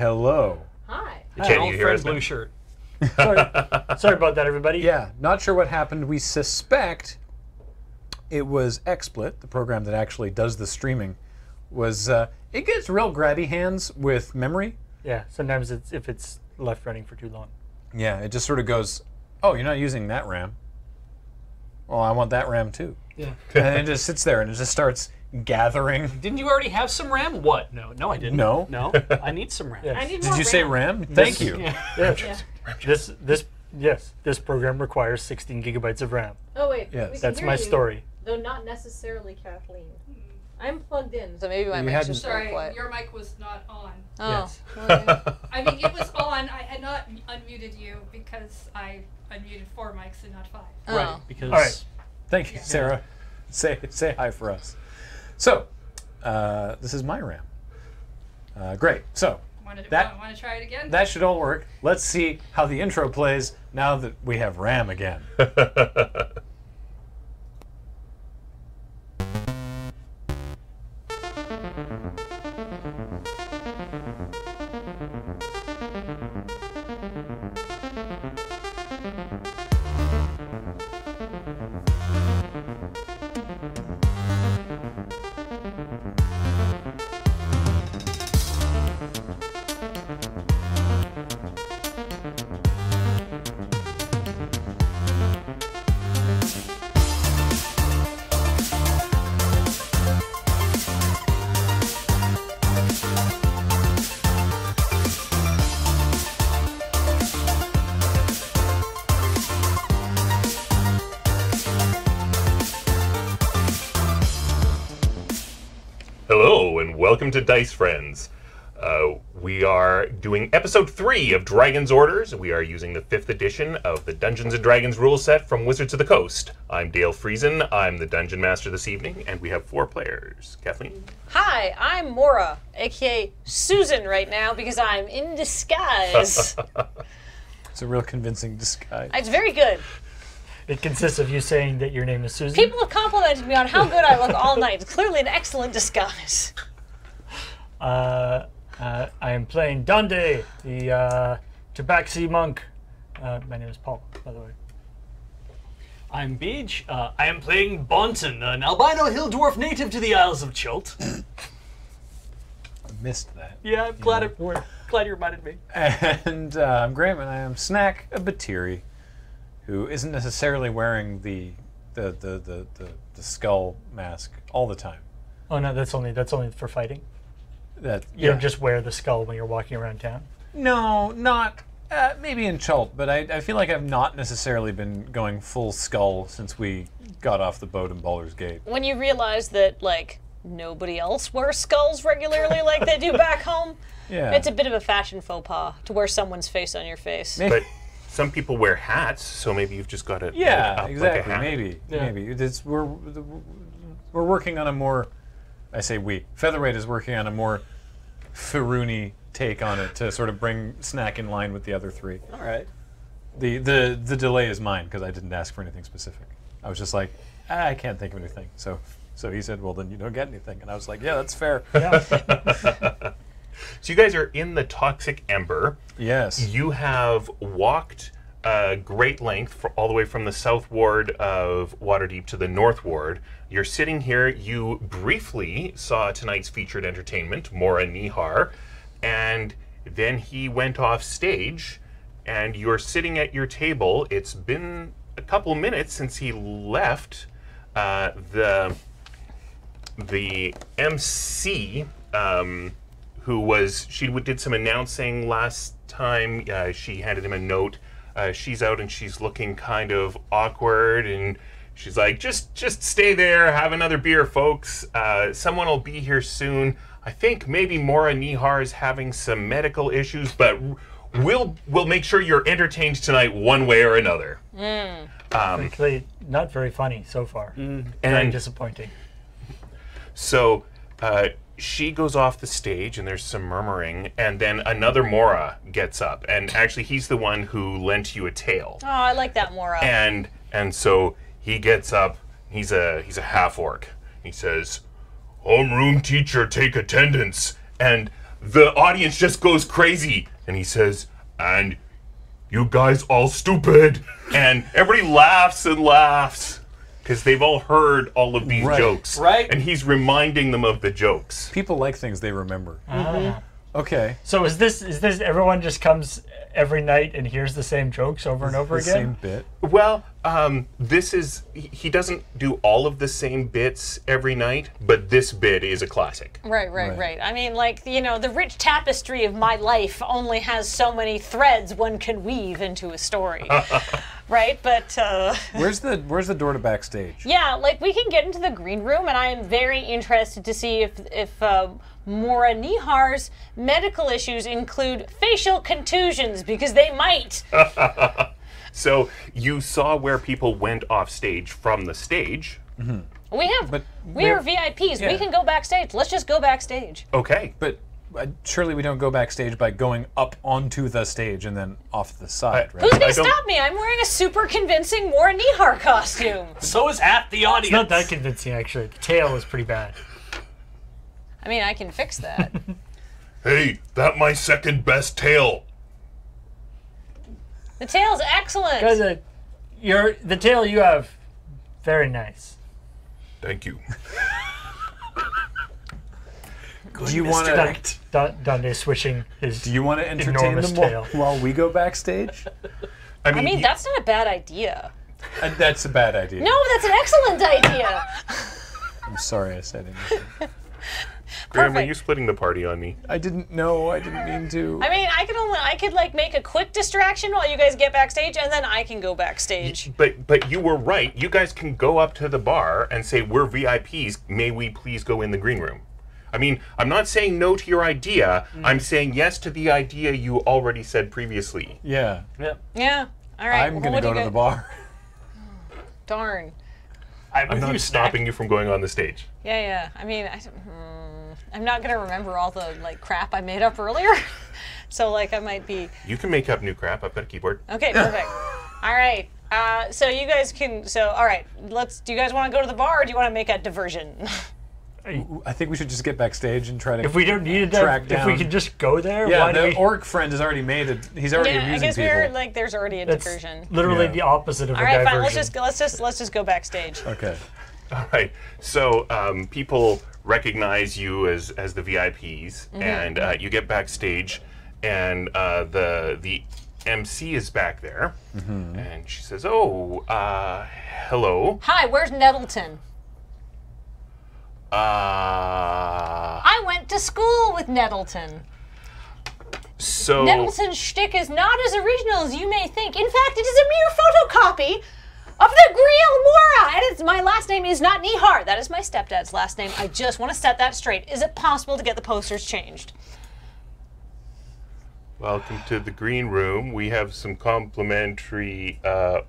Hello. Hi. Can you hear us? Blue shirt. Sorry about that, everybody. Yeah, not sure what happened. We suspect it was XSplit, the program that actually does the streaming. It gets real grabby hands with memory. Yeah, sometimes if it's left running for too long. Yeah, it just sort of goes, oh, you're not using that RAM. Well, I want that RAM too. Yeah. And it just sits there and it just starts gathering. Didn't you already have some RAM? What? No, I didn't. No. No, I need some RAM. Yes. I need Did more you say RAM? Thank you. Yeah. Yeah. This program requires 16 gigabytes of RAM. Oh wait, Yes. we can That's hear my you, story. Though not necessarily Kathleen. I'm plugged in, so Maybe my You mic's hadn't- just very Sorry, quiet. your mic was not on. Oh. Yes. Well, I mean, it was on. I had not unmuted you because I unmuted 4 mics and not 5. oh. Right, because All right. Thank you, Sarah. Say hi for us. So, this is my RAM. Great. So, Want to try it again? that should all work. Let's see how the intro plays now that we have RAM again. Hello and welcome to Dice Friends. We are doing episode 3 of Dragon's Orders. We are using the 5th edition of the Dungeons & Dragons rule set from Wizards of the Coast. I'm Dale Friesen, I'm the Dungeon Master this evening, and we have 4 players. Kathleen? Hi, I'm Mora, aka Susan right now because I'm in disguise. It's a real convincing disguise. It's very good. It consists of you saying that your name is Susan. People have complimented me on how good I look all night. It's clearly an excellent disguise. I am playing Dande, the Tabaxi monk. My name is Paul, by the way. I'm Beej. I am playing Bonton, an albino hill dwarf native to the Isles of Chult. I missed that. Yeah, I'm glad you reminded me. And I'm Graham, and I am Snack, a Batiri, who isn't necessarily wearing the skull mask all the time. Oh no, that's only for fighting. That You don't just wear the skull when you're walking around town. No, not maybe in Chult, but I feel like I've not necessarily been going full skull since we got off the boat in Baldur's Gate. When you realize that, like, nobody else wears skulls regularly like they do back home, Yeah, it's a bit of a fashion faux pas to wear someone's face on your face. But some people wear hats, so maybe you've just got to yeah, up exactly. like a hat. Maybe we're working on a more. I say we. Featherweight is working on a more Firuni take on it to sort of bring Snack in line with the other 3. All right. The delay is mine because I didn't ask for anything specific. I was just like, I can't think of anything. So he said, well, then you don't get anything. And I was like, yeah, that's fair. So you guys are in the Toxic Ember. Yes. You have walked a great length all the way from the south ward of Waterdeep to the north ward. You're sitting here. You briefly saw tonight's featured entertainment, Mora Nihar, and then he went off stage, and you're sitting at your table. It's been a couple minutes since he left. The MC, she did some announcing last time. She handed him a note. She's out and she's looking kind of awkward, and she's like, just stay there, have another beer, folks. Someone will be here soon. I think maybe Mora Nihar is having some medical issues, but we'll make sure you're entertained tonight one way or another. Frankly, not very funny so far. Very disappointing. So she goes off the stage, and there's some murmuring, and then another Mora gets up, and actually he's the one who lent you a tale. Oh, I like that Mora. And so he gets up. He's a half orc. He says, "Homeroom teacher, take attendance." And the audience just goes crazy, and he says, "And you guys all stupid," and everybody laughs and laughs because they've all heard all of these jokes, Right. And he's reminding them of the jokes. People like things they remember. Okay. So is this everyone just comes every night and hears the same jokes over and over The again? same bit. Well, this is he doesn't do all of the same bits every night, but this bit is a classic. Right. I mean, like, you know, the rich tapestry of my life only has so many threads one can weave into a story. Right? But, Where's the door to backstage? yeah, like, we can get into the green room, and I am very interested to see if Mora Nihar's medical issues include facial contusions, because they might. So you saw where people went off stage from the stage. We are VIPs. yeah. We can go backstage. Let's just go backstage. Okay. But surely we don't go backstage by going up onto the stage and then off the side, right? Who's I gonna don't- stop me? I'm wearing a super convincing Mora Nihar costume. So is half the audience. It's not that convincing, actually. The tail is pretty bad. I mean, I can fix that. Hey, that my second best tail. The tail's excellent. Guys, the tail you have, very nice. Thank you. Do you want to? Dundee swishing his. Do you want to entertain enormous them tail. while we go backstage? I I mean, he- that's not a bad idea. That's a bad idea. No, that's an excellent idea. I'm sorry I said anything. Graham, are perfect. you splitting the party on me? I didn't know. I didn't mean to. I mean, I could like make a quick distraction while you guys get backstage, and then I can go backstage. But you were right. You guys can go up to the bar and say, "We're VIPs. May we please go in the green room?" I mean, I'm not saying no to your idea. I'm saying yes to the idea you already said previously. Yeah. Yeah. All right. I'm well, gonna what do go you to the bar. Darn. I'm I'm with you, not Snack. stopping you from going on the stage. Yeah. I mean, I'm not gonna remember all the like crap I made up earlier. So like I might be. You can make up new crap. I've got a keyboard. Okay, perfect. All right. So you guys can. So all right. Do you guys want to go to the bar, or do you want to make a diversion? I think we should just get backstage and try to. If we don't need track it, if we down- could just go there, Yeah, why do the we? orc friend has already made it. He's already Yeah, I amusing guess people. we're like there's already a That's diversion. literally Yeah. the opposite of All a right, diversion. fine. Let's just go backstage. Okay. All right. So people recognize you as the VIPs, and you get backstage, and the MC is back there, and she says, "Oh, hello. Hi, where's Nettleton? Uh, I went to school with Nettleton. so Nettleton's shtick is not as original as you may think. In fact, it is a mere photocopy of the Griel Mora, and my last name is not Nihar. That is my stepdad's last name. I just want to set that straight. Is it possible to get the posters changed? welcome to the green room. We have some complimentary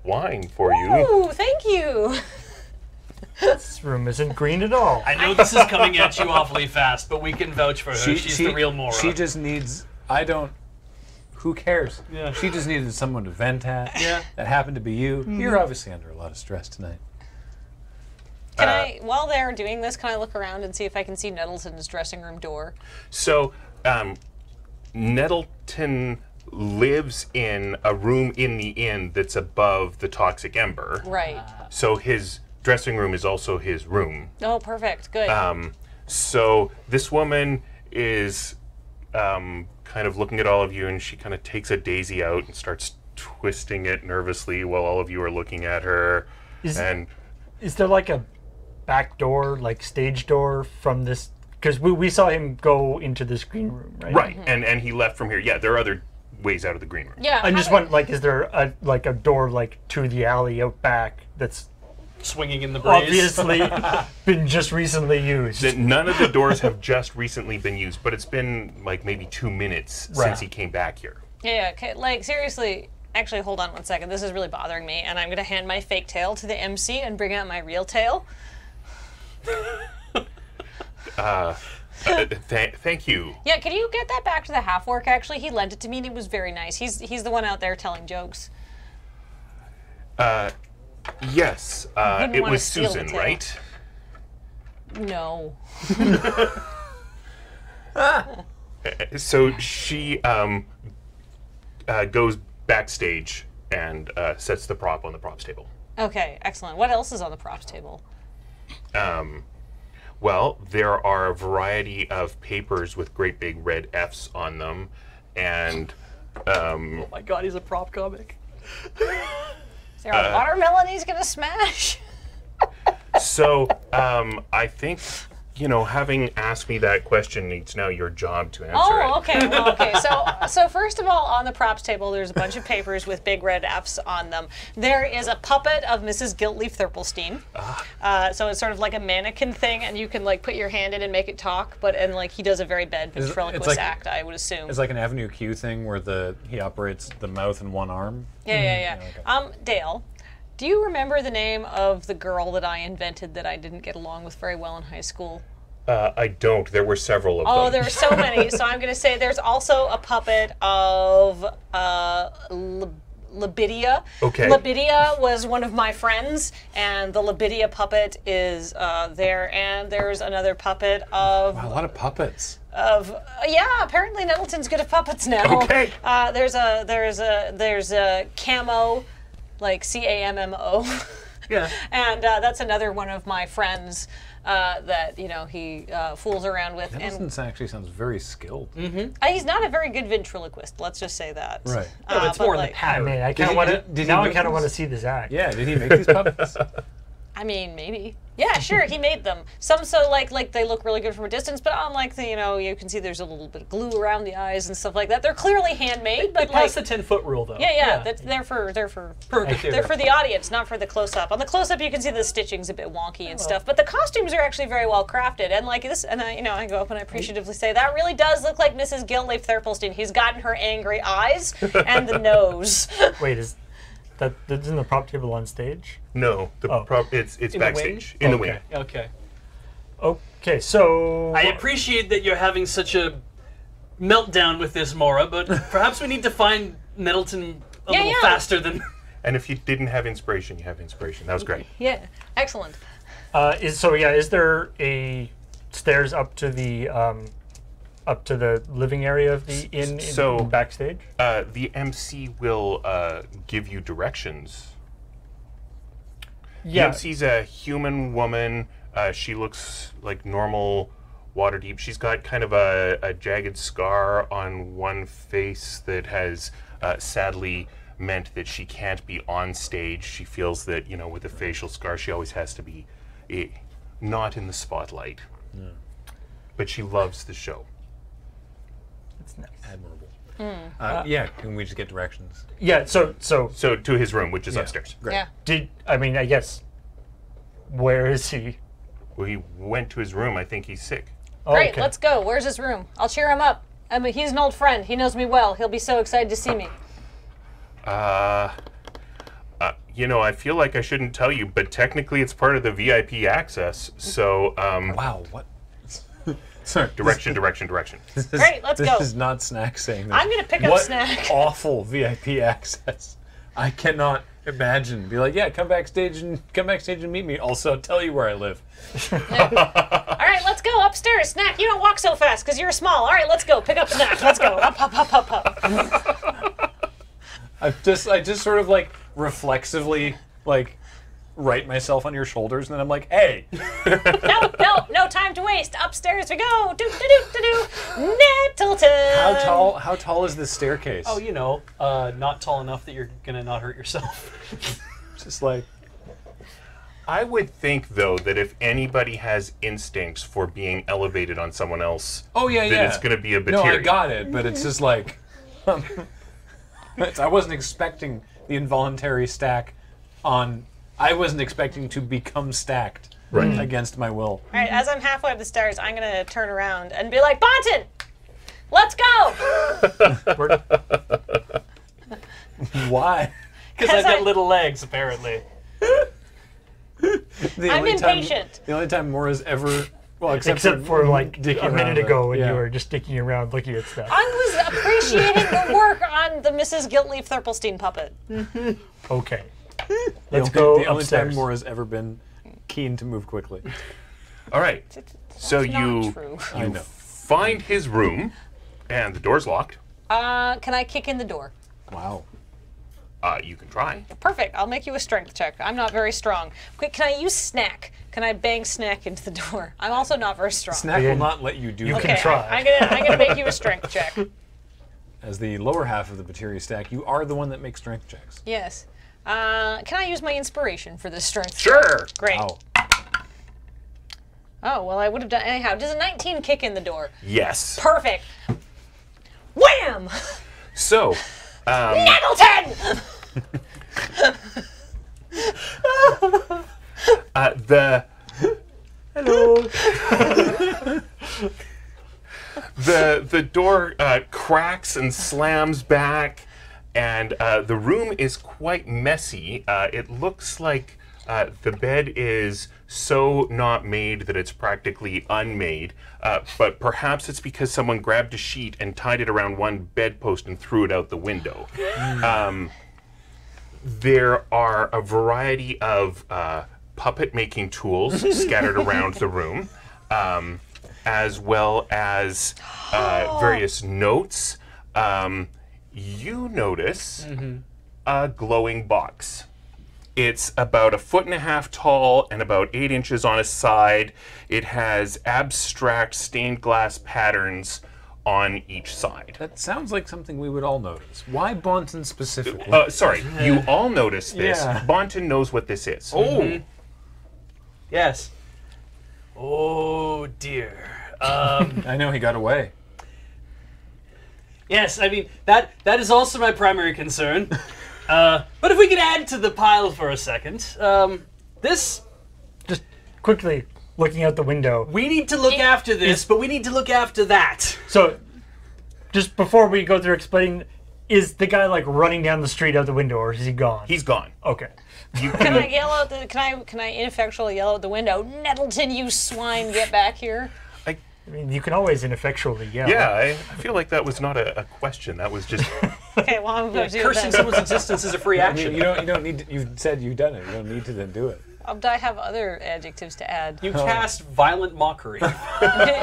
wine for you." Ooh, thank you. This room isn't green at all. I know this is coming at you awfully fast, but we can vouch for her. She's the real Mora. She just needs. I don't. Who cares? Yeah. She just needed someone to vent at. Yeah. That happened to be you. You're obviously under a lot of stress tonight. Can I, while they're doing this, can I look around and see if I can see Nettleton's dressing room door? So, Nettleton lives in a room in the inn that's above the toxic ember. Right. So his dressing room is also his room. Oh, perfect. Good. So this woman is kind of looking at all of you, and she kind of takes a daisy out and starts twisting it nervously while all of you are looking at her. Is- And Is there like a back door, like stage door from this? Because we saw him go into this green room, right? right, and he left from here. Yeah, there are other ways out of the green room. yeah. I just how- want like, is there a door like to the alley out back that's swinging in the breeze. obviously been just recently used? That none of the doors have just recently been used, but it's been like maybe 2 minutes Right. since he came back here. Yeah, okay, like seriously, actually hold on one second. This is really bothering me, and I'm gonna hand my fake tail to the MC and bring out my real tail. Thank you. Yeah, can you get that back to the half orc? Actually, he lent it to me, and it was very nice. He's the one out there telling jokes. Yes, wouldn't it wanna was steal the Susan, tail. right? No. So she goes backstage and sets the prop on the props table. Okay, excellent. What else is on the props table? Well, there are a variety of papers with great big red F's on them, and Oh my god, he's a prop comic. Is there a watermelon he's gonna smash? so I think, having asked me that question, it's now your job to answer it. Oh, okay. Well, okay. So first of all, on the props table, there's a bunch of papers with big red F's on them. There is a puppet of Mrs. Giltleaf Thurplestein. So it's sort of like a mannequin thing, and you can like put your hand in and make it talk. And he does a very bad ventriloquist act, I would assume. It's like an Avenue Q thing where he operates the mouth in one arm. Yeah. Okay. Dale, do you remember the name of the girl that I invented that I didn't get along with very well in high school? I don't. There were several of them. Oh, there are so many. So I'm going to say there's also a puppet of Libidia. Okay. Libidia was one of my friends, and the Libidia puppet is there. And there's another puppet of... Wow, a lot of puppets. Apparently Nettleton's good at puppets now. Okay. There's a Camo, like Cammo. Yeah. And that's another one of my friends that he fools around with. Nettleton actually sounds very skilled. He's not a very good ventriloquist. Let's just say that. Right. No, it's but more in the I pattern. mean, I kind of want to. Now I kind of want to see this act. Yeah, did he make these puppets? I mean, maybe. Yeah, sure. He made them. Some so like they look really good from a distance, but unlike you can see there's a little bit of glue around the eyes and stuff like that. They're clearly handmade, but Past the 10-foot rule, though. Yeah. They're for the theater. they're for the audience, not for the close-up. On the close-up, you can see the stitching's a bit wonky and stuff, but the costumes are actually very well crafted. And like this, and I go up and I appreciatively say that really does look like Mrs. Giltleaf Thurplestein. He's gotten her angry eyes and the nose. Wait, that's in the prop table on stage? No, it's In the backstage. wing? In the wing. Okay. Okay, so I appreciate that you're having such a meltdown with this, Mora, but perhaps we need to find Nettleton a little faster than... And if you didn't have inspiration, you have inspiration. That was great. Yeah, excellent. is there a stairs up to the living area of the inn in backstage? The MC will give you directions. Yeah. The MC's a human woman. She looks like normal Waterdeep. She's got kind of a jagged scar on one face that has sadly meant that she can't be on stage. She feels that, with a facial scar, she always has to be not in the spotlight. Yeah. But she loves the show. That's nice. Admirable. Can we just get directions? Yeah, so to his room, which is upstairs. Great. Yeah. I guess, where is he? Well, he went to his room. I think he's sick. Oh, Great, okay. let's go. Where's his room? I'll cheer him up. He's an old friend. He knows me well. He'll be so excited to see me. I feel like I shouldn't tell you, but technically it's part of the VIP access. So, Wow, what? Sorry. direction. Great, let's go. This is not Snack saying this. I'm going to pick up What Snack. awful VIP access. I cannot imagine. Be like, come backstage and meet me. Also, tell you where I live. All right, let's go upstairs. Snack, you don't walk so fast because you're small. All right, let's go. Pick up Snack. Let's go. Up. I just sort of reflexively write myself on your shoulders, and then I'm like, hey. No time to waste. Upstairs we go. Nettleton. How tall is this staircase? Oh, not tall enough that you're gonna not hurt yourself. Just like... I would think, though, that if anybody has instincts for being elevated on someone else, then it's going to be a Beej Dery. No, I got it, but it's just like... I wasn't expecting the involuntary stack on... I wasn't expecting to become stacked against my will. All right, as I'm halfway up the stairs, I'm going to turn around and be like, Bonton, let's go. Why? Because I've got little legs, apparently. I'm impatient. The only time Mora's ever... Well, Except for dicking a minute around ago when yeah. you were just dicking around looking at stuff. I was appreciating the work on the Mrs. Giltleaf Thurplestein puppet. Okay. Let's go The only upstairs. time Mora's ever been keen to move quickly. All right. So That's not you true. I know. find his room. And the door's locked. Can I kick in the door? Wow. You can try. Perfect. I'll make you a strength check. I'm not very strong. Quick, can I use snack? Can I bang snack into the door? I'm also not very strong. Snack will not let you do You that. can try. I'm gonna make you a strength check. As the lower half of the materia stack, you are the one that makes strength checks. Yes. Can I use my inspiration for this strength? Sure. Great. Wow. Oh, well, I would have done anyhow. Does a 19 kick in the door? Yes. Perfect. Wham! So, Nettleton! Hello. the door cracks and slams back, and the room is quite messy. It looks like the bed is so not made that it's practically unmade, but perhaps it's because someone grabbed a sheet and tied it around one bedpost and threw it out the window. There are a variety of puppet-making tools scattered around the room, as well as various notes. You notice a glowing box. It's about 1.5 feet tall and about 8 inches on its side. It has abstract stained glass patterns on each side. That sounds like something we would all notice. Why Bonton specifically? Sorry, you all notice this. Yeah. Bonton knows what this is. Oh. Yes. Oh dear. I know he got away. Yes, I mean that is also my primary concern. But if we could add to the pile for a second, this Just quickly looking out the window. we need to look after this, but we need to look after that. So, just before we go through explaining, is the guy like running down the street out the window, or is he gone? He's gone. Okay. Can I yell out the? Can I ineffectually yell out the window? Nettleton, you swine, get back here! I mean, you can always ineffectually yell. Yeah, I feel like that was not a question. That was just. Okay, well I'm going to do Cursing that. someone's existence is a free I mean, action. you don't need to, you've said you've done it. You don't need to then do it. I have other adjectives to add. You cast violent mockery.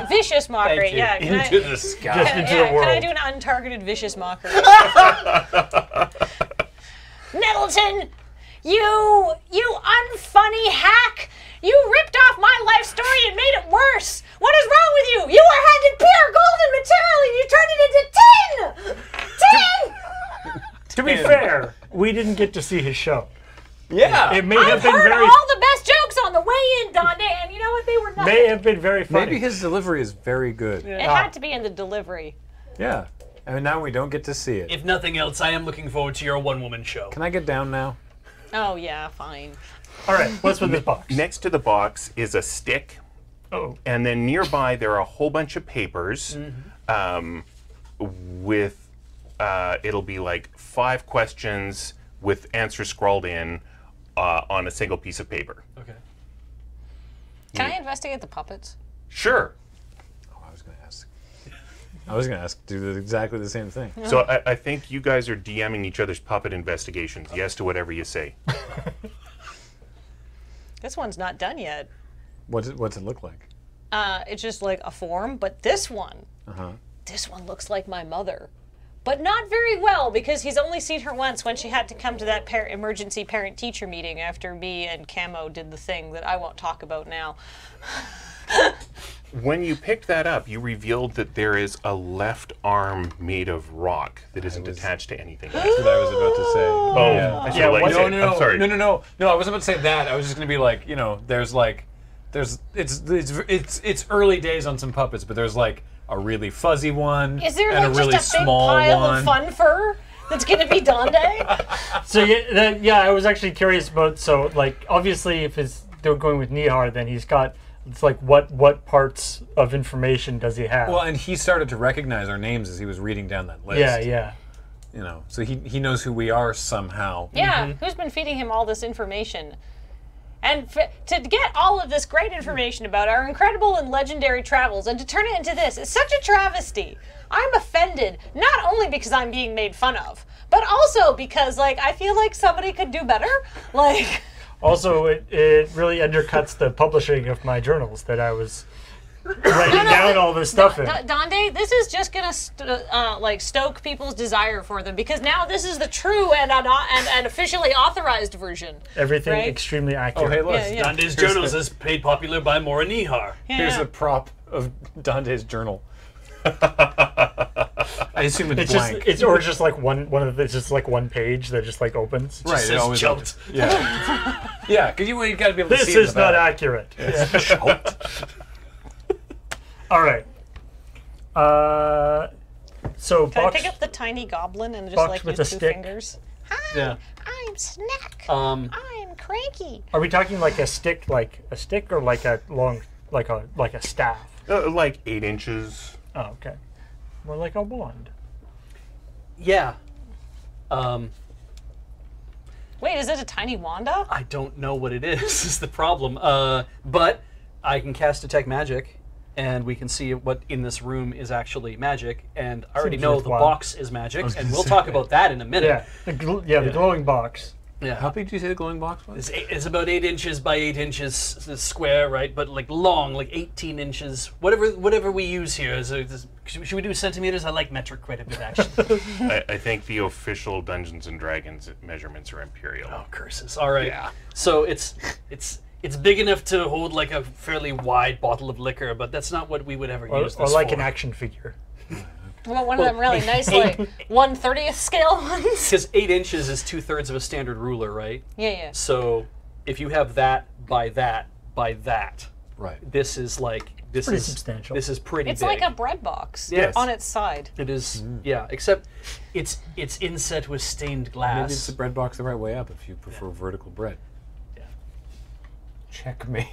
Vicious mockery, Thank you. yeah. Can Into I, the sky. Just into yeah, the world. can I do an untargeted vicious mockery? Nettleton, you unfunny hack! You ripped off my life story and made it worse! What is wrong with you? You were handed pure golden material and you turned it into tin! Tin! To be fair, we didn't get to see his show. Yeah. It may I've have been heard very, all the best jokes on the way in, Donde, and you know what? They were nothing. may have been very funny. Maybe his delivery is very good. It had to be in the delivery. Yeah. And now we don't get to see it. If nothing else, I am looking forward to your one-woman show. Can I get down now? Oh yeah, fine. All right, what's with this box? Next to the box is a stick, Oh, and then nearby there are a whole bunch of papers with, it'll be like 5 questions with answers scrawled in on a single piece of paper. Okay. Can I investigate the puppets? Sure. Oh, I was going to ask. Do exactly the same thing. So I think you guys are DMing each other's puppet investigations. Yes to whatever you say. This one's not done yet. What's it look like? It's just like a form, but this one looks like my mother. But not very well, because he's only seen her once when she had to come to that emergency parent-teacher meeting after me and Camo did the thing that I won't talk about now. When you picked that up, you revealed that there is a left arm made of rock that isn't attached to anything. That's what I was about to say. Oh, yeah. I should Yeah, let you say it. No, I'm sorry. No, I wasn't about to say that. I was just going to be like, it's early days on some puppets, but there's like a really fuzzy one Is there and like a really just a big small pile one. of fun fur that's gonna be Donde? so yeah, I was actually curious about. So like, obviously, if they're going with Nihar, then he's got. It's like what parts of information does he have? Well, and he started to recognize our names as he was reading down that list. yeah. You know, so he knows who we are somehow. Yeah, who's been feeding him all this information? And to get all of this great information about our incredible and legendary travels and to turn it into this is such a travesty. I'm offended, not only because I'm being made fun of, but also because, like, I feel like somebody could do better. Like... Also, it really undercuts the publishing of my journals that I was writing down sign all this stuff in. Donde, this is just gonna like stoke people's desire for them because now this is the true and officially authorized version. Everything right? extremely accurate. Oh, hey, look. Yeah, yeah. Dante's journals is made popular by Mora Nihar. Here's Yeah. a prop of Dante's journal. I assume it's It's blank. just like one of the, it's just like one page that just like opens. right, says it always Chult. opens. Yeah. Yeah, because you got to be able to This see it in is the not back. accurate. Chult. All right. So Can I box, pick up the tiny goblin and just box like with use a 2 stick. fingers? Hi, Yeah. I'm Snack. Um, I'm cranky. Are we talking like a stick or like a long, like a staff? Like 8 inches. Oh, okay. More like a wand. yeah. Wait, is it a tiny wanda? I don't know what it is, is the problem. But I can cast Detect Magic, and we can see what in this room is actually magic. And I already Seems know the worthwhile. box is magic, and gonna we'll say. talk about that in a minute. Yeah. The glowing box. Yeah. How big did you say the glowing box was? It's about 8 inches by 8 inches square, right? But like long, like 18 inches. Whatever we use here. Should we do centimeters? I like metric quite a bit, actually. I think the official Dungeons and Dragons measurements are imperial. Oh, curses! All right. Yeah. So it's big enough to hold like a fairly wide bottle of liquor, but that's not what we would ever use Or this like for. an action figure. Well, one of them really nice, like 1/30th scale ones. Because 8 inches is 2/3 of a standard ruler, right? Yeah, yeah. So if you have that by that by that, Right. this is like this pretty is substantial. This is pretty It's big. like a bread box Yes. on its side. It is, yeah. Except it's inset with stained glass. Maybe it's the bread box the right way up if you prefer vertical bread. Yeah. Checkmate.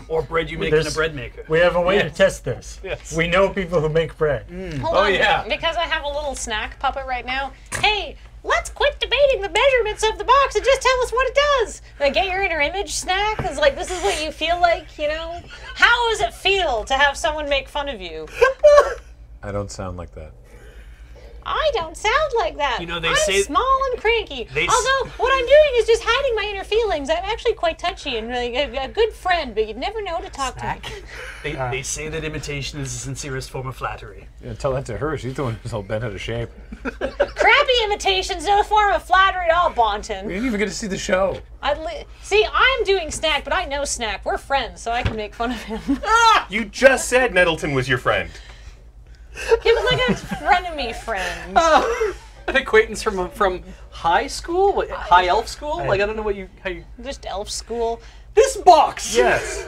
Or bread you make in a There's- bread maker. We have a way to Yes. test this. Yes. We know people who make bread. Hold on, yeah. because I have a little snack puppet right now. Hey, let's quit debating the measurements of the box and just tell us what it does. Like, get your inner image snack. It's like, this is what you feel like, you know? How does it feel to have someone make fun of you? I don't sound like that. I don't sound like that. You know, they I'm say- small and cranky. they s- Although, what I'm doing is just hiding my inner feelings. I'm actually quite touchy and really a good friend, but you'd never know to talk to me. They say that imitation is the sincerest form of flattery. Yeah, tell that to her. She's the one who's all bent out of shape. Crappy imitation's no form of flattery at all, Bonton. We didn't even get to see the show. See, I'm doing Snack, but I know Snack. We're friends, so I can make fun of him. You just said Nettleton was your friend. He was like a frenemy friend. An acquaintance from high school, high elf school. Like I don't know how you. Just elf school. This box Yes.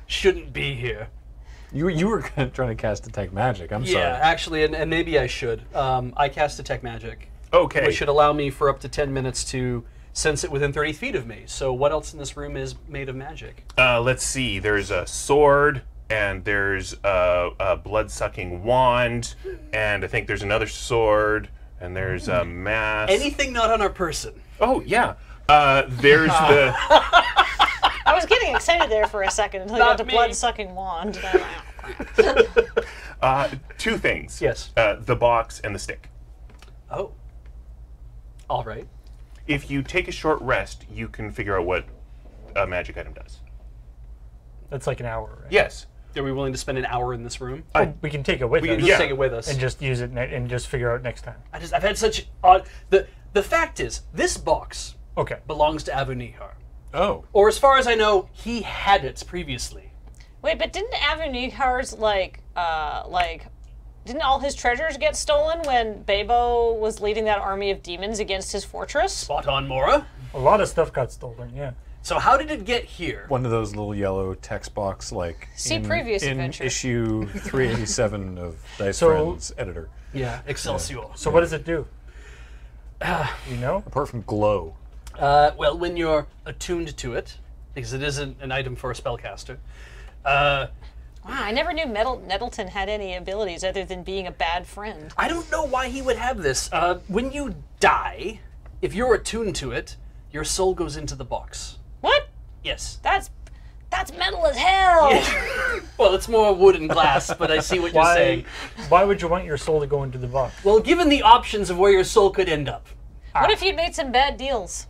shouldn't be here. You were kind of trying to cast Detect Magic. I'm Yeah, sorry. actually, and maybe I should. I cast Detect Magic, Okay. which should allow me for up to 10 minutes to sense it within 30 feet of me. So what else in this room is made of magic? Let's see. There's a sword, and there's a blood-sucking wand, and I think there's another sword, and there's a mask. Anything not on our person. Oh yeah. There's the. I was getting excited there for a second until you Not got to me. blood-sucking wand. And I'm like, oh, crap. Two things. Yes. The box and the stick. Oh. All right. If you take a short rest, you can figure out what a magic item does. That's like an hour, right? Yes. Are we willing to spend an hour in this room? Oh, we can take it with We us can just Yeah. take it with us. and just use it and just figure out next time. I've had such odd. The fact is, this box Okay. belongs to Abu Nihar. Oh. Or as far as I know, he had it previously. Wait, but didn't Avenihar's didn't all his treasures get stolen when Bebo was leading that army of demons against his fortress? Spot on, Mora. A lot of stuff got stolen. Yeah. So how did it get here? One of those little yellow text box like See previous in adventure. issue 387 of Dice So- Friends editor. Yeah, Excelsior. So what does it do? You know? Apart from glow. Well, when you're attuned to it, because it is an item for a spellcaster, Wow, I never knew Nettleton had any abilities other than being a bad friend. I don't know why he would have this. When you die, if you're attuned to it, your soul goes into the box. What? Yes. That's metal as hell. Well, it's more wood and glass, but I see what you're saying. Why would you want your soul to go into the box? Well, given the options of where your soul could end up, What if you'd made some bad deals?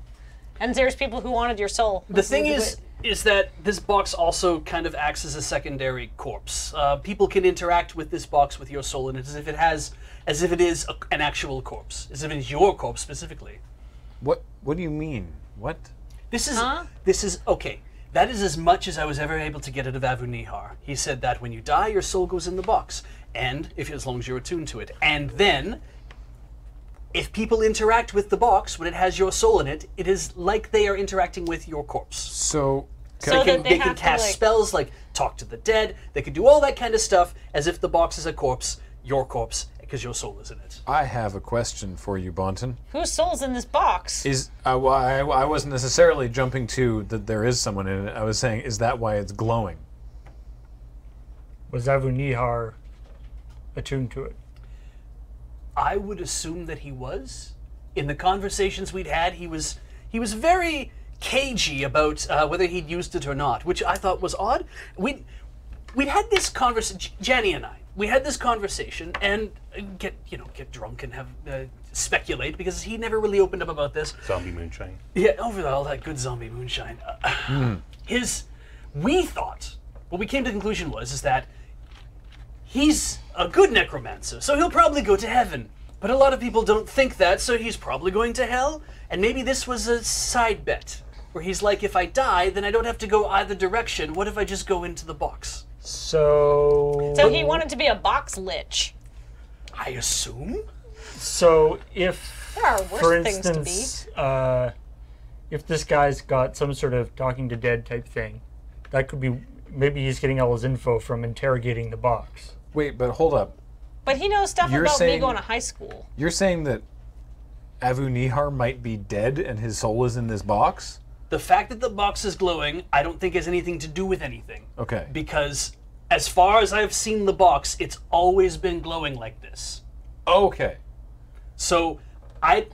And there's people who wanted your soul. the thing is, is that this box also kind of acts as a secondary corpse. People can interact with this box with your soul in it as if it is an actual corpse, as if it is your corpse specifically. What do you mean? What? This is okay. That is as much as I was ever able to get out of Avu Nihar. He said that when you die, your soul goes in the box, and as long as you're attuned to it, and then if people interact with the box when it has your soul in it, it is like they are interacting with your corpse. So They can cast spells like talk to the dead. They can do all that kind of stuff as if the box is a corpse, your corpse, because your soul is in it. I have a question for you, Bonton. Whose soul's in this box? I wasn't necessarily jumping to that there is someone in it. I was saying, is that why it's glowing? Was Avu Nihar attuned to it? I would assume that he was. In the conversations we'd had, he was very cagey about whether he'd used it or not, which I thought was odd. We'd had this conversation, Jenny and I. We had this conversation and get drunk and have speculate because he never really opened up about this. Zombie moonshine. Yeah, over all that good zombie moonshine. We thought what we came to the conclusion is that he's a good necromancer, so he'll probably go to heaven. But a lot of people don't think that, so he's probably going to hell. And maybe this was a side bet, where he's like, if I die, then I don't have to go either direction. What if I just go into the box? So he wanted to be a box lich. I assume? So if, There are worse for things to be. instance, if this guy's got some sort of talking to dead type thing, that could be, maybe he's getting all his info from interrogating the box. Wait, but hold up. But he knows stuff You're about me saying- going to high school. You're saying that Avu Nihar might be dead and his soul is in this box? The fact that the box is glowing, I don't think has anything to do with anything. Okay. Because as far as I've seen the box, it's always been glowing like this. Okay. So I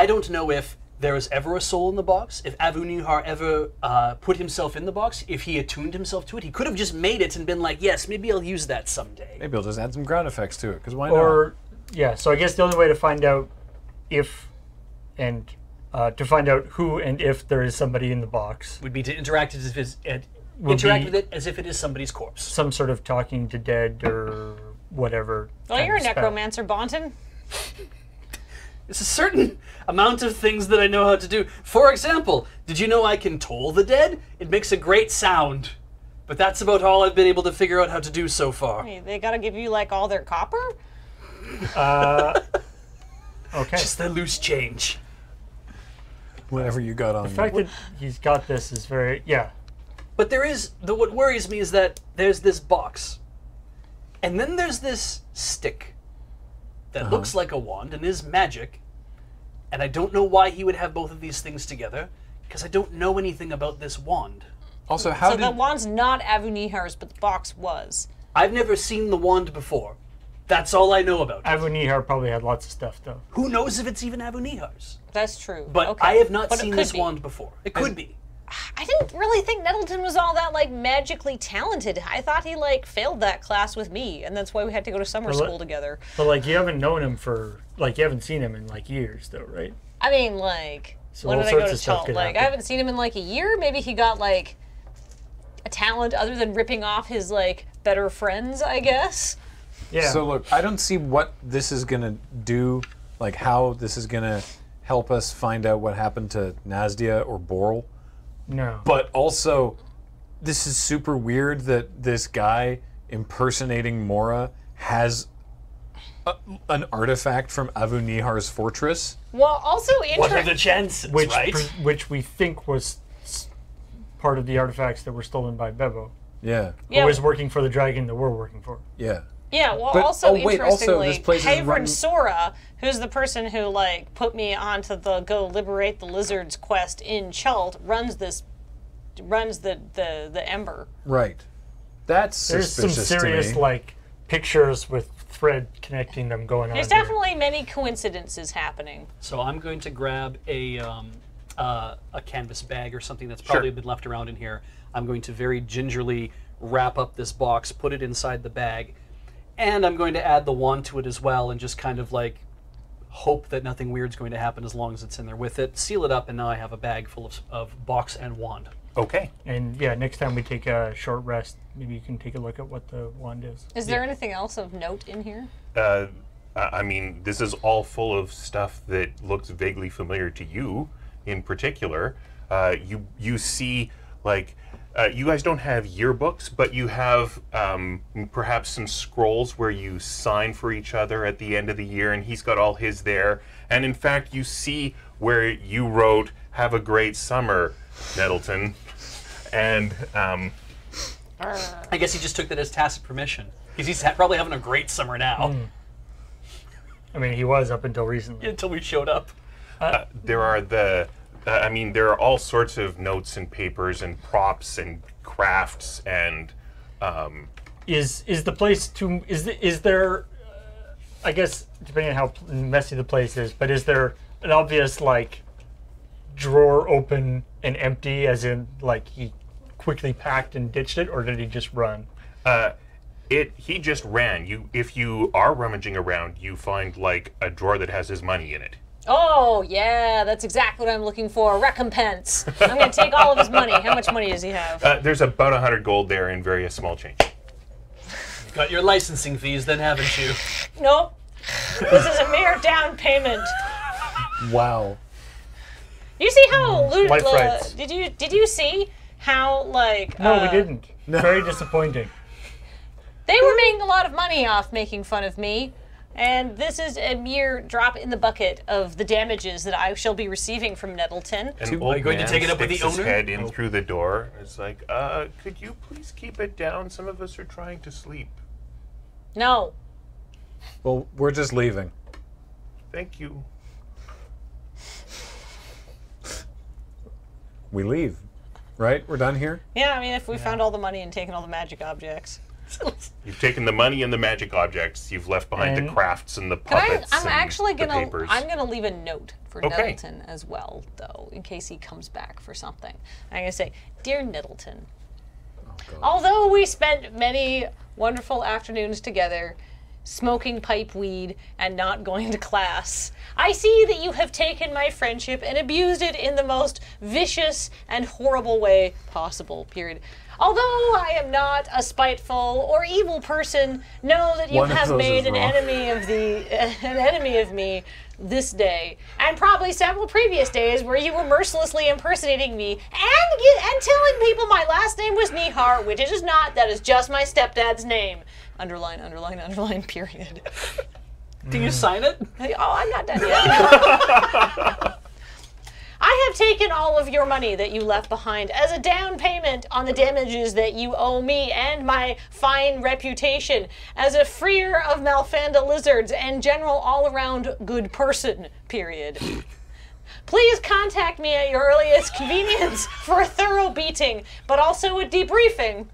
don't know if there was ever a soul in the box, if Avu Nihar ever put himself in the box, if he attuned himself to it. He could have just made it and been like, yes, maybe I'll use that someday. Maybe I'll just add some ground effects to it, because why not? Or, yeah, so I guess the only way to find out if, and to find out who and if there is somebody in the box, Would be to interact as if Would interact be- with it as if it is somebody's corpse. some sort of talking to dead or whatever. Well, kind you're a of spell. necromancer, Bonton. There's a certain amount of things that I know how to do. For example, did you know I can toll the dead? It makes a great sound. But that's about all I've been able to figure out how to do so far. Hey, they gotta give you like all their copper? Okay. Just the loose change. Whatever you got on The you. fact that he's got this is very, yeah. But what worries me is that there's this box. And then there's this stick that looks like a wand and is magic. And I don't know why he would have both of these things together, because I don't know anything about this wand. Also, how So did... the wand's not Avu Nihar's, but the box was. I've never seen the wand before. That's all I know about it. Avu Nihar probably had lots of stuff, though. Who knows if it's even Avu Nihar's? That's true. But okay. I have not But it seen could this be. wand before. It could be. I didn't really think Nettleton was all that like magically talented. I thought he like failed that class with me, and that's why we had to go to summer Well, school together. But, like, you haven't known him for, like, you haven't seen him in, like, years, though, right? I mean, like, So when all did I go sorts to of stuff Chult? could Like, I happen. haven't seen him in like a year. Maybe he got like a talent other than ripping off his like better friends, I guess. Yeah. So look, I don't see what this is gonna do, like how this is gonna help us find out what happened to Nazdia or Boral. no. But also, this is super weird that this guy impersonating Mora has an artifact from Avu Nihar's fortress. Well, also What are the chances, which right? which we think was part of the artifacts that were stolen by Bebo. Yeah, Yeah. Who was working for the dragon that we're working for. yeah. Yeah, well, But- also oh, wait, also, interestingly, this place is Havern run- Sora, who's the person who like put me onto the go liberate the lizards quest in Chult, runs the Ember. Right. That's There's some suspicious serious to me. like pictures with thread connecting them going on. There's here. definitely many coincidences happening. So I'm going to grab a canvas bag or something that's probably been left around in here. I'm going to very gingerly wrap up this box, put it inside the bag, and I'm going to add the wand to it as well and just kind of like hope that nothing weird's going to happen as long as it's in there with it. Seal it up, and now I have a bag full of box and wand. Okay. And yeah, next time we take a short rest, maybe you can take a look at what the wand is. Is there anything else of note in here? I mean, this is all full of stuff that looks vaguely familiar to you, in particular. You see, like, you guys don't have yearbooks, but you have perhaps some scrolls where you sign for each other at the end of the year, and he's got all his there. And in fact, you see where you wrote, "Have a great summer, Nettleton." And I guess he just took that as tacit permission. Because he's probably having a great summer now. I mean, he was up until recently. Until we showed up. there are there are all sorts of notes and papers and props and crafts and Is the place too? Is there? I guess depending on how messy the place is, but is there an obvious like drawer open and empty, as in like he quickly packed and ditched it, or did he just run? He just ran. If you are rummaging around, you find like a drawer that has his money in it. Oh, yeah, that's exactly what I'm looking for. Recompense. I'm going to take all of his money. How much money does he have? There's about 100 gold there in various small change. Got your licensing fees then, haven't you? Nope. This is a mere down payment. Wow. You see how Life rights. did you see how like No, we didn't. Very disappointing. they were making a lot of money off making fun of me, and this is a mere drop in the bucket of the damages that I shall be receiving from Nettleton. An Are old you going to man take it up with sticks the his owner? head in through the door. It's like, could you please keep it down? Some of us are trying to sleep. No. Well, we're just leaving. Thank you. We leave, right? We're done here? Yeah, I mean, if we found all the money and taken all the magic objects. You've taken the money and the magic objects. You've left behind the And- crafts and the puppets I'm actually and the gonna papers. I'm gonna leave a note for Okay. Nettleton as well, though, in case he comes back for something. I'm gonna say, "Dear Nettleton, although we spent many wonderful afternoons together, smoking pipe weed and not going to class, I see that you have taken my friendship and abused it in the most vicious and horrible way possible, period. Although I am not a spiteful or evil person, know that you One of have those made is an wrong. enemy of me this day, and probably several previous days where you were mercilessly impersonating me and telling people my last name was Nihar, which it is not. That is just my stepdad's name. Underline, underline, underline, period." Do you sign it? Oh, I'm not done yet. "I have taken all of your money that you left behind as a down payment on the damages that you owe me and my fine reputation as a freer of Malfanda lizards and general all-around good person, period. Please contact me at your earliest convenience for a thorough beating, but also a debriefing.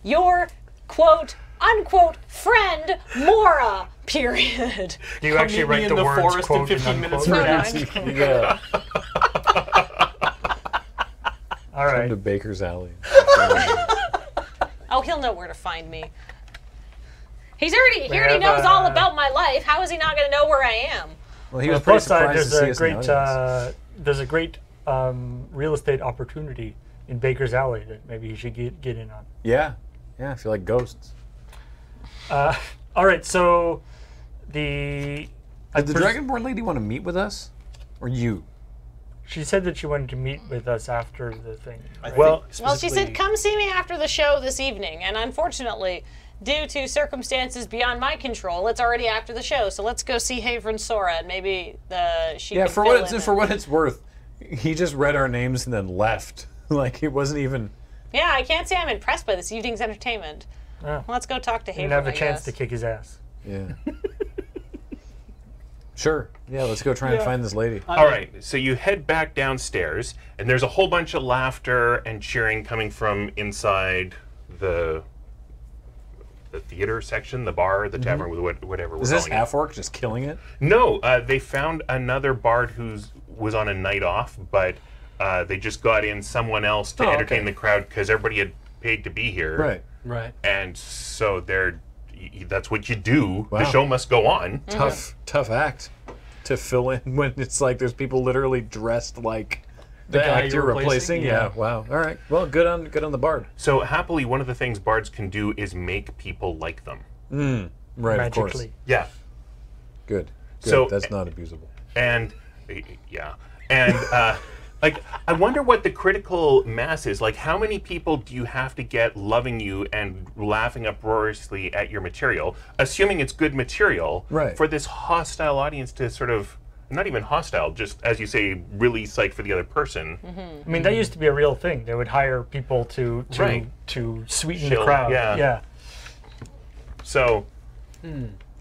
Your, quote, unquote, friend, Mora, period." Do you actually meet me write in the the words forest in quote 15 and minutes unquote? from now. Yeah. All Come right. to Baker's Alley. Oh, he'll know where to find me. He already have, knows all about my life. How is he not going to know where I am? Well, he On was the pretty plus side, surprised to see us in the audience. there's a great real estate opportunity in Baker's Alley that maybe you should get in on. Yeah. Yeah, I feel like ghosts. All right, so the Did the Dragonborn lady want to meet with us? Or you? She said that she wanted to meet with us after the thing. right? Well, Well, she said, "Come see me after the show this evening." And unfortunately, due to circumstances beyond my control, it's already after the show. So let's go see Havren Sora, and maybe she Yeah, can for fill what in for what it's worth, he just read our names and then left. Like it wasn't even. Yeah, I can't say I'm impressed by this evening's entertainment. Oh. Let's go talk to Havren. Didn't have a I chance guess. to kick his ass. Yeah. Sure. Yeah, let's go try and find this lady. All right, so you head back downstairs, and there's a whole bunch of laughter and cheering coming from inside the theater section, the bar, the tavern, whatever we're Is this calling it. half-orc just killing it? No, they found another bard who was on a night off, but they just got in someone else to Oh, entertain okay. the crowd because everybody had paid to be here. Right. right. And so that's what you do. Wow. The show must go on. Tough act to fill in when it's like there's people literally dressed like The guy act you're you're replacing? Yeah. Wow. All right. Well, good on the bard. So happily, one of the things bards can do is make people like them. Right. Of course. Magically. Yeah. Good. So- that's not abusable. And yeah, and like I wonder what the critical mass is. Like, how many people do you have to get loving you and laughing uproariously at your material, assuming it's good material, Right. for this hostile audience to sort of not even hostile, just as you say, really psyched for the other person. I mean, that used to be a real thing. They would hire people to Right. sweeten Chill, the crowd. yeah. So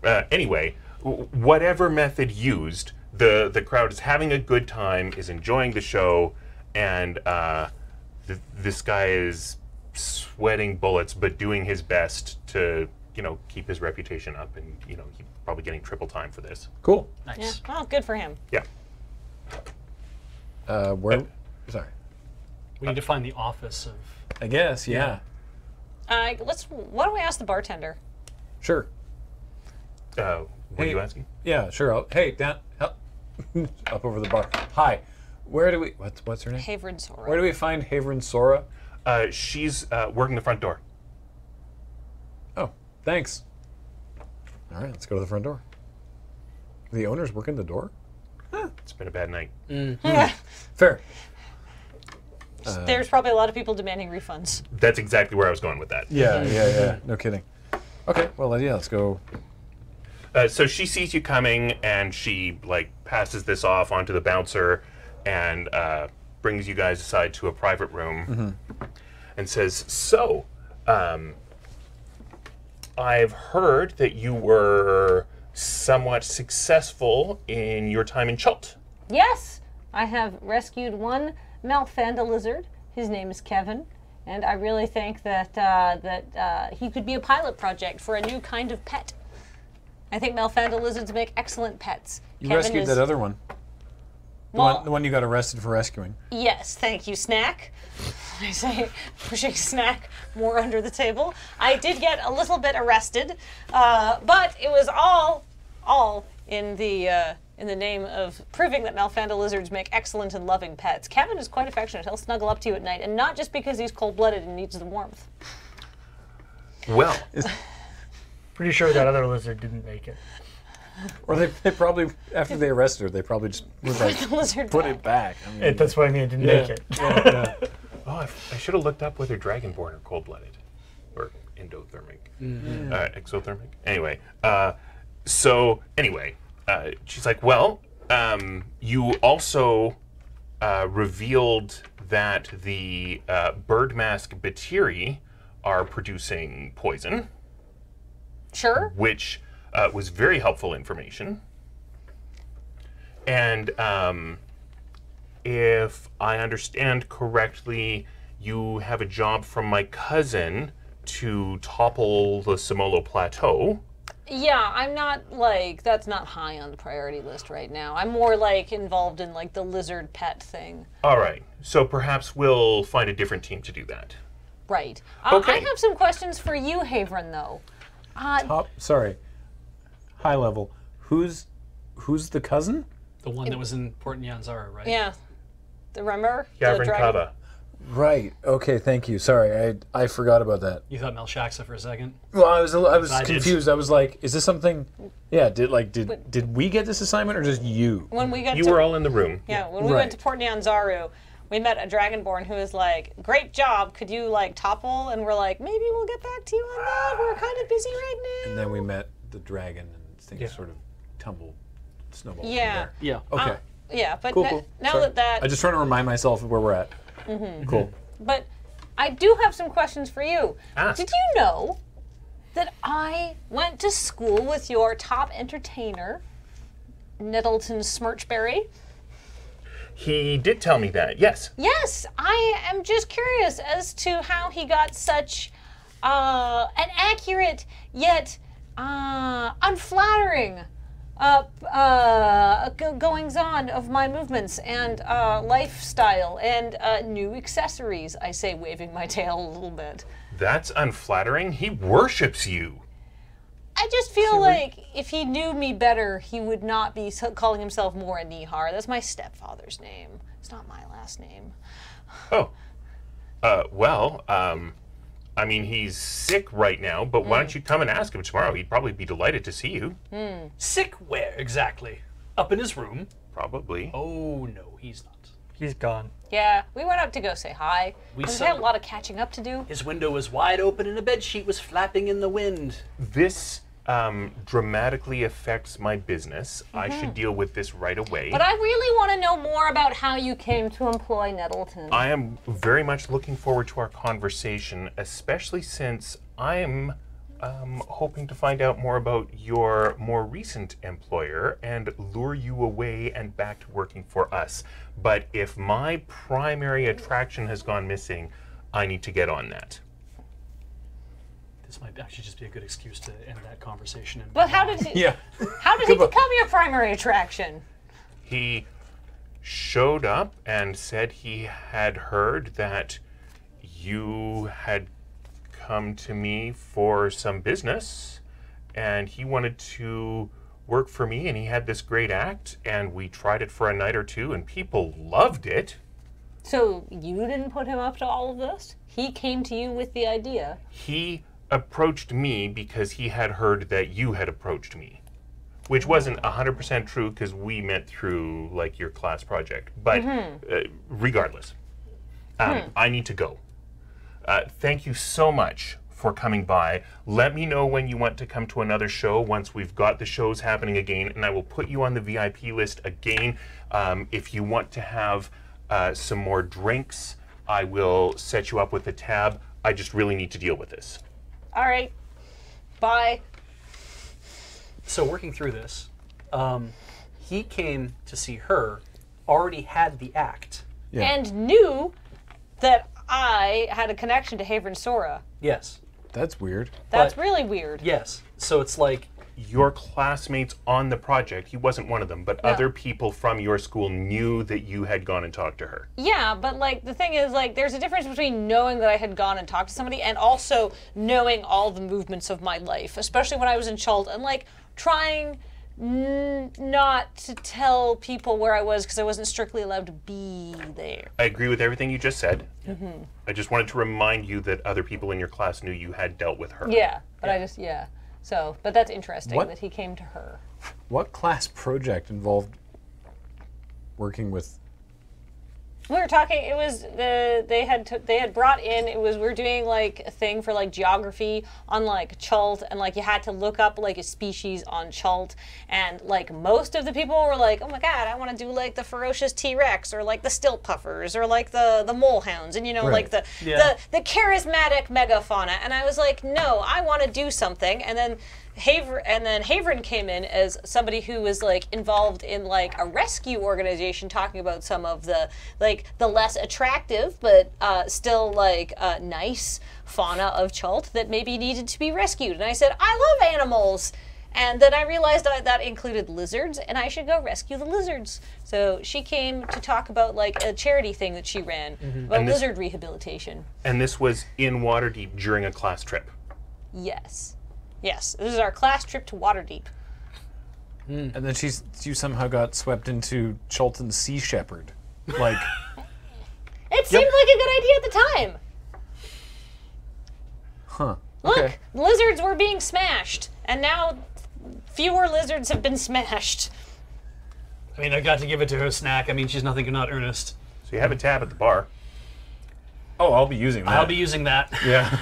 anyway, whatever method used, the crowd is having a good time, is enjoying the show, and this guy is sweating bullets, but doing his best to keep his reputation up, and he's probably getting triple time for this. Cool. Yeah. Nice. Well, good for him. Yeah. Where? Sorry. We need to find the office of. I guess. Yeah. Why don't we ask the bartender? Sure. What are Hey. you asking? Yeah. Sure. Hey, down. Up, up over the bar. Hi. Where do we? What's her name? Haverin Sora. Where do we find Haverin Sora? She's working the front door. Oh, thanks. All right, let's go to the front door. The owner's working the door? It's been a bad night. Fair. There's probably a lot of people demanding refunds. That's exactly where I was going with that. Yeah. No kidding. Okay, well, yeah, let's go. So she sees you coming, and she passes this off onto the bouncer, and brings you guys aside to a private room, and says, "So, I've heard that you were somewhat successful in your time in Chult." Yes, I have rescued one Malfanda lizard. His name is Kevin, and I really think that he could be a pilot project for a new kind of pet. I think Malfanda lizards make excellent pets. You Kevin rescued is, that other one. Well, The one you got arrested for rescuing. yes, thank you, Snack. I say, pushing Snack more under the table. I did get a little bit arrested, but it was all in the name of proving that Malfanda lizards make excellent and loving pets. Kevin is quite affectionate. He'll snuggle up to you at night, and not just because he's cold-blooded and needs the warmth. Well, Pretty sure that other lizard didn't make it. Or they probably, after they arrested her, they probably just was like, The lizard put back. it back. I mean, That's what I mean. It didn't make it. yeah. I should have looked up whether Dragonborn are cold-blooded or endothermic, exothermic. Anyway, she's like, well, you also revealed that the birdmask Beej are producing poison, Sure. which was very helpful information. And if I understand correctly, you have a job from my cousin to topple the Semolo Plateau. Yeah, I'm not that's not high on the priority list right now. I'm more involved in the lizard pet thing. All right, so perhaps we'll find a different team to do that. Right. Okay. I have some questions for you, Haverin, though. Sorry. High level. Who's the cousin? The one that was in Port Nyanzara, right? Yeah. Remember? Yavrin The dragon? Kava. Right. Okay. Thank you. Sorry, I forgot about that. You thought Melshaksa for a second? Well, I was I did. confused. I was like, is this something? Yeah. Did we get this assignment or just you? When we got You to, were all in the room. yeah, when we went to Right. Port Nyanzaru, we met a dragonborn who was like, "Great job. Could you topple?" And we're like, "Maybe we'll get back to you on that. We're kind of busy right now." And then we met the dragon, and things sort of tumbled, snowballed. from Yeah. there. Yeah. Okay. Yeah, but Cool. now Sorry. that I just trying to remind myself of where we're at. Cool. But I do have some questions for you. Ask. Did you know that I went to school with your top entertainer, Nettleton Smirchberry? He did tell me that, yes. Yes, I am just curious as to how he got such an accurate yet unflattering goings-on of my movements and lifestyle and new accessories, I say, waving my tail a little bit. That's unflattering. He worships you. I just feel like if he knew me better, he would not be calling himself more a Nihar. That's my stepfather's name. It's not my last name. Oh. I mean, he's sick right now, but why don't you come and ask him tomorrow? He'd probably be delighted to see you. Sick where exactly? Up in his room? Probably. Oh, no, he's not. He's gone. Yeah, we went up to go say hi. We We saw- had a lot of catching up to do. His window was wide open and a bedsheet was flapping in the wind. This dramatically affects my business. I should deal with this right away. But I really want to know more about how you came to employ Nettleton. I am very much looking forward to our conversation, especially since I am hoping to find out more about your more recent employer and lure you away and back to working for us. But if my primary attraction has gone missing, I need to get on that. This might actually just be a good excuse to end that conversation. And But how did he? Yeah. How did he become your primary attraction? He showed up and said he had heard that you had come to me for some business, and he wanted to work for me, and he had this great act, and we tried it for a night or two, and people loved it. So you didn't put him up to all of this? He came to you with the idea. He approached me because he had heard that you had approached me, which wasn't 100% true because we met through like your class project. But regardless, I need to go. Thank you so much for coming by. Let me know when you want to come to another show once we've got the shows happening again, and I will put you on the VIP list again. If you want to have some more drinks, I will set you up with a tab. I just really need to deal with this. All right. Bye. So working through this, he came to see her, already had the act. Yeah. And knew that I had a connection to Haven Sora. Yes. That's weird. That's But- really weird. Yes. So it's like, Your classmates on the project, he wasn't one of them, but other people from your school knew that you had gone and talked to her. Yeah, but like the thing is, like, there's a difference between knowing that I had gone and talked to somebody and also knowing all the movements of my life, especially when I was in Chult, and like trying not to tell people where I was because I wasn't strictly allowed to be there. I agree with everything you just said. I just wanted to remind you that other people in your class knew you had dealt with her. Yeah, but I just So, but that's interesting What? that he came to her. What class project involved working with? We were talking. It was they had brought in. It was we were doing like a thing for like geography on like Chult, and like you had to look up like a species on Chult, and like most of the people were like, oh my god, I want to do like the ferocious T-Rex or like the stilt puffers or like the mole hounds, and you know like the charismatic megafauna, and I was like, no, I want to do something, and then. Haverin came in as somebody who was like involved in like a rescue organization talking about some of the like the less attractive but still like nice fauna of Chult that maybe needed to be rescued. And I said, I love animals. And then I realized that included lizards, and I should go rescue the lizards. So she came to talk about like a charity thing that she ran about And this- lizard rehabilitation. And this was in Waterdeep during a class trip. Yes. Yes, this is our class trip to Waterdeep. And then you somehow got swept into Chulton's Sea Shepherd. Like, It seemed like a good idea at the time. huh. Look, Okay. lizards were being smashed, and now fewer lizards have been smashed. I mean, I got to give it to her a snack. I mean, she's nothing if not earnest. So you have a tab at the bar. Oh, I'll be using that. I'll be using that. Yeah.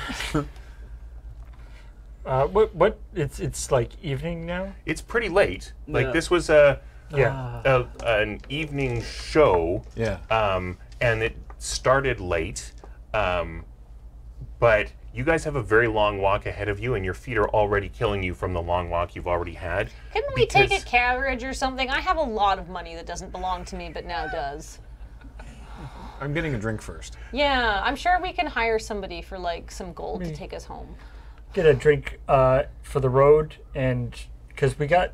What? It's like evening now. It's pretty late. Like Yeah. this was Yeah. an evening show. Yeah. And it started late. But you guys have a very long walk ahead of you, and your feet are already killing you from the long walk you've already had. Couldn't we take a Because- carriage or something? I have a lot of money that doesn't belong to me, but now does. I'm getting a drink first. Yeah, I'm sure we can hire somebody for like some gold to take us home. Get a drink for the road, and because we got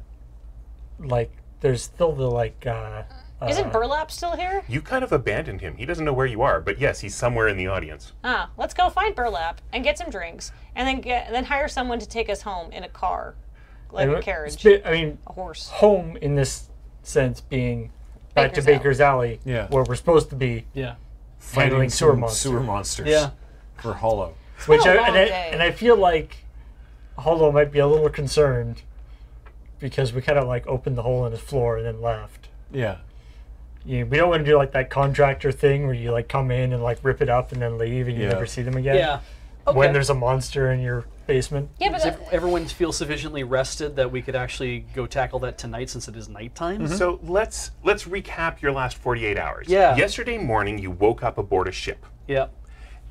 like there's still the like. Isn't Burlap still here? You kind of abandoned him. He doesn't know where you are, but yes, he's somewhere in the audience. Let's go find Burlap and get some drinks, and then hire someone to take us home in a car, like a carriage, I mean, a horse. home in this sense being back to Baker's Baker's Alley, Yeah. where we're supposed to be Yeah. handling Fighting sewer some monsters. sewer monsters. For Hollow. Which been a I, long day. and I feel like Hollow might be a little concerned because we kind of like opened the hole in his floor and then left. Yeah. We don't want to do like that contractor thing where you like come in and like rip it up and then leave and you Yeah. never see them again. Yeah. Okay. When there's a monster in your basement. Yeah, but Does everyone feel sufficiently rested that we could actually go tackle that tonight since it is nighttime? So let's recap your last 48 hours. Yeah. Yesterday morning, you woke up aboard a ship. Yeah.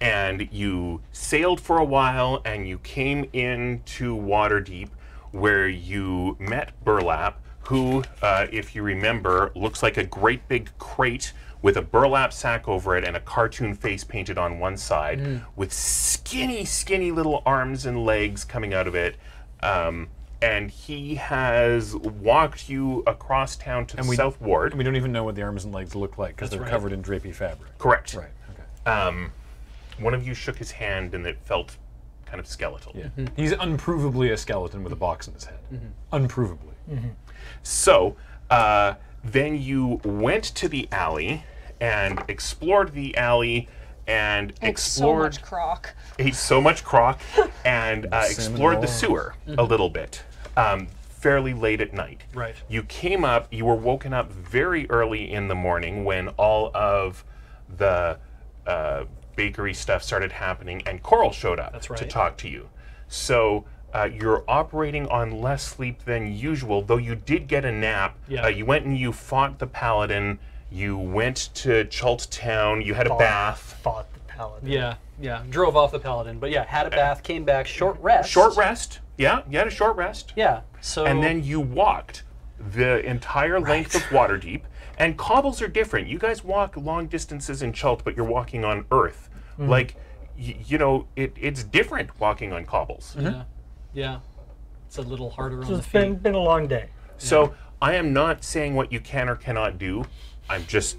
And you sailed for a while, and you came into Waterdeep, where you met Burlap, who, if you remember, looks like a great big crate with a burlap sack over it and a cartoon face painted on one side, with skinny, skinny little arms and legs coming out of it. And he has walked you across town to the South Ward. And we don't even know what the arms and legs look like because That's they're right. covered in drapey fabric. Correct. Right. Okay. One of you shook his hand, and it felt kind of skeletal. Yeah. He's unprovably a skeleton with a box in his head. Unprovably. So then you went to the alley and explored the alley and it's so explored much crock. ate so much crock and explored the roll. sewer a little bit. Fairly late at night. Right. You came up, you were woken up very early in the morning when all of the bakery stuff started happening, and Coral showed up That's to right. talk to you. So you're operating on less sleep than usual, though you did get a nap. Yeah. You went and you fought the paladin. You went to Chult town. You had a bath. Fought the paladin. Yeah. Yeah. Drove off the paladin, but yeah, had a bath, came back, short rest. Short rest. Yeah, you had a short rest. Yeah. So. And then you walked the entire length of Waterdeep. And cobbles are different. You guys walk long distances in Chult, but you're walking on earth. Like, you know, it's different walking on cobbles. Yeah. Yeah. It's a little harder on So the it's feet. been a long day. So I am not saying what you can or cannot do. I'm just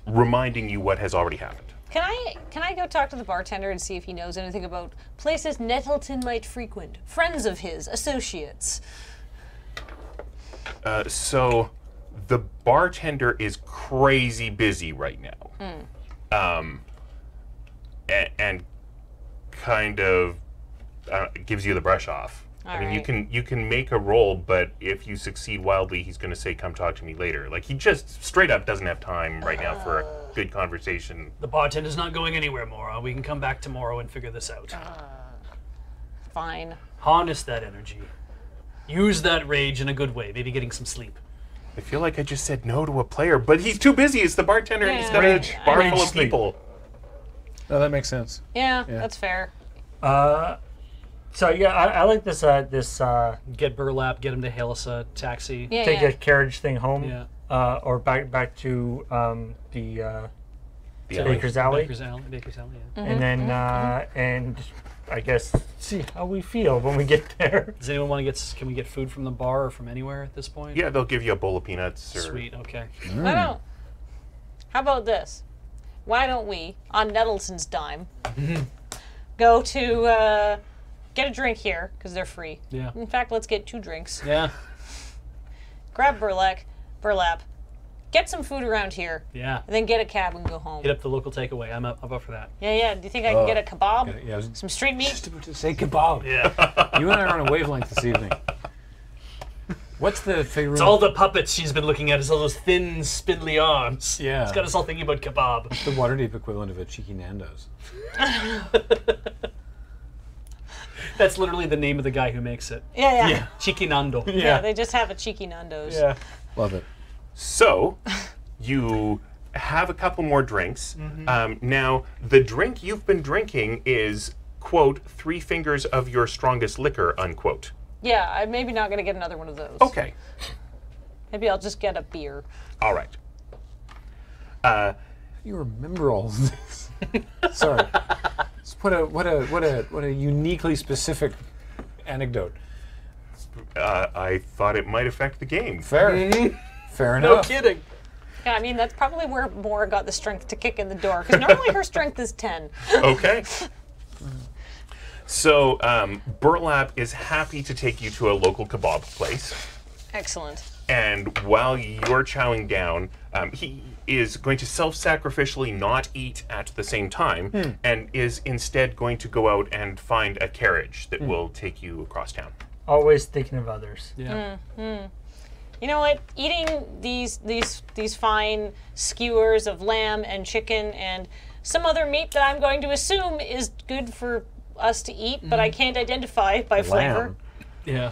reminding you what has already happened. Can I go talk to the bartender and see if he knows anything about places Nettleton might frequent? Friends of his, associates. So the bartender is crazy busy right now. And kind of gives you the brush off. I mean, Alright. you can make a roll, but if you succeed wildly, he's going to say, "Come talk to me later." Like, he just straight up doesn't have time right now for a good conversation. The bartender's not going anywhere, Mora. We can come back tomorrow and figure this out. Fine. Harness that energy. Use that rage in a good way. Maybe getting some sleep. I feel like I just said no to a player, but he's too busy. It's the bartender, and he's got Rage. a bar Rage full of sleep. people. No, that makes sense. Yeah, that's fair. So yeah, I like this Get Burlap, get him to hail us a taxi. Yeah, take yeah. a carriage thing home, Yeah. or back to the alley. Baker's Alley, Baker's Alley, yeah. and then and I guess see how we feel when we get there. Does anyone want to can we get food from the bar or from anywhere at this point? Yeah, they'll give you a bowl of peanuts. Or, Sweet, okay. Why don't? How about this? Why don't we, on Nettleton's dime, go to get a drink here because they're free. Yeah. In fact, let's get 2 drinks. Yeah. Grab Burlap, get some food around here, Yeah. and then get a cab and go home. Hit up the local takeaway. I'm up for that. Yeah. Do you think I can get a kebab? Yeah, I was Some street meat? just about to say kebab. Yeah. You and I are on a wavelength this evening. What's the Faerun? It's all the puppets she's been looking at. It's all those thin, spindly arms. Yeah. It's got us all thinking about kebab. the Waterdeep equivalent of a cheeky Nando's. That's literally the name of the guy who makes it. Yeah. Chiquinando. Yeah, they just have a cheeky Nando's. Yeah. Love it. So, you have a couple more drinks. Now, the drink you've been drinking is, quote, 3 fingers of your strongest liquor, unquote. Yeah, I'm maybe not going to get another one of those. Okay. Maybe I'll just get a beer. All right. You remember all of this? Sorry. What a uniquely specific anecdote. I thought it might affect the game. Fair. Fair No enough. kidding. Yeah, I mean, that's probably where Mora got the strength to kick in the door, because normally her strength is 10. Okay. So, Burlap is happy to take you to a local kebab place. Excellent. and while you're chowing down, he is going to self-sacrificially not eat at the same time, and is instead going to go out and find a carriage that will take you across town. Always thinking of others. Yeah. You know what? Eating these fine skewers of lamb and chicken and some other meat that I'm going to assume is good for us to eat, but I can't identify by flavor. Lamb. Yeah.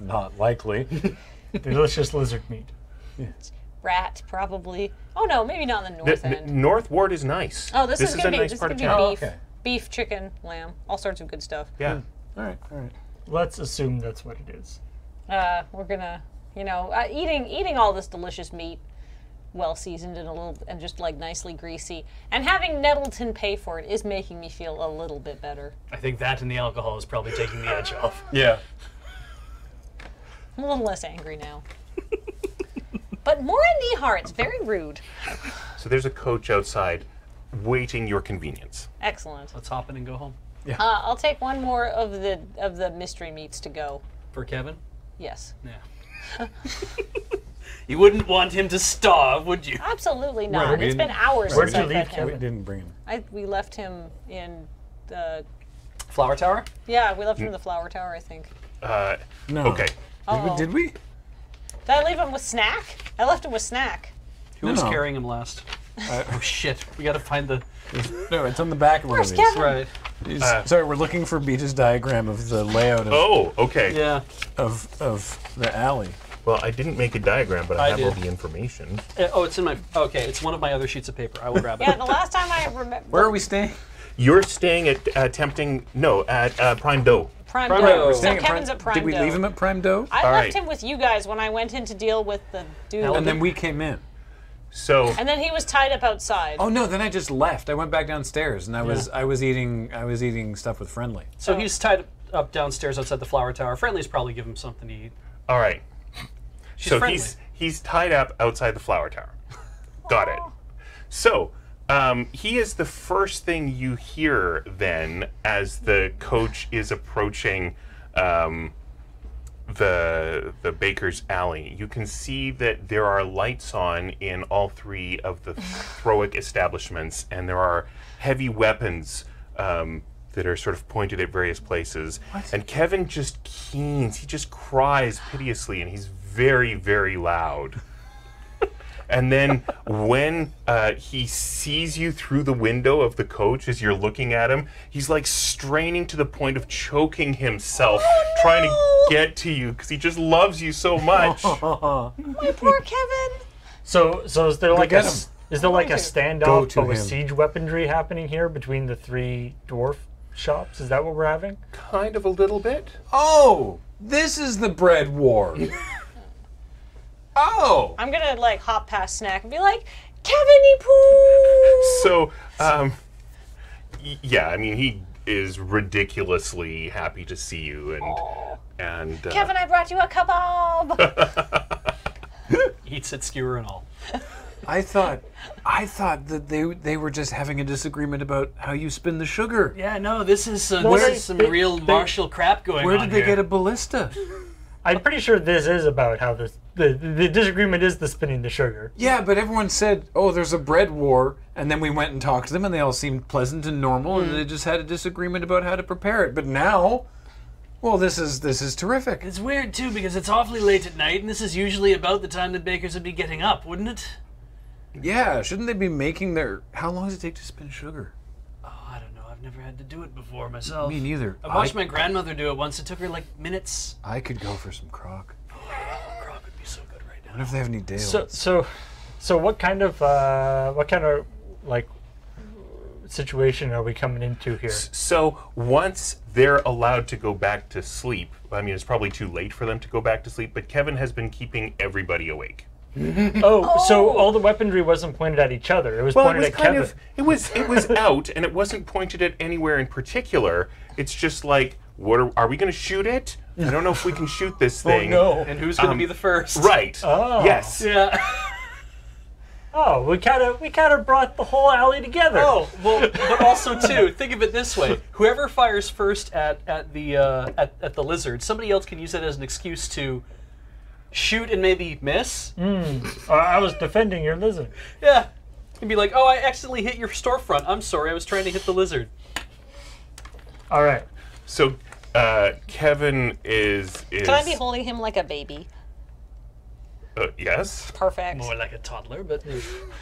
Not likely. Delicious lizard meat. Rat, probably. Oh no, maybe not in the north end. North Ward is nice. Oh, this is a gonna be nice this is part gonna of be town. beef, okay. beef, chicken, lamb, all sorts of good stuff. Yeah. All right. Let's assume that's what it is. We're gonna, eating all this delicious meat, well seasoned and just like nicely greasy, and having Nettleton pay for it is making me feel a little bit better. I think that and the alcohol is probably taking the edge off. Yeah. I'm a little less angry now. But more in Nihar, it's very rude. So there's a coach outside waiting your convenience. Excellent. Let's hop in and go home. I'll take one more of the mystery meats to go. For Kevin? Yes. Yeah. You wouldn't want him to starve, would you? Absolutely Where not. we It's been didn't- hours where'd since you I leave fed Kevin? We him. didn't bring him. We left him in the... Flower Tower? Yeah, we left him in the flower tower, I think. No. Okay. Did we? Did I leave him with Snack? I left him with Snack. Who was No. carrying him last? Oh shit! We gotta find the. No, it's on the back of one of Where's these. Kevin? Right. Sorry, we're looking for Beej's diagram of the layout of, Oh, okay. Yeah. of the alley. Well, I didn't make a diagram, but I I have all did. the information. Oh, it's in my. Okay, it's one of my other sheets of paper. I will grab it. Yeah, the last time I remember... Where are we staying? You're staying at Prime Dough. Prime Prime Dough. Dough. So Staying at Kevin's at Prime Did we Dough. leave him at Prime Dough? I All left right. him with you guys when I went in to deal with the dude. Hell, And then we came in. So And then he was tied up outside. Oh no! Then I just left. I went back downstairs, and I was eating stuff with Friendly. So he's tied up downstairs outside the Flower Tower. Friendly's probably give him something to eat. all right. She's So friendly. he's tied up outside the flower tower. Got it. So he is the first thing you hear then as the coach is approaching the baker's alley. You can see that there are lights on in all three of the Throic establishments, and there are heavy weapons that are sort of pointed at various places. And Kevin just keens. He just cries piteously, and he's very, very loud. And then when he sees you through the window of the coach as you're looking at him, he's like straining to the point of choking himself, trying to get to you because he just loves you so much. My poor Kevin. So is there like get a him. is there like a Go standoff to but with him. siege weaponry happening here between the three dwarf shops? Is that what we're having? Kind of a little bit. Oh, this is the bread war. Oh. I'm gonna like hop past Snack and be like, Kevin-y poo. So, yeah, I mean, he is ridiculously happy to see you, and Kevin, I brought you a kebab. Eats it, skewer and all. I thought that they were just having a disagreement about how you spin the sugar. Yeah, no, this is some they- real martial crap going on Where did they here. get a ballista? I'm pretty sure this is about how the disagreement is the spinning the sugar. Yeah, but everyone said, "Oh, there's a bread war," and then we went and talked to them, and they all seemed pleasant and normal, and they just had a disagreement about how to prepare it. But now, well, this is terrific. It's weird too because it's awfully late at night, and this is usually about the time that bakers would be getting up, wouldn't it? Yeah, shouldn't they be making their? How long does it take to spin sugar? Oh, I don't know. I've never had to do it before myself. Me neither. I watched my grandmother do it once. It took her like minutes. I could go for some crock. Crock would be so good right I now. wonder if they have any daylights. So what kind of like situation are we coming into here? so once they're allowed to go back to sleep, I mean, it's probably too late for them to go back to sleep, but Kevin has been keeping everybody awake. So all the weaponry wasn't pointed at each other. It was Well, it pointed was at kind Kevin. of it was out, and it wasn't pointed at anywhere in particular. It's just like, are we going to shoot it? I don't know if we can shoot this thing. And who's going to be the first? Right. Oh. Yes. Yeah. Oh, we kind of brought the whole alley together. Oh, well, but also too, think of it this way: whoever fires first at the lizard, somebody else can use it as an excuse to shoot and maybe miss. I was defending your lizard. Yeah. And be like, oh, I accidentally hit your storefront. I'm sorry, I was trying to hit the lizard. All right. So Kevin is. Can I be holding him like a baby? Yes. Perfect. More like a toddler, but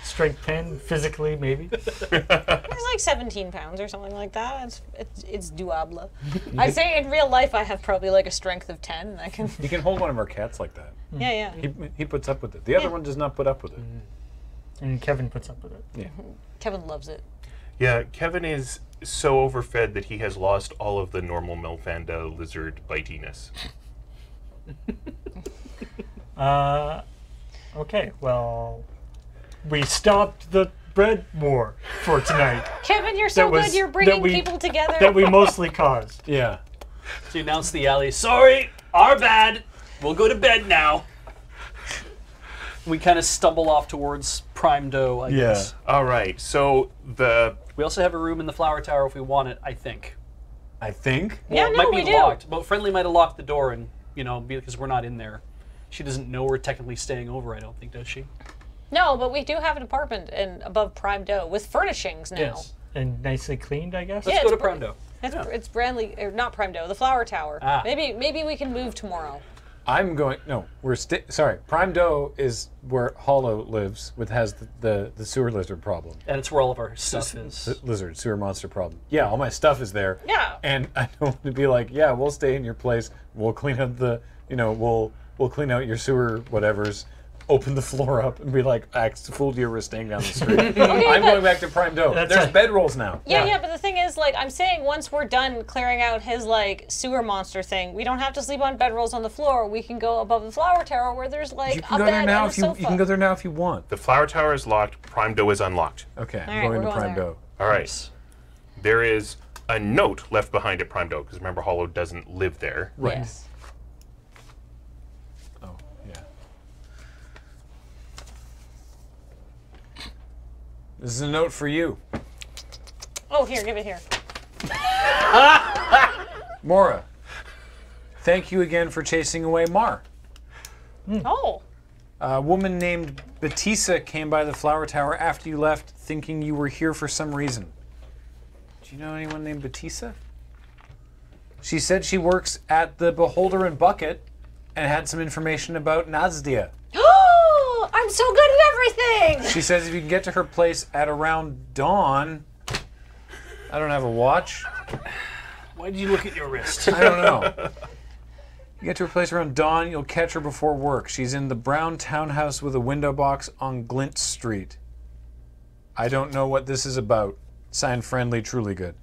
Strength 10, physically, maybe. He's like 17 pounds or something like that. It's doable. I'd say in real life I have probably like a strength of 10. And I can. You can hold one of our cats like that. Yeah. He puts up with it. The other one does not put up with it. And Kevin puts up with it. Yeah. Kevin loves it. Yeah, Kevin is so overfed that he has lost all of the normal Melfanda lizard bitiness. Okay, well, we stopped the bread war for tonight Kevin, you're so good. You're bringing people together. that we mostly caused. Yeah. so you announce the alley. Sorry, our bad. We'll go to bed now. We kind of stumble off towards Prime Dough, I guess. All right. So We also have a room in the Flower Tower if we want it, I think. I think. Yeah, It no, might be we do. locked, but Friendly might have locked the door and, because we're not in there. She doesn't know we're technically staying over, I don't think, does she? No, but we do have an apartment above Prime Dough with furnishings now. Yes. And nicely cleaned, I guess. Let's Yeah, go to it's Prime Dough. It's Brandley, or not Prime Dough, the Flower Tower. Ah. Maybe we can move tomorrow. I'm going. No, sorry. Prime Dough is where Hollow lives, has the sewer lizard problem. And it's where all of our stuff is. The lizard sewer monster problem. Yeah, all my stuff is there. Yeah. And I don't want to be like, yeah, we'll stay in your place. We'll clean up we'll clean out your sewer whatever's. Open the floor up and be like, I fooled you, we're staying down the street. I'm going back to Prime Dough. There's bedrolls now. Yeah, but the thing is, like, I'm saying once we're done clearing out his, like, sewer monster thing, we don't have to sleep on bedrolls on the floor. We can go above the Flower Tower where there's, like, You a can go bed there now and a if you sofa. can go there now if you want. the Flower Tower is locked. Prime Dough is unlocked. Okay, All I'm right, going we're to going Prime there. Dough. All right. There is a note left behind at Prime Dough because remember, Hollow doesn't live there. Right. Yes. Oh, yeah. This is a note for you. Oh, here, give it here. Mora, thank you again for chasing away Mar. Oh. A woman named Batisa came by the Flower Tower after you left, thinking you were here for some reason. Do you know anyone named Batisa? She said she works at the Beholder and Bucket and had some information about Nazdia. Oh, I'm so good at everything! She says if you can get to her place at around dawn. I don't have a watch. Why did you look at your wrist? I don't know. You get to her place around dawn, you'll catch her before work. She's in the brown townhouse with a window box on Glint Street. I don't know what this is about. Signed Friendly, Truly Good.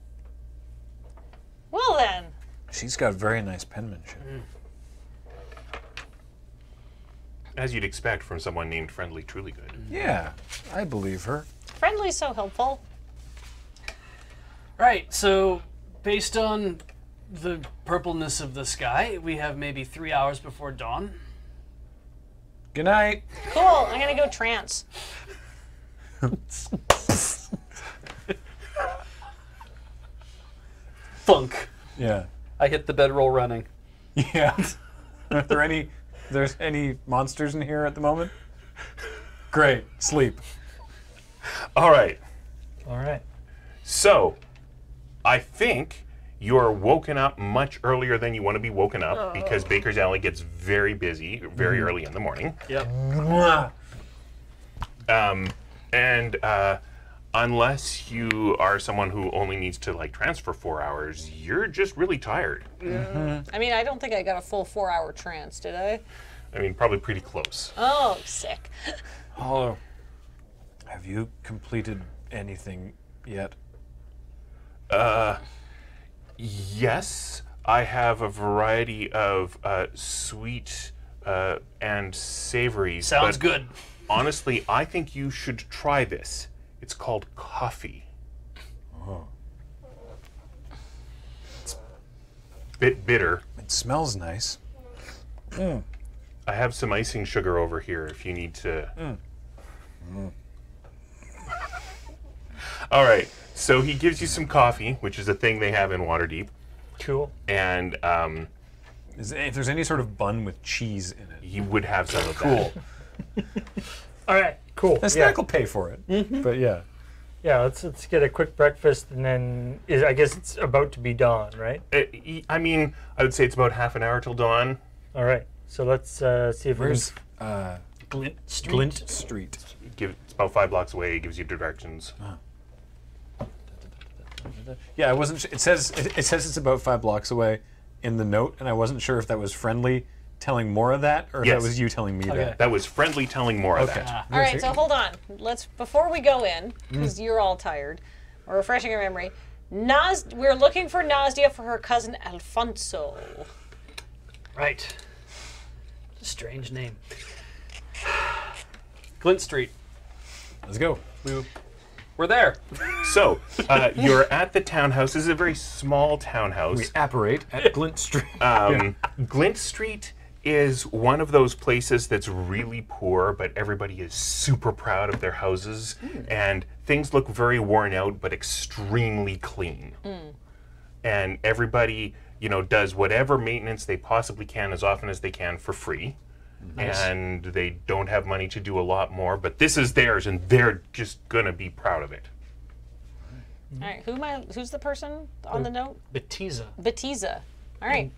Well then. She's got very nice penmanship. As you'd expect from someone named Friendly Truly Good. Yeah, I believe her. Friendly's so helpful. Right, so based on the purpleness of the sky, we have maybe 3 hours before dawn. Good night. Cool, I'm gonna go trance. Thunk. Yeah. I hit the bedroll running. Yeah. Are there's any monsters in here at the moment? Great. Sleep. All right. All right. So, I think you're woken up much earlier than you want to be woken up because Baker's Alley gets very busy very early in the morning. Yep. And unless you are someone who only needs to like transfer 4 hours, you're just really tired. I mean, I don't think I got a full 4-hour trance, did I? I mean, probably pretty close. Oh, sick. Hollow, have you completed anything yet? Yes, I have a variety of sweet and savories. Sounds but good. honestly, I think you should try this. It's called coffee. Oh. Bit bitter. It smells nice. I have some icing sugar over here if you need to. All right, so he gives you some coffee, which is a thing they have in Waterdeep. Cool. And If there's any sort of bun with cheese in it. You would have some of Cool. that. All right, cool. The snack will pay for it. But yeah. Yeah, let's get a quick breakfast, and then I guess it's about to be dawn, right? I mean, I would say it's about half an hour till dawn. All right, so let's see if Where's Glint Street. Glint Street? It's about 5 blocks away. It gives you directions. Yeah, I wasn't. It says it's about 5 blocks away in the note, and I wasn't sure if that was friendly telling more of that, or if Yes. that was you telling me that. That was friendly telling more of that. All right, so hold on. Before we go in, because you're all tired, we're refreshing your memory. We're looking for Nazdia for her cousin Alfonso. Right. Strange name. Glint Street. Let's go. We're there. So, you're at the townhouse. This is a very small townhouse. We apparate at Glint Street. Glint Street is one of those places that's really poor, but everybody is super proud of their houses, and things look very worn out, but extremely clean. And everybody, does whatever maintenance they possibly can as often as they can for free. Nice. And they don't have money to do a lot more, but this is theirs, and they're just gonna be proud of it. All right, who's the person on the note? Betiza. Betiza. All right.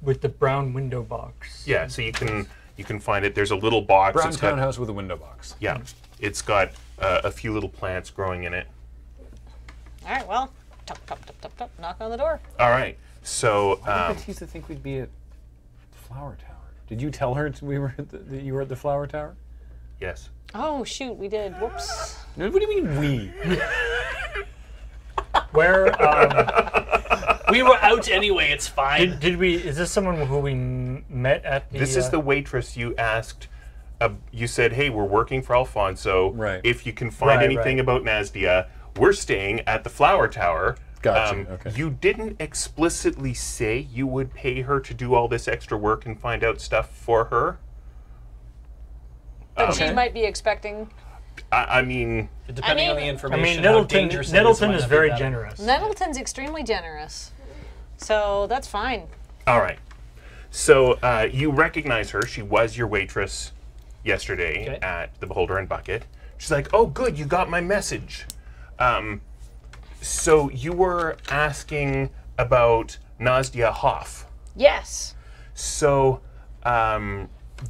with the brown window box. Yeah, so you can find it. There's a little box. Brown It's got- townhouse with a window box. Yeah, it's got a few little plants growing in it. All right, well, tap, tap, tap, tap, tap, knock on the door. All right, so Why did Batista think we'd be at the Flower Tower? Did you tell her that you were at the Flower Tower? yes. Oh, shoot, we did. Whoops. What do you mean we? Where We were out anyway, it's fine. did we? Is this someone who we met at the? This is the waitress you asked. You said, "Hey, we're working for Alfonso. Right. If you can find Right, anything right. about Nazdia, we're staying at the Flower Tower." Gotcha, okay. You didn't explicitly say you would pay her to do all this extra work and find out stuff for her. But she Okay. might be expecting. I mean, Depending on the I mean, information. I mean, how dangerous it Nettleton might is not be very better. generous. Nettleton's extremely generous. So that's fine. all right. So you recognize her. She was your waitress yesterday Okay. at the Beholder and Bucket. She's like, "Oh, good, you got my message." So you were asking about Nazdia Hoff. Yes. So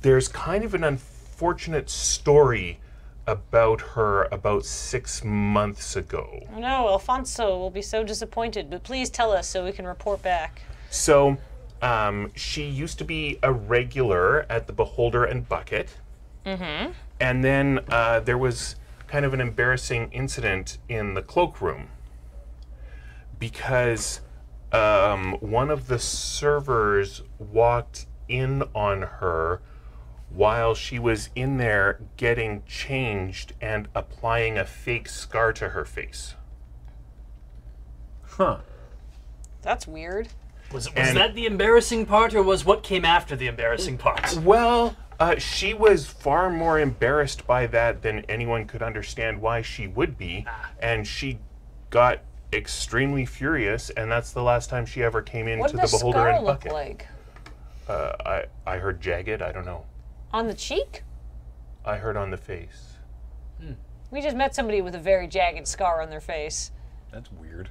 there's kind of an unfortunate story about her about 6 months ago. I know, Alfonso will be so disappointed, but please tell us so we can report back. So she used to be a regular at the Beholder and Bucket. Mm-hmm. And then there was kind of an embarrassing incident in the cloakroom because one of the servers walked in on her while she was in there getting changed and applying a fake scar to her face. Huh. That's weird. Was And- that the embarrassing part, or was what came after the embarrassing part? Well, she was far more embarrassed by that than anyone could understand why she would be, and she got extremely furious, and that's the last time she ever came What into did the the Beholder scar and look Bucket. like? I heard jagged. I don't know. On the cheek? I heard on the face. We just met somebody with a very jagged scar on their face. That's weird.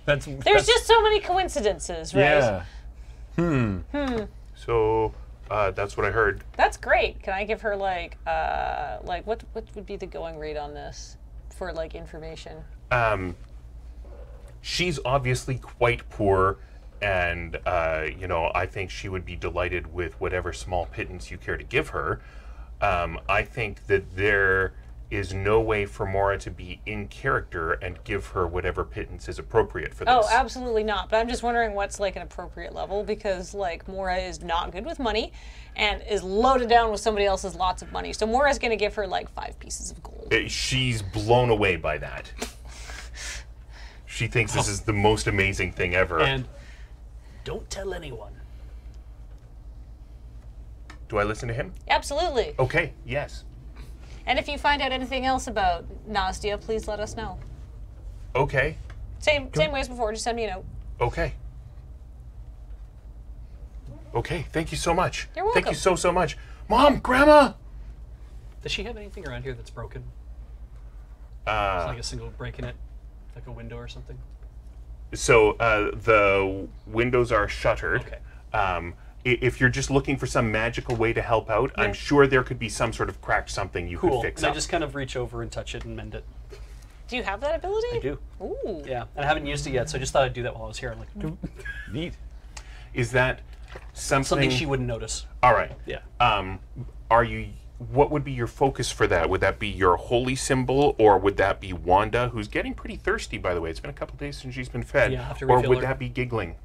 That's There's just so many coincidences, right? Yeah. So that's what I heard. That's great. Can I give her like what would be the going rate on this for like information? She's obviously quite poor, and I think she would be delighted with whatever small pittance you care to give her. I think that there is no way for Mora to be in character and give her whatever pittance is appropriate for this. Oh, absolutely not. But I'm just wondering what's like an appropriate level because like Mora is not good with money and is loaded down with somebody else's lots of money. So Mora's going to give her like 5 pieces of gold. She's blown away by that. She thinks this is the most amazing thing ever. And don't tell anyone. Do I listen to him? Absolutely. Okay, yes. And if you find out anything else about Nazdia, please let us know. Okay, Same way as before. Just send me a note. okay. Okay, thank you so much. You're Thank you welcome. so much. Mom, Grandma! Does she have anything around here that's broken? Like a single break in it? Like a window or something? So the windows are shuttered. Okay. If you're just looking for some magical way to help out, I'm sure there could be some sort of cracked something you could Cool. fix And I up. just kind of reach over and touch it and mend it. Do you have that ability? I do. Ooh. Yeah. And I haven't used it yet, so I just thought I'd do that while I was here. I'm like, Neat. Is that something she wouldn't notice. All right. Yeah. What would be your focus for that? Would that be your holy symbol, or would that be Wanda, who's getting pretty thirsty, by the way? It's been a couple days since she's been fed. Yeah, I have to or refill would her. that be giggling?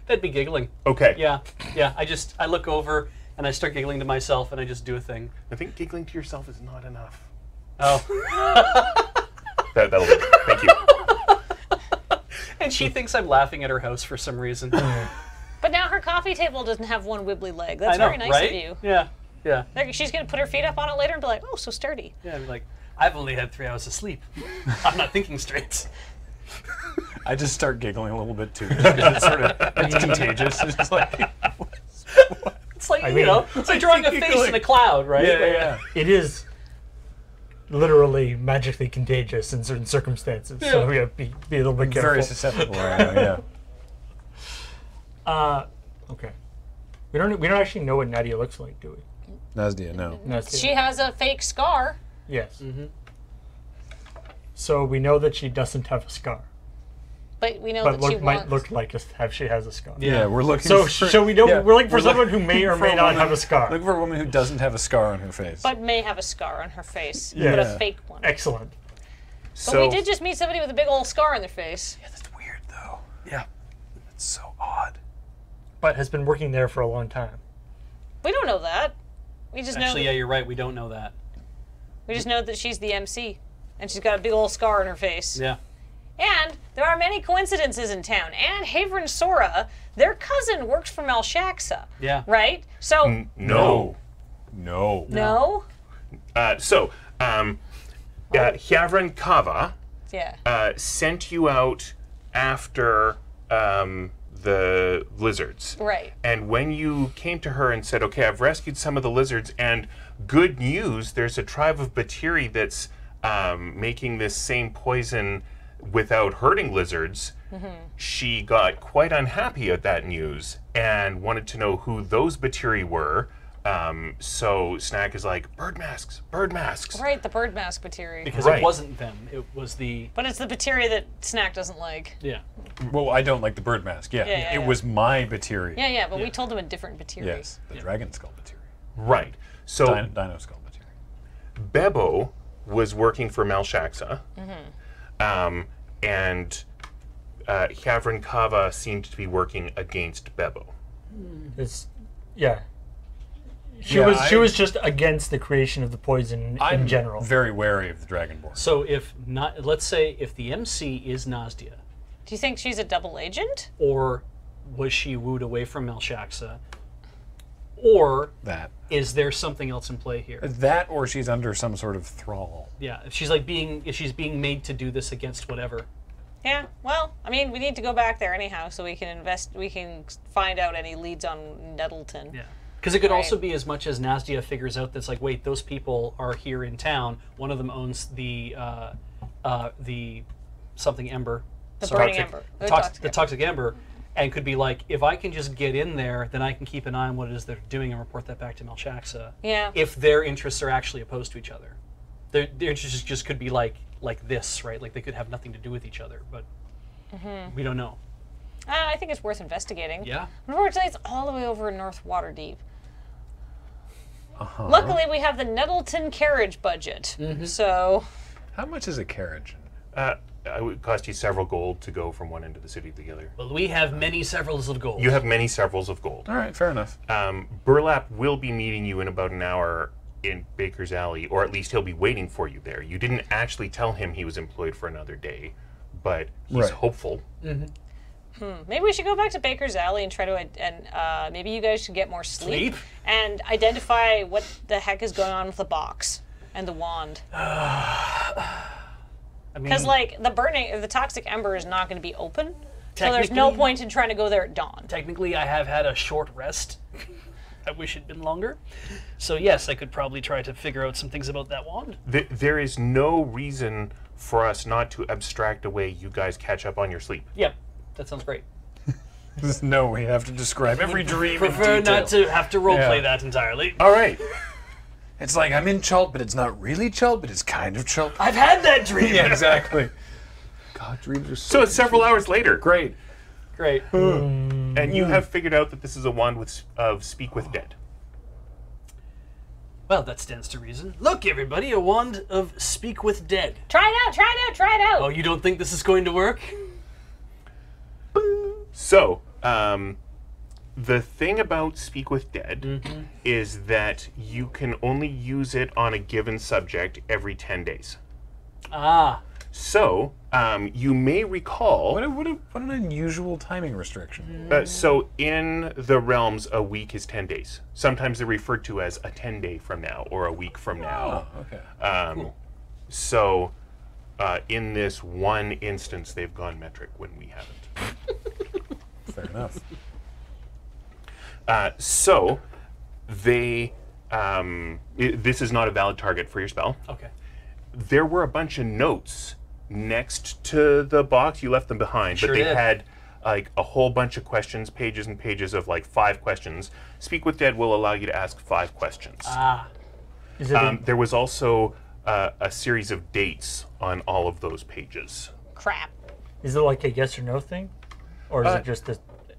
That'd be giggling. Okay. Yeah. Yeah. I look over and I start giggling to myself and I just do a thing. I think giggling to yourself is not enough. Oh. That'll do. Thank you. And she thinks I'm laughing at her house for some reason. But now her coffee table doesn't have one wibbly leg. I That's know, very nice right? of you. Yeah. Yeah. She's going to put her feet up on it later and be like, oh, so sturdy. Yeah. I'd be like, I've only had 3 hours of sleep. I'm not thinking straight. I just start giggling a little bit too. It's contagious. It's just like, It's like, I you mean, know, it's like drawing a face in a cloud, right? yeah. It is literally magically contagious in certain circumstances, so we have to be a little bit careful. Very susceptible right now, yeah. Okay. We don't actually know what Nadia looks like, do we? Nazdia, no. Nadia. She has a fake scar. Yes. So we know that she doesn't have a scar, But we know but that she might wants... look like she has a scar. Yeah, we're looking So for... so we know yeah, we're looking for we're someone who may or for may a not woman- have a scar. Looking for a woman who doesn't have a scar on her face. But may have a scar on her face. Yeah. But a fake one. Excellent. But we did just meet somebody with a big old scar on their face. Yeah, that's weird, though. Yeah. It's so odd. But has been working there for a long time. We don't know that. We just Actually, know yeah, you're right. We don't know that. we just know that she's the MC. And she's got a big old scar on her face. Yeah. And there are many coincidences in town. And Havern Sora, their cousin, works for Malshaxa. Yeah. Right? So, No. no? Hyavrin Kava Yeah. sent you out after the lizards. Right. And when you came to her and said, okay, I've rescued some of the lizards, and good news, there's a tribe of Batiri that's making this same poison without hurting lizards, she got quite unhappy at that news and wanted to know who those Batiri were. So Snack is like, bird masks. Right, the bird mask Batiri. Because Right. it wasn't them. It was the... But it's the Batiri that Snack doesn't like. Yeah. Well, I don't like the bird mask. Yeah, Yeah, it was my Batiri. Yeah, but we told him a different Batiri. Yes, the dragon skull Batiri. Right. So Dino skull Batiri. Bebo was working for Malshaxa, and Hyavrin Kava seemed to be working against Bebo. It's yeah. She Yeah, was just against the creation of the poison I'm in general. very wary of the Dragonborn. So if not, let's say if the MC is Nazdia, Do you think she's a double agent? or was she wooed away from Malshaxa, or That. is there something else in play here? That, or she's under some sort of thrall. Yeah, if she's being made to do this against whatever. Yeah, well, I mean, we need to go back there anyhow so we can find out any leads on Nettleton. Yeah. Because it could Right. also be as much as Nazdia figures out that's like, wait, those people are here in town. One of them owns the something ember. The burning ember. The toxic ember. And could be like, if I can just get in there, then I can keep an eye on what it is they're doing and report that back to Malshaxa. Yeah. If their interests are actually opposed to each other. Their interests just could be like this, right? Like they could have nothing to do with each other, but we don't know. I think it's worth investigating. Yeah. Unfortunately, it's all the way over in North Waterdeep. Luckily, we have the Nettleton carriage budget. So, How much is a carriage? It would cost you several gold to go from one end of the city to the other. Well, we have many severals of gold. You have many severals of gold. All right, fair enough. Burlap will be meeting you in about an hour in Baker's Alley, or at least he'll be waiting for you there. You didn't actually tell him he was employed for another day, but he's Right. hopeful. maybe we should go back to Baker's Alley and try to, and maybe you guys should get more sleep and identify what the heck is going on with the box and the wand. I mean, Because, like, the toxic ember is not going to be open. So there's no point in trying to go there at dawn. Technically, I have had a short rest. I wish it'd been longer. So yes, I could probably try to figure out some things about that wand. There is no reason for us not to abstract away you guys catch up on your sleep. Yep, that sounds great. There's no way you have to describe every dream Prefer in detail. not to have to roleplay that entirely. All right. It's like I'm in Chult, but it's not really Chult, but it's kind of Chult. I've had that dream. Yeah, exactly. God, dreams are So it's several hours later. great. Great. And you have figured out that this is a wand of Speak with Dead. Well, that stands to reason. Look, everybody, a wand of Speak with Dead. Try it out, try it out, try it out. Oh, you don't think this is going to work? So, the thing about Speak with Dead is that you can only use it on a given subject every 10 days. Ah. So, you may recall... What an unusual timing restriction. So, in the realms, a week is 10 days. Sometimes they're referred to as a 10-day from now or a week from now. Oh, okay. Cool. So, in this one instance, they've gone metric when we haven't. Fair enough. So, they... this is not a valid target for your spell. Okay. There were a bunch of notes next to the box. You left them behind, Sure but they did. had like a whole bunch of questions, pages and pages of like 5 questions. Speak with Dead will allow you to ask 5 questions. Ah. Is it There was also a series of dates on all of those pages. Crap. is it like a yes or no thing, or is it just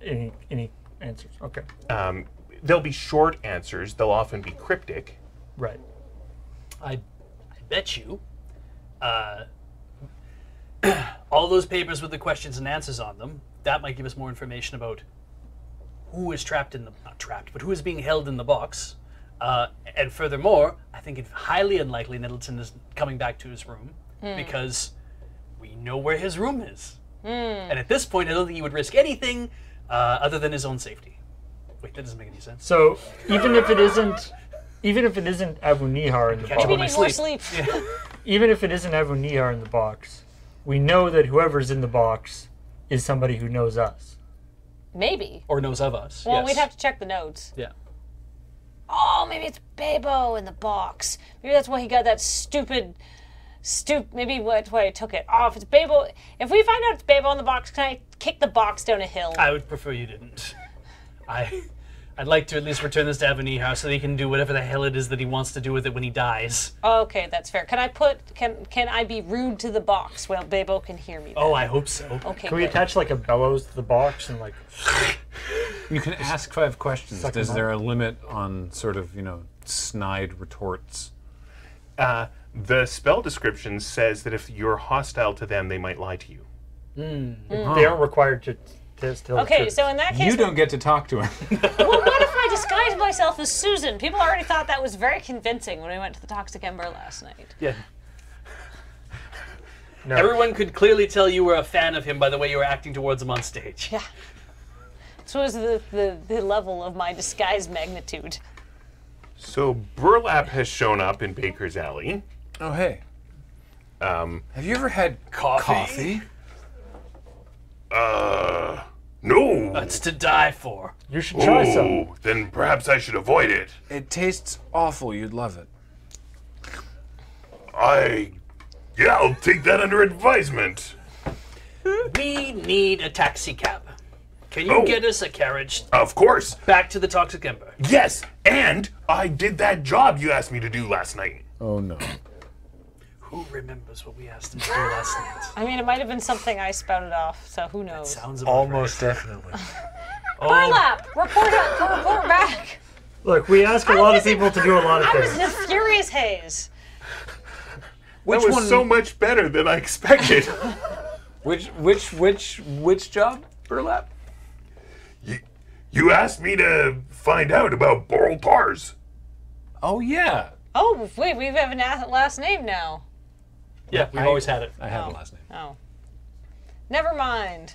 any answers? Okay, There'll be short answers. They'll often be cryptic. right. I bet you all those papers with the questions and answers on them, that might give us more information about who is trapped in the, not trapped, but who is being held in the box. And furthermore, I think it's highly unlikely Nettleton is coming back to his room because we know where his room is. And at this point, I don't think he would risk anything other than his own safety. Wait, that doesn't make any sense. So even if it isn't Abu Nihar in the Catch up We on my need more sleep. sleep. even if it isn't Abu Nihar in the box, we know that whoever's in the box is somebody who knows us. Maybe. Or knows of us. Well, yes. we'd have to check the notes. Yeah. Oh, maybe it's Bebo in the box. Maybe that's why he got that maybe that's why I took it. Oh, if it's Bebo, if we find out it's Bebo in the box, can I kick the box down a hill? I would prefer you didn't. I'd like to at least return this to Avenir so that he can do whatever the hell it is that he wants to do with it when he dies. Okay, that's fair. Can I be rude to the box? Well, Bebo can hear me. Oh, I hope so. Okay. Can we good. attach like a bellows to the box and like? You can ask 5 questions. Suck Is them there a limit on sort of, snide retorts? The spell description says that if you're hostile to them, they might lie to you. They aren't required to tell the Okay, truth. so in that case, You don't get to talk to him. well, what if I disguise myself as Susan? People already thought that was very convincing when we went to the Toxic Ember last night. Yeah. No. Everyone could clearly tell you were a fan of him by the way you were acting towards him on stage. Yeah. This was the level of my disguise magnitude. So Burlap has shown up in Baker's Alley. Oh, hey. Have you ever had coffee? No. That's to die for. You should try some. Oh, then perhaps I should avoid it. It tastes awful. You'd love it. Yeah, I'll take that under advisement. We need a taxi cab. Can you Oh. get us a carriage Of course. back to the Toxic Ember? Yes, and I did that job you asked me to do last night. Oh, no. Who remembers what we asked him to do last night? I mean, it might have been something I spouted off, so who knows? Sounds about right. definitely. Burlap! Report back! Look, we ask a lot of people to do a lot of I was things. in a furious haze. That was so much better than I expected. Which job, Burlap? You asked me to find out about Boral Tars. Oh, yeah. Oh, wait, we have a last name now. Yeah, we've always had it. I have a last name. Oh. Never mind.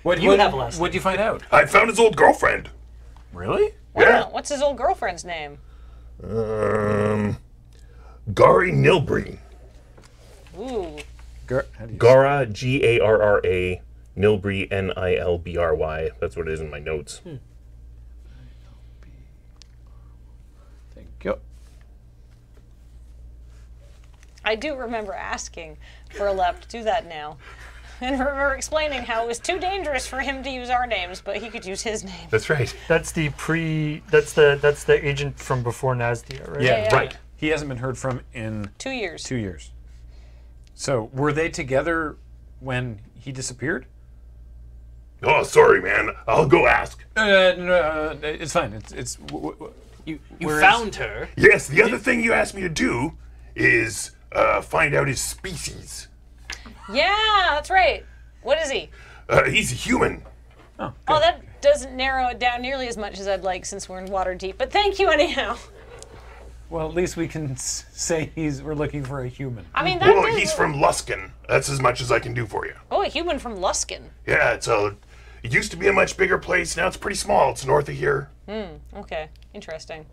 What You have a last What'd you find out? I found his old girlfriend. Really? Yeah. What's his old girlfriend's name? Gary Nilbreen. Ooh. How do you Gara, Garra, Nilbry, Nilbry. That's what it is in my notes. Thank you. I do remember asking Burlap to do that now. And remember explaining how it was too dangerous for him to use our names, but he could use his name. That's right. That's the that's the agent from before Nazdia, right? Yeah, Right. He hasn't been heard from in 2 years. 2 years. So were they together when he disappeared? Oh, sorry, man. I'll go ask. No, it's fine. It's You Where found her. Yes, the other thing you asked me to do is find out his species. Yeah, that's right. What is he? He's a human. oh, Oh, that doesn't narrow it down nearly as much as I'd like since we're in Waterdeep, but thank you anyhow. well, at least we can say we're looking for a human. I mean, that Well, does- he's from Luskin. That's as much as I can do for you. Oh, a human from Luskin. Yeah, it used to be a much bigger place. Now it's pretty small. It's north of here. Okay, interesting.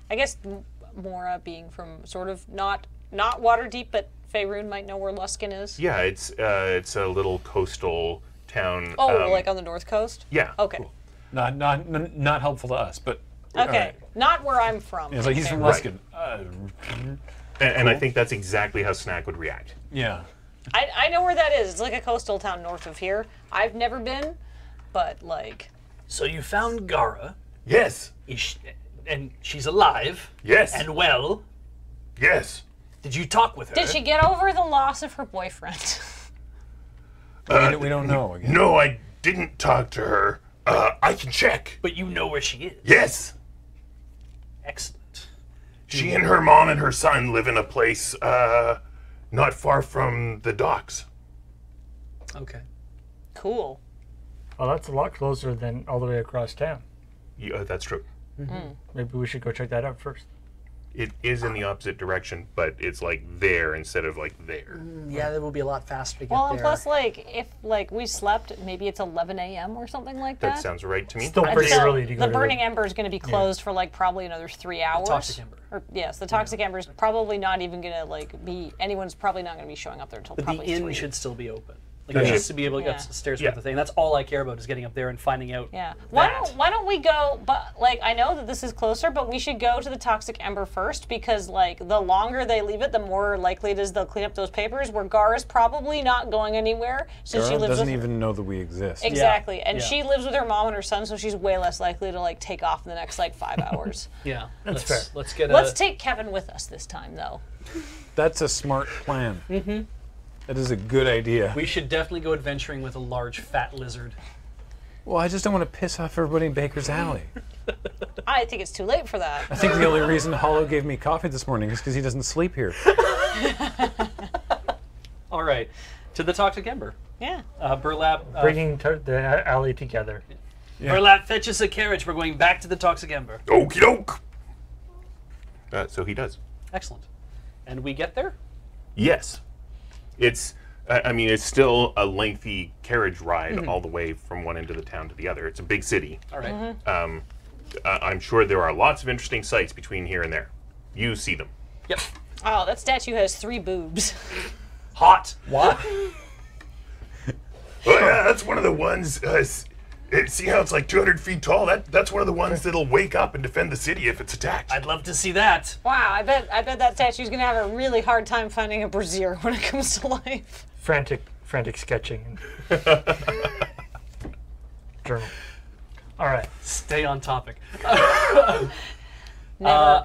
I guess Mora being from sort of not Waterdeep, but Faerun might know where Luskin is. Yeah, it's a little coastal town. Oh, like on the north coast? Yeah. Okay. Cool. Not helpful to us, but Okay. Not where I'm from. it's like he's from Okay. Luskin. And I think that's exactly how Snack would react. Yeah. I know where that is. It's like a coastal town north of here. I've never been, but like. So you found Gara, Yes. and she's alive. Yes. And well. Yes. Did you talk with her? Did she get over the loss of her boyfriend? We don't know again. No, I didn't talk to her. I can check. But you know where she is. Yes. Excellent. She and her mom and her son live in a place not far from the docks. Okay. Cool. Well, that's a lot closer than all the way across town. Yeah, that's true. Maybe we should go check that out first. It is in the opposite direction, but it's like there instead of like there. Yeah, that will be a lot faster to get Well, and there. plus, like, if like we slept, maybe it's 11 a.m. or something like that. That sounds right to me. Still And pretty so early to go the to burning ember is going to be closed for like probably another 3 hours. toxic ember. Or, yes, the toxic ember is probably not even going to like be. Anyone's probably not going to be showing up there until But the probably inn 3. should still be open. Like I should be able to get upstairs Yeah. with the thing. That's all I care about is getting up there and finding out. Yeah. That. Why don't we go? But like I know that this is closer, but we should go to the toxic ember first because like the longer they leave it, the more likely it is they'll clean up those papers. Where Gar's probably not going anywhere since she Girl lives doesn't with. even know that we exist. Exactly, and Yeah. she lives with her mom and her son, so she's way less likely to like take off in the next like 5 hours. Yeah, That's let's, fair. Let's get a. Let's take Kevin with us this time, though. That's a smart plan. Mm-hmm. That is a good idea. We should definitely go adventuring with a large fat lizard. Well, I just don't want to piss off everybody in Baker's Alley. I think it's too late for that. I think the only reason Hollow gave me coffee this morning is because he doesn't sleep here. All right, to the toxic ember. Yeah. Burlap. Bringing the alley together. Burlap, fetch us a carriage. We're going back to the toxic ember. Okie doke. So he does. Excellent. And we get there. Yes. It's. I mean, it's still a lengthy carriage ride all the way from one end of the town to the other. It's a big city. All right. I'm sure there are lots of interesting sights between here and there. You see them. Yep. Oh, that statue has 3 boobs. Hot. What? Oh, yeah, that's one of the ones. See how it's like 200 feet tall? That's one of the ones that'll wake up and defend the city if it's attacked. I'd love to see that. Wow, I bet that statue's gonna have a really hard time finding a brazier when it comes to life. Frantic sketching. Journal. All right. Stay on topic. Never.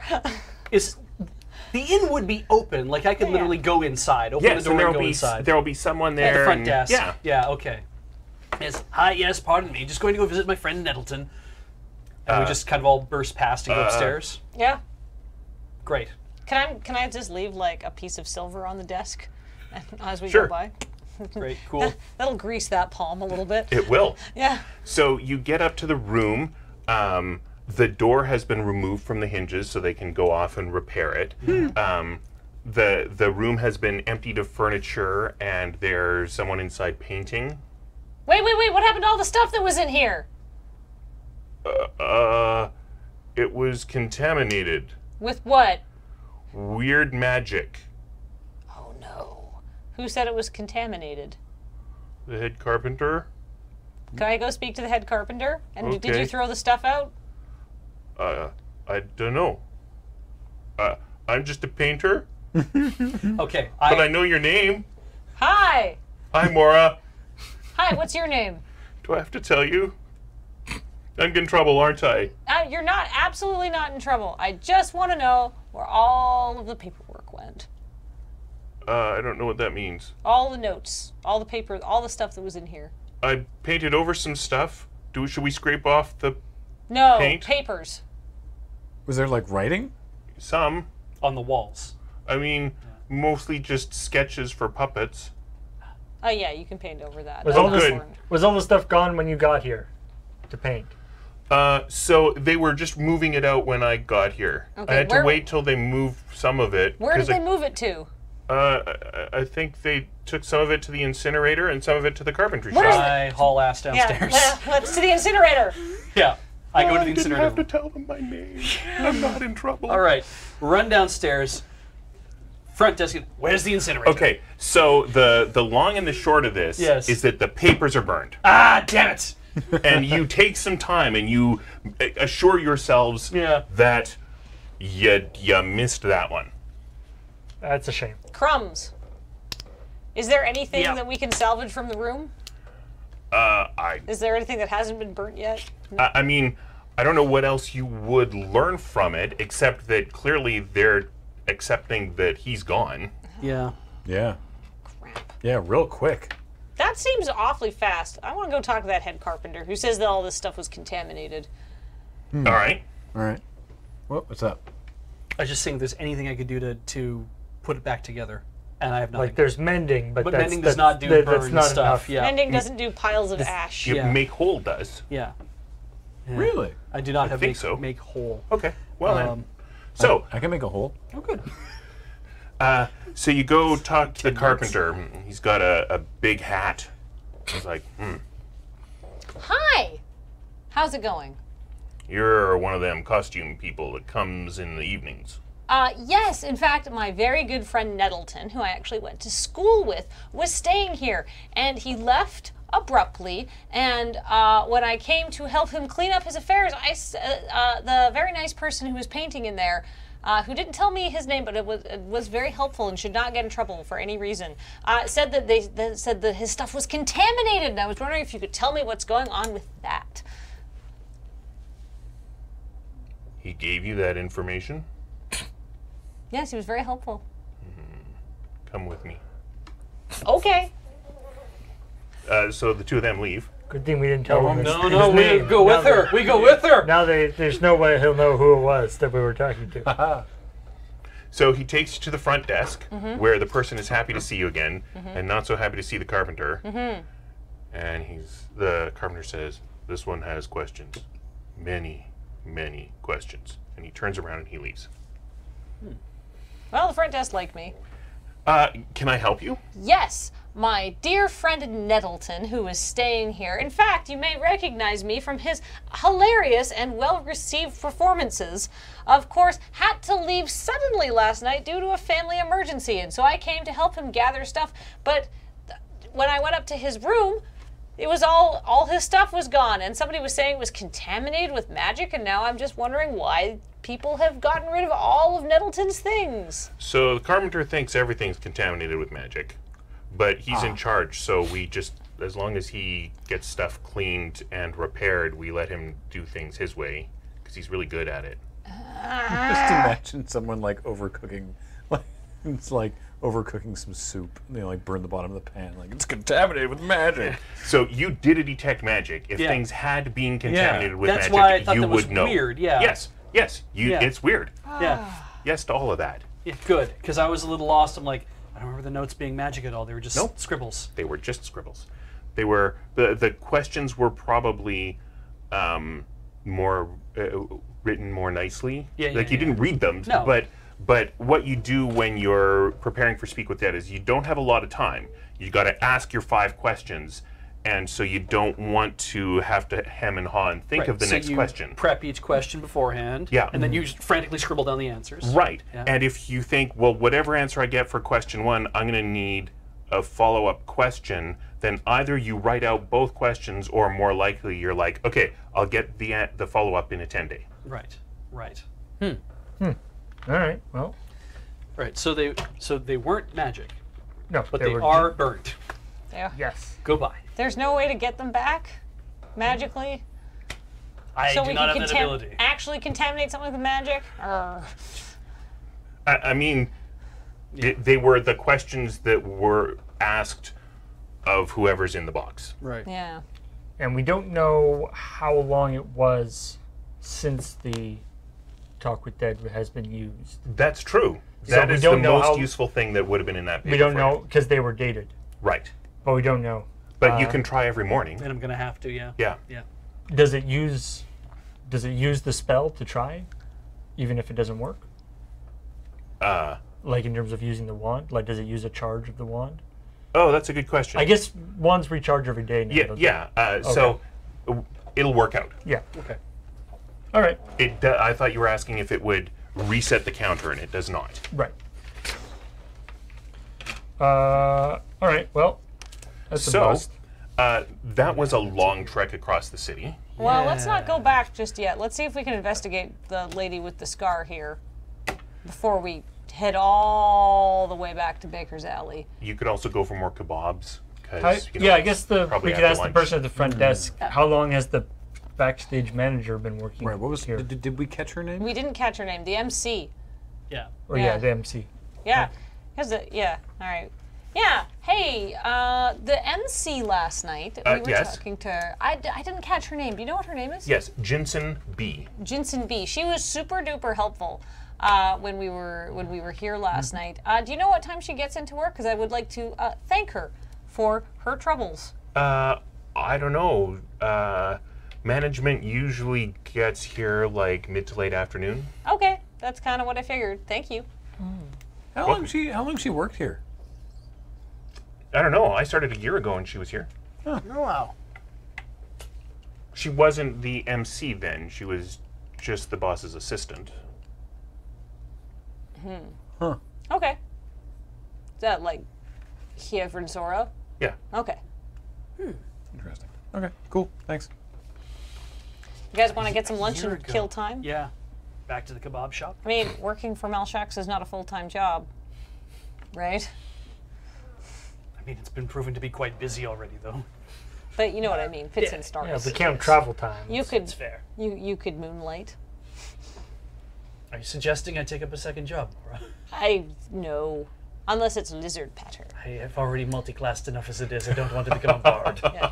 Is the inn would be open? Like I could literally go inside, open Yes, the and door, and go inside. there will be someone there. At the front and- desk. Yeah. Yeah. Okay. Yes. Hi. Yes. Pardon me. Just going to go visit my friend Nettleton. And we just kind of all burst past and go upstairs. Yeah. Great. Can I just leave like a piece of silver on the desk as we Sure. go by? Great. Cool. That'll grease that palm a little bit. It will. Yeah. So you get up to the room. The door has been removed from the hinges so they can go off and repair it. The room has been emptied of furniture and there's someone inside painting. Wait! What happened to all the stuff that was in here? It was contaminated. With what? Weird magic. Oh no. Who said it was contaminated? The head carpenter. Can I go speak to the head carpenter? And did Okay. you throw the stuff out? I don't know. I'm just a painter, Okay. but I know your name. Hi. Hi, Mora. Hi, what's your name? Do I have to tell you? I'm in trouble, aren't I? You're not, absolutely not in trouble. I just want to know where all of the paperwork went. I don't know what that means. All the notes, all the paper, all the stuff that was in here. I painted over some stuff. Should we scrape off the No, Paint? papers. Was there like writing? some? On the walls. I mean, mostly just sketches for puppets. Oh yeah, you can paint over that. Was That's all not good. important. Was all the stuff gone when you got here to paint? So they were just moving it out when I got here. Okay, I had where- to wait till they moved some of it. Where did 'cause they move it to? I think they took some of it to the incinerator and some of it to the carpentry Where's shop. I haul ass downstairs. Let's to the incinerator. Yeah. I go to the I didn't incinerator. have to tell them my name. I'm not in trouble. All right. Run downstairs. Front desk. Where's the incinerator? Okay, so the long and the short of this Yes. is that the papers are burned. Ah, damn it. And you take some time and you assure yourselves Yeah. that you missed that one. That's a shame. Crumbs. Is there anything Yeah. that we can salvage from the room? Is there anything that hasn't been burnt yet? I mean, I don't know what else you would learn from it, except that clearly they're accepting that he's gone. Yeah. Yeah. Crap. Yeah, real quick. That seems awfully fast. I want to go talk to that head carpenter who says that all this stuff was contaminated. All right. All right. What's up? I was just saying if there's anything I could do to put it back together. And I have nothing. Like there's mending, but that's, mending does that's- not do that's burned not stuff. enough. Yeah. Mending doesn't do piles of ash. You Yeah. Make whole does. Yeah. Yeah. Really? I do not have think make, so. make whole. Okay. Well then. Um, So, I can make a hole. oh, good. so you go talk to the carpenter. He's got a big hat. He's like, Hi. How's it going? you're one of them costume people that comes in the evenings. Yes, in fact, my very good friend Nettleton, who I actually went to school with, was staying here, and he left abruptly. And when I came to help him clean up his affairs, the very nice person who was painting in there, who didn't tell me his name, but it was very helpful and should not get in trouble for any reason, said that they said that his stuff was contaminated, and I was wondering if you could tell me what's going on with that. He gave you that information? Yes, he was very helpful. Come with me. Okay. So the two of them leave. Good thing we didn't tell him. No, his we name. go with Now her. We go with her. Now there's no way he'll know who it was that we were talking to. So he takes you to the front desk, where the person is happy to see you again, and not so happy to see the carpenter. And the carpenter says, "This one has questions, many, many questions." And he turns around and he leaves. Well, the front desk liked me. Can I help you? Yes, my dear friend Nettleton, who is staying here. In fact, you may recognize me from his hilarious and well-received performances. Of course, had to leave suddenly last night due to a family emergency, and so I came to help him gather stuff. But when I went up to his room, it was all his stuff was gone, and somebody was saying it was contaminated with magic, and now I'm just wondering why people have gotten rid of all of Nettleton's things. So the carpenter thinks everything's contaminated with magic, but he's in charge, so we just, as long as he gets stuff cleaned and repaired, we let him do things his way, because he's really good at it. Just imagine someone like overcooking, like it's like overcooking some soup. And they like burn the bottom of the pan, like it's contaminated with magic. So you did detect magic. If Yeah. things had been contaminated with That's magic, why I thought you that was would know. weird, yeah. Yes. Yeah. It's weird. Yeah. Yes to all of that. Yeah, good. Because I was a little lost. I'm like, I don't remember the notes being magic at all. They were just Nope. scribbles. They were just scribbles. They were the questions were probably more written more nicely. Yeah, like yeah, you didn't read them. No. But what you do when you're preparing for Speak with Dead is you don't have a lot of time. You got to ask your 5 questions, and so you don't want to have to hem and haw and think Right, of the so next you question. Prep each question beforehand. Yeah. And then you just frantically scribble down the answers. Right. Yeah. And if you think, well, whatever answer I get for question 1, I'm going to need a follow-up question then either you write out both questions, or more likely you're like, okay, I'll get the follow-up in a 10-day. Right. Right. All right. Well, Right. So they weren't magic, no, but they are burnt. Yeah. Yes. Goodbye. There's no way to get them back magically. I So do we not can have that ability. actually contaminate something with magic? I mean, they were the questions that were asked of whoever's in the box. Right. Yeah. And we don't know how long it was since the Talk with Dead has been used. That's true. So That we is the don't know most how- useful thing that would have been in that paper. We don't for you. know because they were dated, Right. but we don't know. But you can try every morning. And I'm gonna have to. Yeah. Yeah. Yeah. Does it use the spell to try, even if it doesn't work? Like in terms of using the wand, like does it use a charge of the wand? Oh, that's a good question. I guess wands recharge every day now. Yeah, don't yeah. So it'll work out. they? Yeah. Okay. All right. I thought you were asking if it would reset the counter, and it does not. Right. All right. Well, that's a So bust. that was a long trek across the city. Well, let's not go back just yet. Let's see if we can investigate the lady with the scar here before we head all the way back to Baker's Alley. You could also go for more kebabs. Yeah, I guess we probably could after ask the lunch. person at the front desk. How long has the backstage manager been working? Right. What was? here? Did we catch her name? We didn't catch her name. The MC. Yeah. Or yeah. the MC. Yeah. Yeah. All right. Yeah. Hey, the MC last night that we were yes. talking to. I didn't catch her name. Do you know what her name is? Yes, Jensen B. Jensen B. She was super duper helpful when we were here last night. Do you know what time she gets into work? Because I would like to thank her for her troubles. I don't know. Management usually gets here like mid to late afternoon. Okay, that's kind of what I figured. Thank you. How long she worked here? I don't know. I started a year ago and she was here. Oh wow. She wasn't the MC then. She was just the boss's assistant. Huh. Okay. Is that like Hievrin Zora? Yeah. Okay. Interesting. Okay. Cool. Thanks. You guys want to get some lunch year and ago. kill time? Yeah. Back to the kebab shop. I mean, working for Malshax is not a full-time job, right? I mean, it's been proven to be quite busy already, though. But you know what I mean. Fits and Yeah, starts. if we count travel time. You could It's fair. you could moonlight. Are you suggesting I take up a second job, Laura? I no, unless it's lizard patter. I have already multi-classed enough as it is. I don't want to become a bard. Yeah.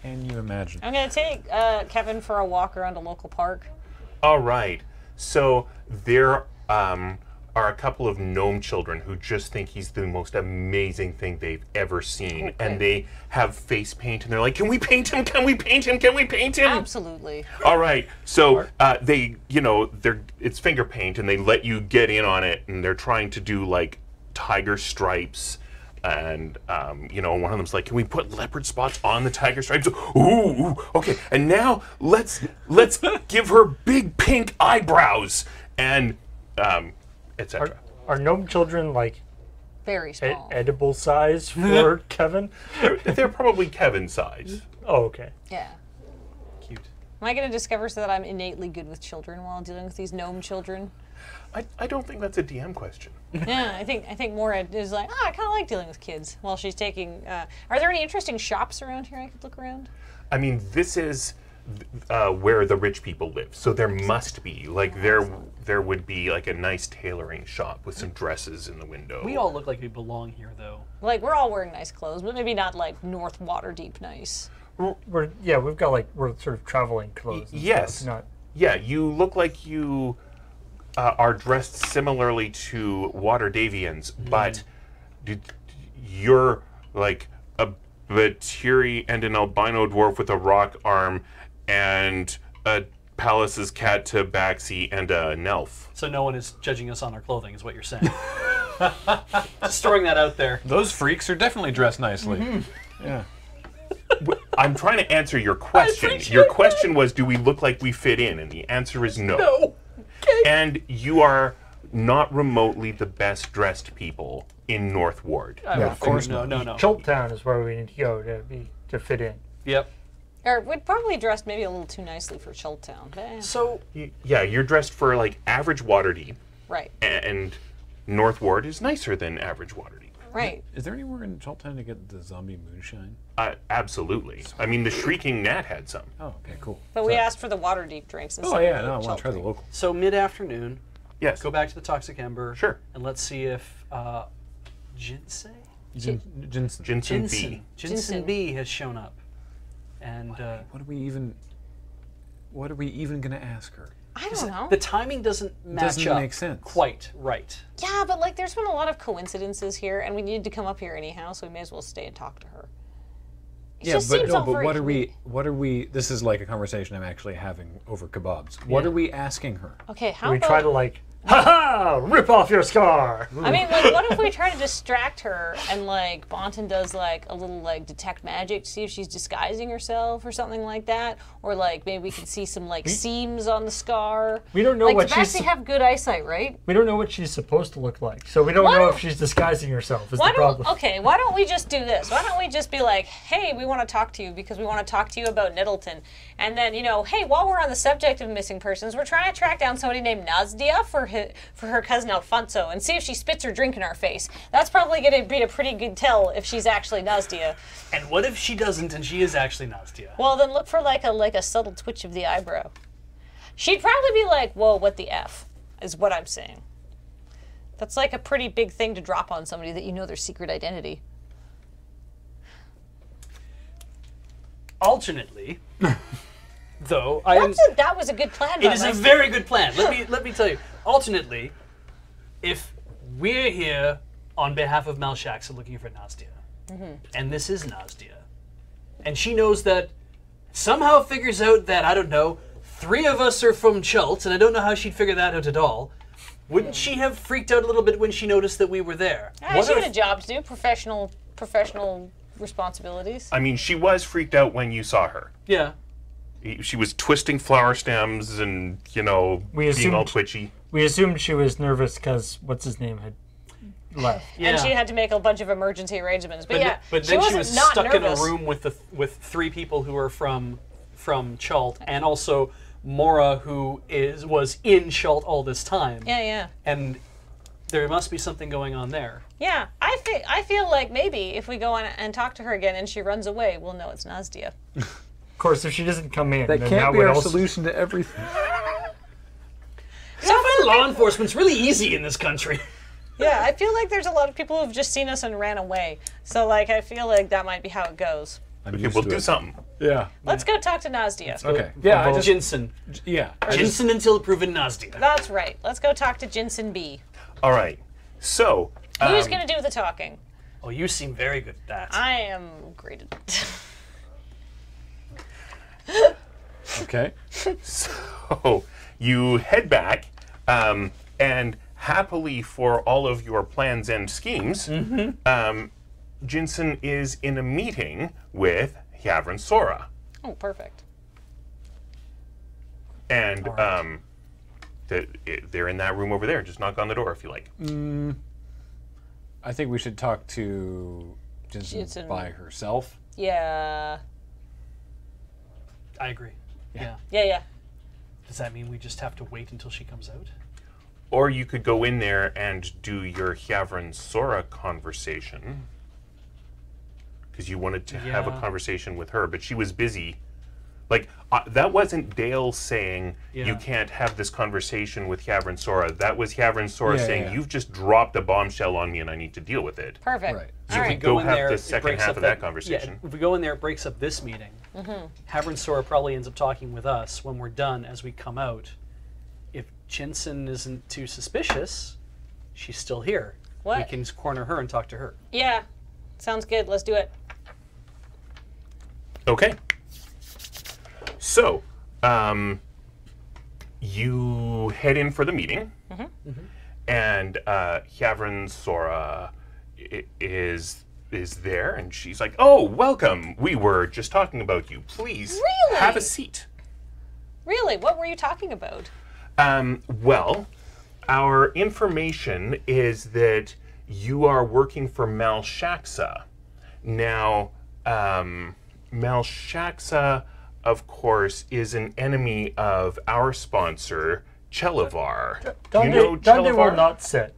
Can you imagine? I'm gonna take Kevin for a walk around a local park. All right. So there are a couple of gnome children who just think he's the most amazing thing they've ever seen, Okay. and they have face paint, and they're like, "Can we paint him? Can we paint him? Can we paint him?" Absolutely. All right. So it's finger paint, and they let you get in on it, and they're trying to do like tiger stripes. And one of them's like, "Can we put leopard spots on the tiger stripes?" Ooh, okay. And now let's give her big pink eyebrows and etc. Are gnome children like Very small. edible size for Kevin? They're probably Kevin size. Oh, okay. Yeah. Cute. Am I gonna discover so that I'm innately good with children while dealing with these gnome children? I don't think that's a DM question. Yeah, I think Mora is like, I kind of like dealing with kids while she's taking. Are there any interesting shops around here I could look around? I mean, this is where the rich people live, so there must be there would be like a nice tailoring shop with some dresses in the window. We all look like we belong here, though. Like we're all wearing nice clothes, but maybe not like North Waterdeep nice. We're sort of traveling clothes. and Yes. stuff, not Yeah, you look like you are dressed similarly to Waterdavians, but you're like a Batiri and an albino dwarf with a rock arm and a Palace's cat tabaxi and a Nelf. So no one is judging us on our clothing, is what you're saying. Just throwing that out there. Those freaks are definitely dressed nicely. Yeah. I'm trying to answer your question. Your question was, do we look like we fit in? And the answer is no. No. Okay. And you are not remotely the best dressed people in North Ward. I No, would of figure- course no, not. no, no. Chult Town is where we need to go to fit in. Yep. Or we'd probably dressed maybe a little too nicely for Chult Town. But, So Yeah, you're dressed for like average Waterdeep, right, and North Ward is nicer than average Waterdeep. right. Is there anywhere in Chultown to get the zombie moonshine? Absolutely. I mean, the Shrieking Gnat had some. Oh, okay, cool. But we asked for the Waterdeep drinks. Oh instead yeah, of the no, I want Chult to try the drink. local. so mid-afternoon, Yes. go back to the Toxic Ember. Sure. And let's see if Jinsei? Jensen. Jensen Jinsen. B. Jinsen Jinsen. B has shown up. And What are we even gonna ask her? I don't know. the timing doesn't match Doesn't up make sense. quite right. Yeah, but like there's been a lot of coincidences here, and we needed to come up here anyhow, so we may as well stay and talk to her. It Yeah, just but seems no, all but very what are we? This is like a conversation I'm actually having over kebabs. What Yeah. are we asking her? Okay, how We about... try to like, ha ha, rip off your scar. I mean, like, what if we try to distract her and, like, Bonton does, like, a little, like, detect magic to see if she's disguising herself or something like that? Or, like, maybe we can see some, like, seams on the scar. We don't know like, what Tabaxi she's. have good eyesight, right? We don't know what she's supposed to look like, so we don't Why know don't- if she's disguising herself. Is Why the problem? why don't we just do this? Why don't we just be like, hey, we want to talk to you because we want to talk to you about Niddleton. And then, you know, hey, while we're on the subject of missing persons, we're trying to track down somebody named Nazdia for her cousin Alfonso and see if she spits her drink in our face. That's probably going to be a pretty good tell if she's actually Nazdia. And what if she doesn't and she is actually Nastia? Well, then look for like a subtle twitch of the eyebrow. She'd probably be like, whoa, what the F, is what I'm saying. That's like a pretty big thing to drop on somebody that you know their secret identity. Alternately, though, That was a good plan. it is a very good plan. Let me tell you. Alternately, if we're here on behalf of Malshaxa looking for Nastia, and this is Nastia, and she knows that, somehow figures out that, I don't know, 3 of us are from Chult, and I don't know how she'd figure that out at all, wouldn't she have freaked out a little bit when she noticed that we were there? She had a job to do, professional responsibilities. I mean, she was freaked out when you saw her. Yeah. She was twisting flower stems and, you know, We being all assumed- twitchy. We assumed she was nervous because what's his name had left. And she had to make a bunch of emergency arrangements. But, yeah, but she then wasn't she was not stuck nervous. in a room with 3 people who are from Chult, and also Mora, who was in Chult all this time. Yeah. And there must be something going on there. Yeah, I feel like maybe if we go on and talk to her again and she runs away, we'll know it's Nazdia. Of course, if she doesn't come in, That then can't that be would our also. solution to everything. Law enforcement's really easy in this country. Yeah, I feel like there's a lot of people who've just seen us and ran away. So, like, I feel like that might be how it goes. Okay, we'll do something. Yeah. Let's go talk to Nazdia. Okay. Yeah. I just, Jinsen. yeah. Jinsen until proven Nastia. That's right. Let's go talk to Jinsen B. All right. So, Who's going to do the talking? Oh, you seem very good at that. I am great at it. Okay. so you head back, and happily for all of your plans and schemes, Jinsen is in a meeting with Yavrin Sora. Oh, perfect. And they're in that room over there. Just knock on the door if you like. I think we should talk to Jensen by herself. Yeah. I agree. Yeah. Yeah. Does that mean we just have to wait until she comes out? Or you could go in there and do your Yavrin Sora conversation. Because you wanted to have a conversation with her, but she was busy. Like, that wasn't Dale saying, you can't have this conversation with Yavrin Sora. That was Yavrin Sora saying, you've just dropped a bombshell on me and I need to deal with it. Perfect. Right. All right. Go in have there, the it second breaks half up of that conversation. Yeah, if we go in there, it breaks up this meeting. Yavrin Sora probably ends up talking with us when we're done as we come out. If Jinsen isn't too suspicious, she's still here. What? We can corner her and talk to her. Yeah. Sounds good. Let's do it. Okay. So, you head in for the meeting, and Yavrin Sora is there, and she's like, "Oh, welcome. We were just talking about you. Please have a seat." Really? What were you talking about? Well, our information is that you are working for Malshaxa. Now, Malshaxa, of course, is an enemy of our sponsor, Chelavar. Do you know Dande will Chelavar? not sit.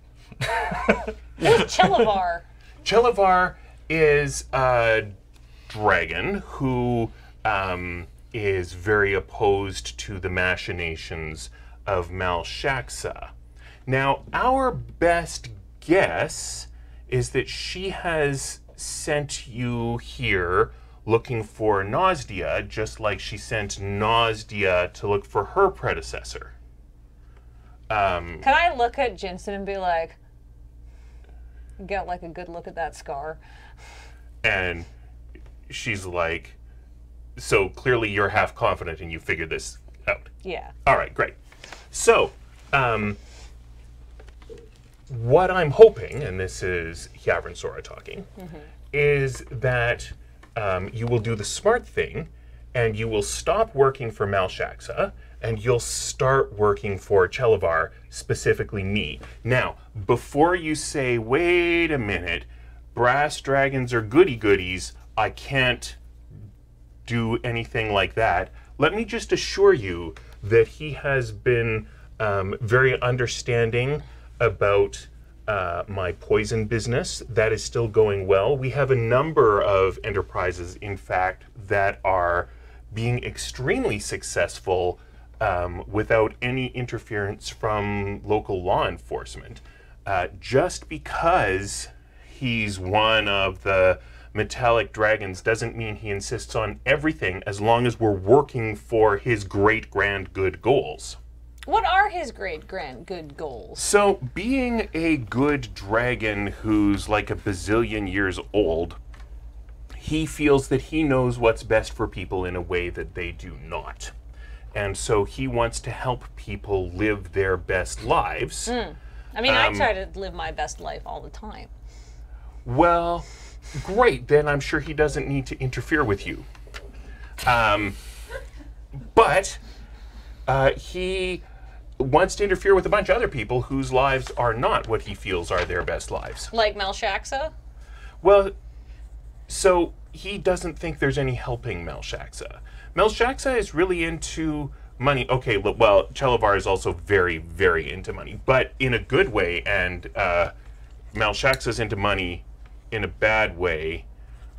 Who's Chelavar? Chelavar is a dragon who is very opposed to the machinations of Malshaxa. Now, our best guess is that she has sent you here looking for Nosdia, just like she sent Nosdia to look for her predecessor. Can I look at Jensen and be like, get like a good look at that scar? And she's like, so clearly you're half confident and you figured this out. Yeah. All right, great. So, what I'm hoping, and this is Yavrin Sora talking, is that you will do the smart thing and you will stop working for Malshaxa and you'll start working for Chelavar, specifically me. Now, before you say, wait a minute, brass dragons are goody-goodies, I can't do anything like that, let me just assure you that he has been very understanding about my poison business. That is still going well. We have a number of enterprises, in fact, that are being extremely successful without any interference from local law enforcement. Just because he's one of the metallic dragons doesn't mean he insists on everything, as long as we're working for his great grand good goals. What are his great grand good goals? So, being a good dragon who's like a bazillion years old, he feels that he knows what's best for people in a way that they do not. And so he wants to help people live their best lives. I mean, I try to live my best life all the time. Well, great, then I'm sure he doesn't need to interfere with you. But he wants to interfere with a bunch of other people whose lives are not what he feels are their best lives. Like Malshaxa? Well, so he doesn't think there's any helping Malshaxa. Malshaxa is really into money. Okay, well, Chelavar is also very, very into money, but in a good way, and Malshaxa's into money in a bad way.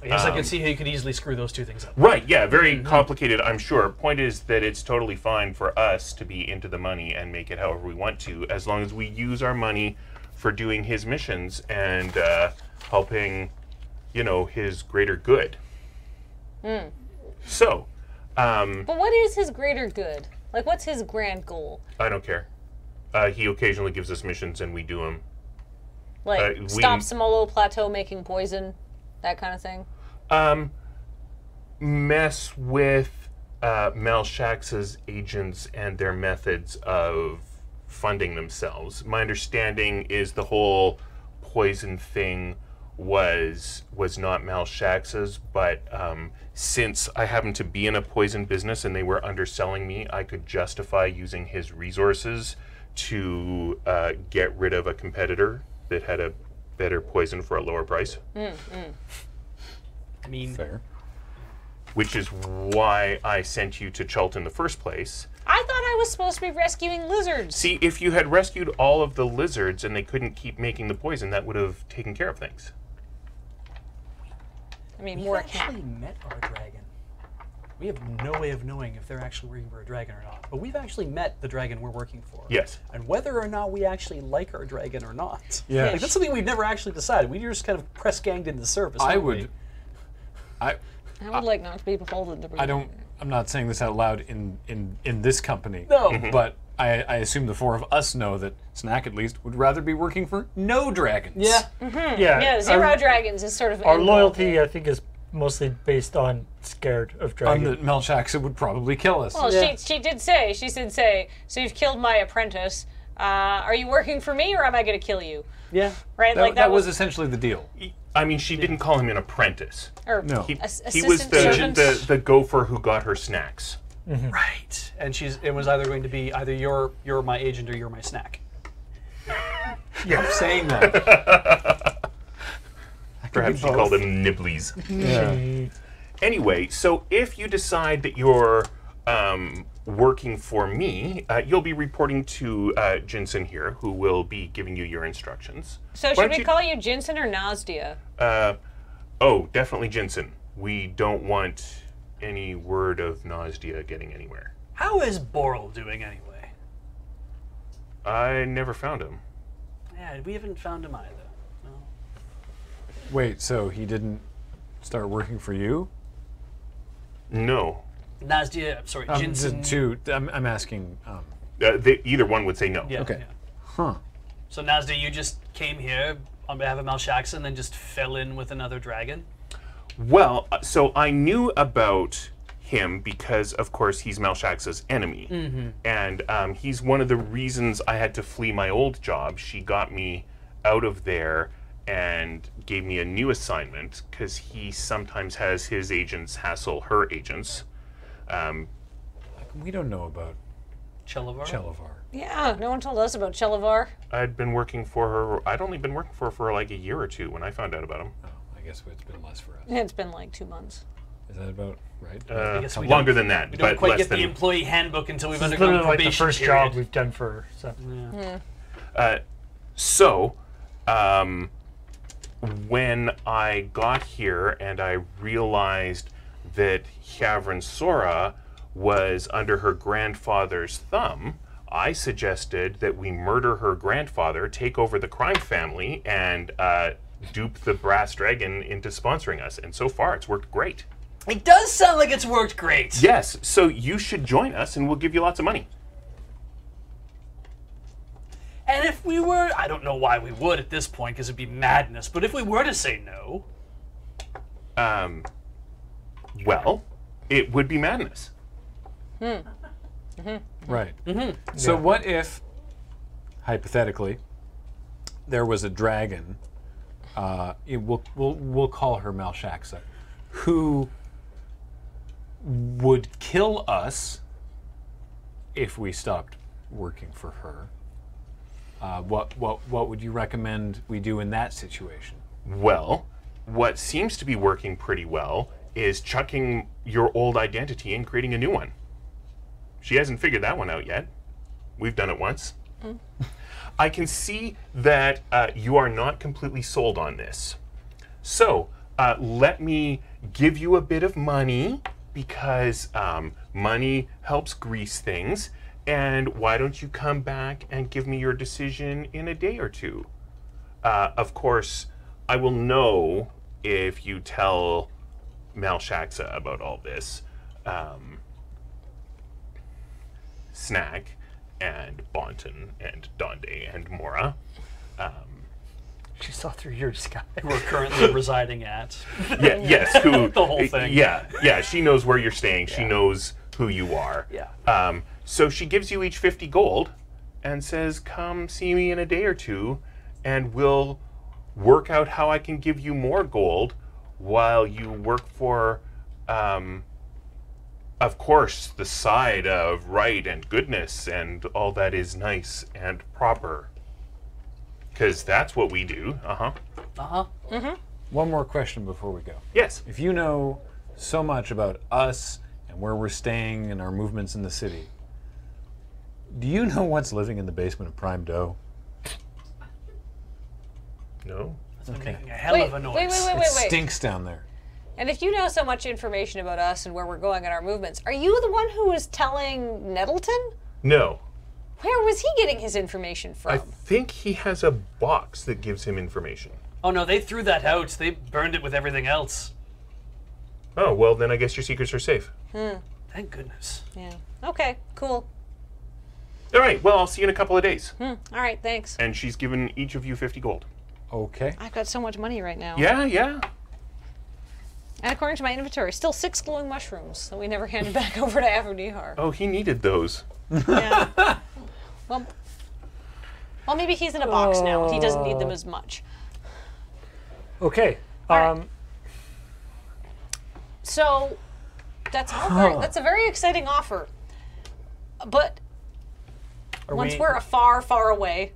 I guess I can see how you could easily screw those two things up. Right, yeah, very complicated, I'm sure. Point is that it's totally fine for us to be into the money and make it however we want to, as long as we use our money for doing his missions and helping, you know, his greater good. So, But what is his greater good? Like, what's his grand goal? I don't care. He occasionally gives us missions and we do them. Like, stop Semolo Plateau making poison? That kind of thing? Mess with Malshaxa's agents and their methods of funding themselves. My understanding is the whole poison thing was not Malshaxa's, but since I happen to be in a poison business and they were underselling me, I could justify using his resources to get rid of a competitor that had a better poison for a lower price. I mean, Fair. Which is why I sent you to Chult in the first place. I thought I was supposed to be rescuing lizards. See, if you had rescued all of the lizards and they couldn't keep making the poison, that would have taken care of things. I mean, we've more actually met our dragon. We have no way of knowing if they're actually working for a dragon or not. But we've actually met the dragon we're working for. Yes. And whether or not we actually like our dragon or not. Yeah. Like, that's something we've never actually decided. We just kind of press ganged into service. I haven't we? would. I would like not to be beholden to I'm not saying this out loud in this company. No. But I assume the four of us know that Snack, at least, would rather be working for no dragons. Yeah. Yeah, zero dragons is sort of... Our end loyalty, goal. I think, is mostly based on scared of On dragons. that Malshaxa would probably kill us. Well, Yeah. she did say, so you've killed my apprentice. Are you working for me or am I going to kill you? Yeah. Right? that was essentially the deal. I mean, she didn't call him an apprentice. Or No. He assistant was servant. the gopher who got her snacks. Right. And it was either going to be either you're my agent or you're my snack. Yeah, saying that. Perhaps you both. call them nibblies. Yeah. Anyway, so if you decide that you're working for me, you'll be reporting to Jinsen here, who will be giving you your instructions. So Why should don't we you- call you Jinsen or Nazdia? Oh, definitely Jinsen. We don't want any word of Nazdia getting anywhere. How is Boral doing anyway? I never found him. Yeah, we haven't found him either. No. Wait, so he didn't start working for you? No. Nazdia, sorry, Jinsen. I'm asking. Either one would say no. Yeah, Okay. yeah. Huh. So Nazdia, you just came here on behalf of Malshaxon and then just fell in with another dragon? Well, so I knew about him because, of course, he's Malshaxa's enemy. And he's one of the reasons I had to flee my old job. She got me out of there and gave me a new assignment because he sometimes has his agents hassle her agents. We don't know about Chelavar? Chelavar. Yeah, no one told us about Chelavar. I'd been working for her. I'd only been working for her for like a year or two when I found out about him. Oh, I guess it's been less for us. It's been like 2 months. Is that about right? I guess we Longer don't- than that, We don't but quite less get than. the employee handbook until we've This is undergone literally like the probation first period. job we've done for. So. So, when I got here and I realized that Hyavrin Sora was under her grandfather's thumb, I suggested that we murder her grandfather, take over the crime family, and dupe the brass dragon into sponsoring us. And so far, it's worked great. It does sound like it's worked great. Yes, so you should join us and we'll give you lots of money. And if we were, I don't know why we would at this point because it'd be madness, but if we were to say no, Well, it would be madness. Right. So what if, hypothetically, there was a dragon? We'll call her Malshaxa, who would kill us if we stopped working for her. What would you recommend we do in that situation? Well, what seems to be working pretty well is chucking your old identity and creating a new one. She hasn't figured that one out yet. We've done it once. I can see that you are not completely sold on this. So let me give you a bit of money because money helps grease things. And why don't you come back and give me your decision in a day or two? Of course, I will know if you tell Malshaxa about all this. Snack and Bonton and Donde and Mora. She saw through your disguise. we're currently residing at. Yeah, yes, who The whole thing. Yeah, she knows where you're staying. She knows who you are. Yeah. So she gives you each 50 gold and says, come see me in a day or two and we'll work out how I can give you more gold while you work for, of course, the side of right and goodness and all that is nice and proper. Because that's what we do. One more question before we go. Yes. If you know so much about us and where we're staying and our movements in the city, do you know what's living in the basement of Prime Dough? No? It's been making a hell of a noise. wait. It stinks down there. And if you know so much information about us and where we're going and our movements, are you the one who was telling Nettleton? No. Where was he getting his information from? I think he has a box that gives him information. Oh no, they threw that out. They burned it with everything else. Oh, well, then I guess your secrets are safe. Thank goodness. Yeah. Okay, cool. All right, well, I'll see you in a couple of days. All right, thanks. And she's given each of you 50 gold. Okay. I've got so much money right now. Yeah. And according to my inventory, still 6 glowing mushrooms that we never handed back over to Averdihar. Oh, he needed those. Yeah. Well, maybe he's in a box now. He doesn't need them as much. Okay. right. So that's that's a very exciting offer. But Are once we- we're far, far away,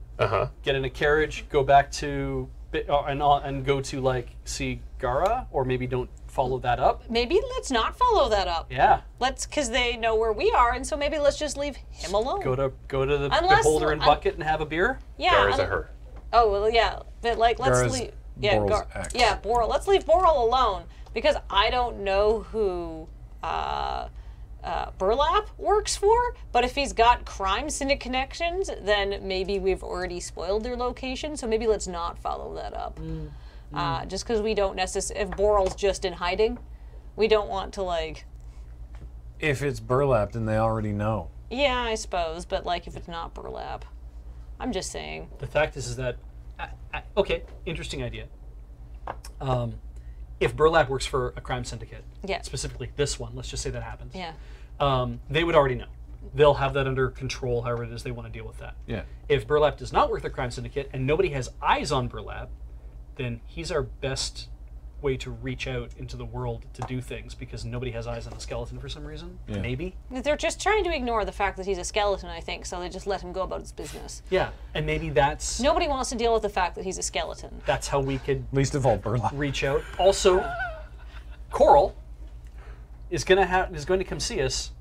Get in a carriage, go back to and go to like see Gara, or maybe don't follow that up. Maybe let's not follow that up. Yeah. Because they know where we are, and so maybe let's just leave him alone. Go to the Unless- beholder and bucket and have a beer. Yeah. Gara's a her. Oh well, yeah. But like, let's Gara's leave. Boral's ex. Yeah, Boral. Let's leave Boral alone because I don't know who Burlap works for. But if he's got crime syndicate connections, then maybe we've already spoiled their location. So maybe let's not follow that up. Just because we don't necessarily. If Boral's just in hiding, we don't want to like. If it's Burlap, then they already know. Yeah, I suppose. But like, if it's not Burlap, I'm just saying. The fact is that okay, interesting idea. If Burlap works for a crime syndicate, Yeah. specifically this one, let's just say that happens. Yeah. They would already know. They'll have that under control, however it is they want to deal with that. Yeah. If Burlap does not work the crime syndicate and nobody has eyes on Burlap, then he's our best way to reach out into the world to do things because nobody has eyes on the skeleton for some reason. Yeah. Maybe. They're just trying to ignore the fact that he's a skeleton, I think, so they just let him go about his business. Yeah, and maybe that's Nobody wants to deal with the fact that he's a skeleton. that's how we could Least of all Burlap. reach out. Also, Coral is going to come see us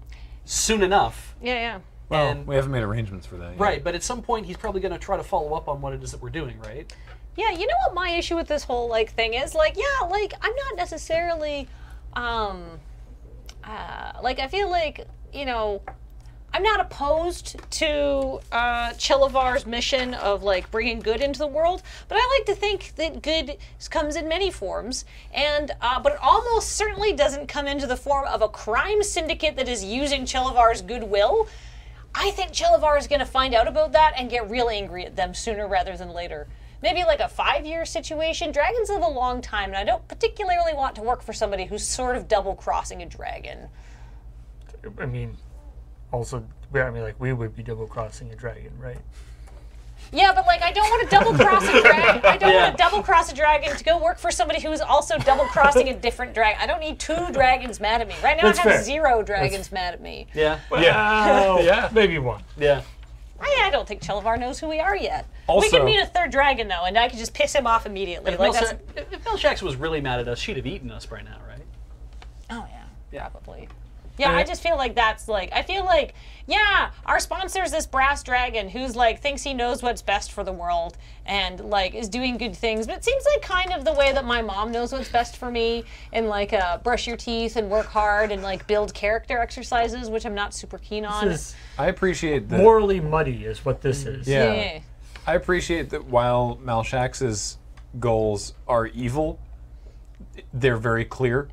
soon enough. Yeah. Well, and we haven't made arrangements for that yet. right, but at some point he's probably going to try to follow up on what it is that we're doing, right? Yeah, you know what my issue with this whole like thing is? Like, yeah, like I'm not necessarily like I feel like, you know, I'm not opposed to Chilivar's mission of like bringing good into the world, but I like to think that good comes in many forms, and but it almost certainly doesn't come into the form of a crime syndicate that is using Chilivar's goodwill. I think Chilivar is going to find out about that and get real angry at them sooner rather than later. Maybe like a 5-year situation. Dragons live a long time, and I don't particularly want to work for somebody who's sort of double-crossing a dragon. I mean, also, like we would be double crossing a dragon, right? Yeah, but like I don't want to double-cross a dragon. I don't want to double-cross a dragon to go work for somebody who is also double-crossing a different dragon. I don't need 2 dragons mad at me. Right now That's I have fair. 0 dragons mad at me. Yeah. Yeah. Yeah. Maybe one. Yeah. I don't think Chilivar knows who we are yet. We Also- could meet a 3rd dragon though, and I could just piss him off immediately. If Like that's Melshax was really mad at us, she'd have eaten us by now, right? Oh yeah, probably. Yeah, I just feel like that's like I feel like yeah, our sponsor's this brass dragon who's like thinks he knows what's best for the world and like is doing good things, but it seems like kind of the way that my mom knows what's best for me and like brush your teeth and work hard and like build character exercises, which I'm not super keen on. This is I appreciate that. morally muddy, is what this is. Yeah. I appreciate that while Malshax's goals are evil, they're very clear.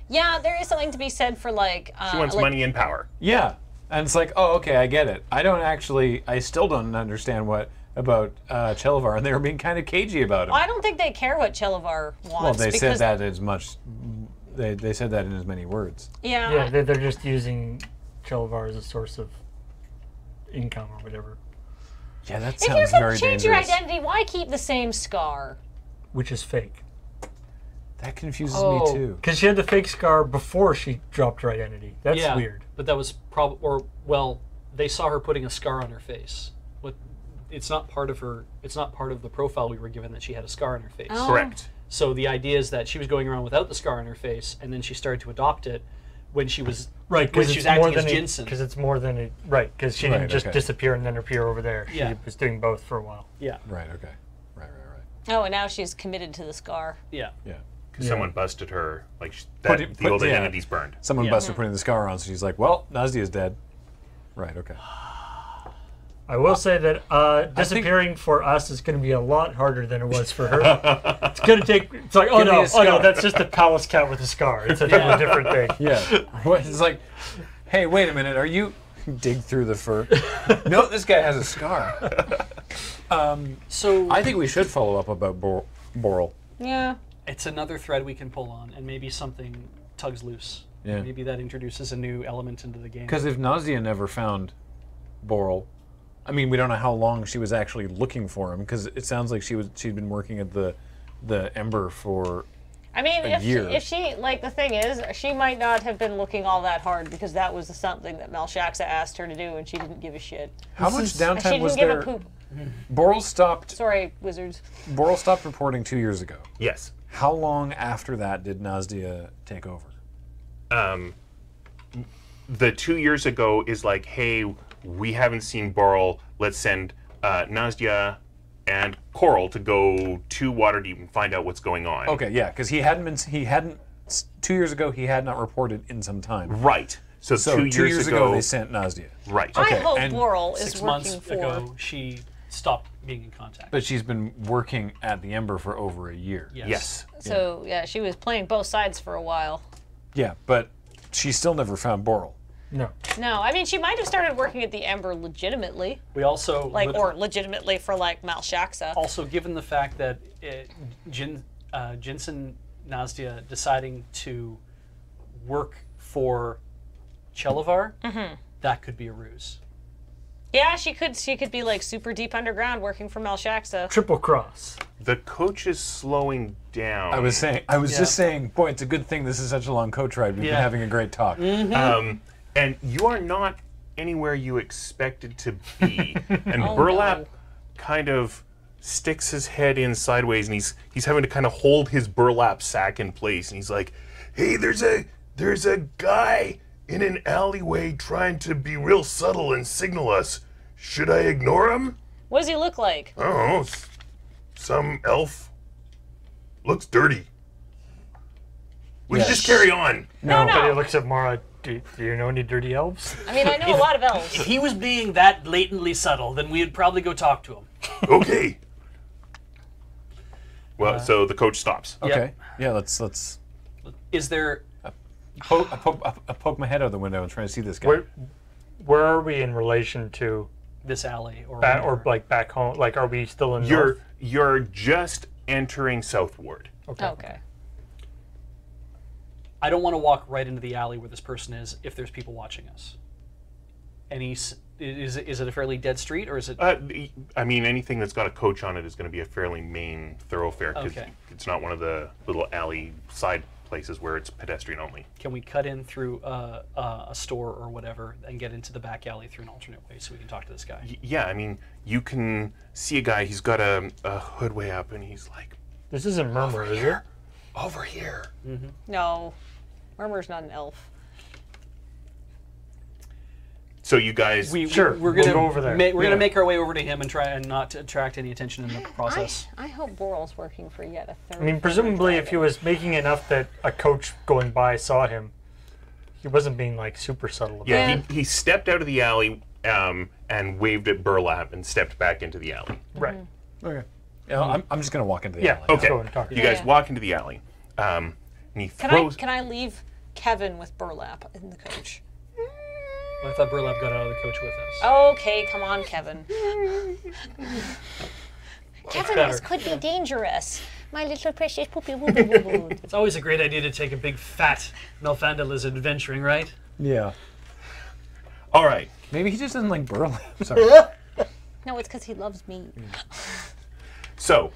Yeah, there is something to be said for like She wants like, money and power. Yeah. And it's like, oh, okay, I get it. I still don't understand what about Chilivar, and they were being kind of cagey about him. I don't think they care what Chilivar wants. Well, they said because- that as much. They said that in as many words. Yeah. Yeah, they're just using Chilivar as a source of income or whatever, Yeah, that If you're sounds going very to change dangerous. your identity, why keep the same scar? which is fake. That confuses Oh. me too. Because she had the fake scar before she dropped her identity. That's yeah, weird. But that was they saw her putting a scar on her face. It's not part of the profile we were given that she had a scar on her face. Oh. Correct. So the idea is that she was going around without the scar on her face, and then she started to adopt it when she was Right, when because she was it's more acting as than Jensen. because it's more than a right. Because she Right, didn't just okay. disappear and then appear over there. Yeah. She was doing both for a while. Yeah, Right. Okay. Right. Oh, and now she's committed to the scar. yeah. Yeah. Because someone busted her, like Put- the old yeah. identity's burned. Someone Yeah. busted putting the scar on, so she's like, "Well, Nazdia's dead." Right. Okay. I will say that disappearing for us is going to be a lot harder than it was for her. It's going to take. It's like, oh Give me no, a scar. that's just a palace cat with a scar. It's a totally different thing. Yeah. It's like, hey, wait a minute. Are you dig through the fur? No, this guy has a scar. So I think we should follow up about Boral. Yeah. it's another thread we can pull on, and maybe something tugs loose. Yeah. Maybe that introduces a new element into the game. Because if Nazdia never found Boral, I mean, we don't know how long she was actually looking for him. Because it sounds like she'd been working at the Ember for I mean, a year. if she, like, the thing is, she might not have been looking all that hard because that was something that Malshaxa asked her to do and she didn't give a shit. How much She downtime didn't was give there? a poop. Boral stopped. Sorry, wizards. Boral stopped reporting 2 years ago. Yes. How long after that did Nazdia take over? The 2 years ago is like, hey, we haven't seen Boral. Let's send Nazdia and Coral to go to Waterdeep and find out what's going on. Okay, yeah, because he hadn't 2 years ago he had not reported in some time. Right. So, So 2 years ago they sent Nazdia. Right. Okay, I hope and Boral is 6 working months for. ago, she stopped being in contact. But she's been working at the Ember for over a year. Yes. So, yeah, she was playing both sides for a while. Yeah, but she still never found Boral. No. No, I mean, she might have started working at the Ember legitimately. We also Or legitimately for, like, Malshaxa. also given the fact that Jinsen Nazdia deciding to work for Chelavar, that could be a ruse. Yeah, she could be, like, super deep underground working for Malshaxa. Triple cross. The coach is slowing down. I was just saying, boy, it's a good thing this is such a long coach ride. We've been having a great talk. And you are not anywhere you expected to be. And Oh, Burlap no. kind of sticks his head in sideways, and he's having to kind of hold his burlap sack in place. And he's like, "Hey, there's a guy in an alleyway trying to be real subtle and signal us. Should I ignore him? What does he look like? I don't know. Some elf. Looks dirty. We can just carry on." No. But he looks at Mara. Do you know any dirty elves? I mean, I know a lot of elves. If he was being that blatantly subtle, then we'd probably go talk to him. Okay. Well, so the coach stops. Okay. Yeah, let's Is there? I poke my head out the window and try to see this guy. Where are we in relation to This alley or like back home? Like, are we still in north? You're just entering South Ward. Okay. I don't want to walk right into the alley where this person is if there's people watching us. Is it a fairly dead street or is it? I mean, anything that's got a coach on it is going to be a fairly main thoroughfare because Okay. it's not one of the little alley side places where it's pedestrian only. Can we cut in through a store or whatever and get into the back alley through an alternate way so we can talk to this guy? Yeah, I mean, you can see a guy. He's got a hood way up, and he's like, This isn't Murmur, is it? "Over here." No. Murmur's not an elf. So you guys, We're We'll gonna go over there. we're gonna make our way over to him and try and not to attract any attention in the process. I hope Boral's working for yet a third. I mean, presumably, if he was making enough that a coach going by saw him, he wasn't being like super subtle about it. yeah, he stepped out of the alley and waved at Burlap and stepped back into the alley. Right. Okay. Yeah, I'm just gonna walk into the Yeah. alley. Let's Okay. go and talk. You guys walk into the alley, and he Can throws. I leave Kevin with Burlap in the coach? I thought Burlap got out of the coach with us. Okay, come on, Kevin. Kevin, better. this could be dangerous. My little precious poopy woo woo woo. It's always a great idea to take a big fat Melfanda lizard adventuring, right? Yeah. All right. Maybe he just doesn't like burlap. Sorry. No, it's because he loves me. So,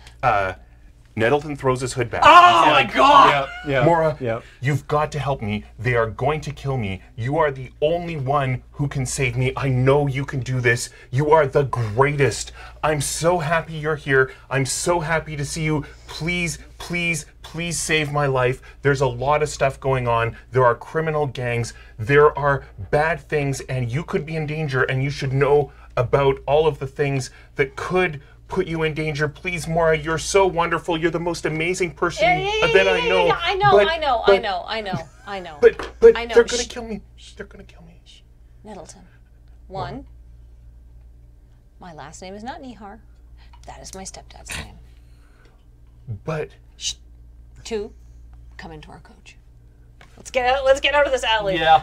Nettleton throws his hood back. Oh my god! Yeah. Mora, Yeah. you've got to help me. They are going to kill me. You are the only one who can save me. I know you can do this. You are the greatest. I'm so happy you're here. I'm so happy to see you. Please, please, please save my life. There's a lot of stuff going on. There are criminal gangs. There are bad things, and you could be in danger, and you should know about all of the things that could put you in danger. Please, Mora, you're so wonderful. You're the most amazing person that I know. I know, But- I know, but- I know, I know, I know. But I know. they're gonna Shh. kill me. Shh, they're gonna kill me. Shh. Nettleton. One, my last name is not Nihar. That is my stepdad's name. But Two, come into our coach. Let's get out of this alley. Yeah.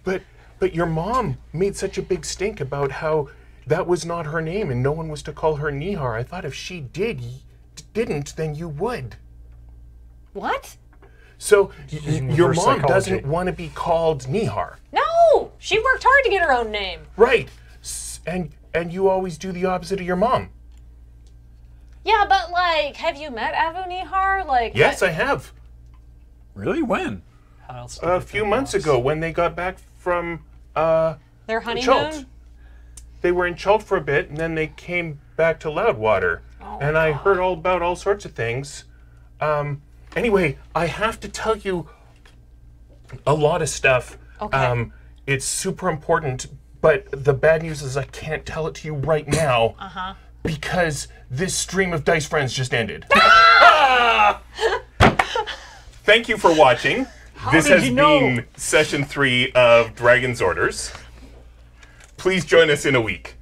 but your mom made such a big stink about how that was not her name and no one was to call her Nihar. I thought if she didn't, then you would. What? So using your reverse mom psychology. doesn't want to be called Nihar, No! She worked hard to get her own name. right? And you always do the opposite of your mom. Yeah, but like, have you met Avu Nihar? Like, Yes, I have. Really? When? How else A few months ago, when they got back from their honeymoon. Chult. They were in Chult for a bit, and then they came back to Loudwater. And I heard all about all sorts of things. Anyway, I have to tell you a lot of stuff. Okay. It's super important, but the bad news is I can't tell it to you right now. Because this stream of Dice Friends just ended. Thank you for watching. This did has you know? been session 3 of Dragon's Orders. Please join us in a week.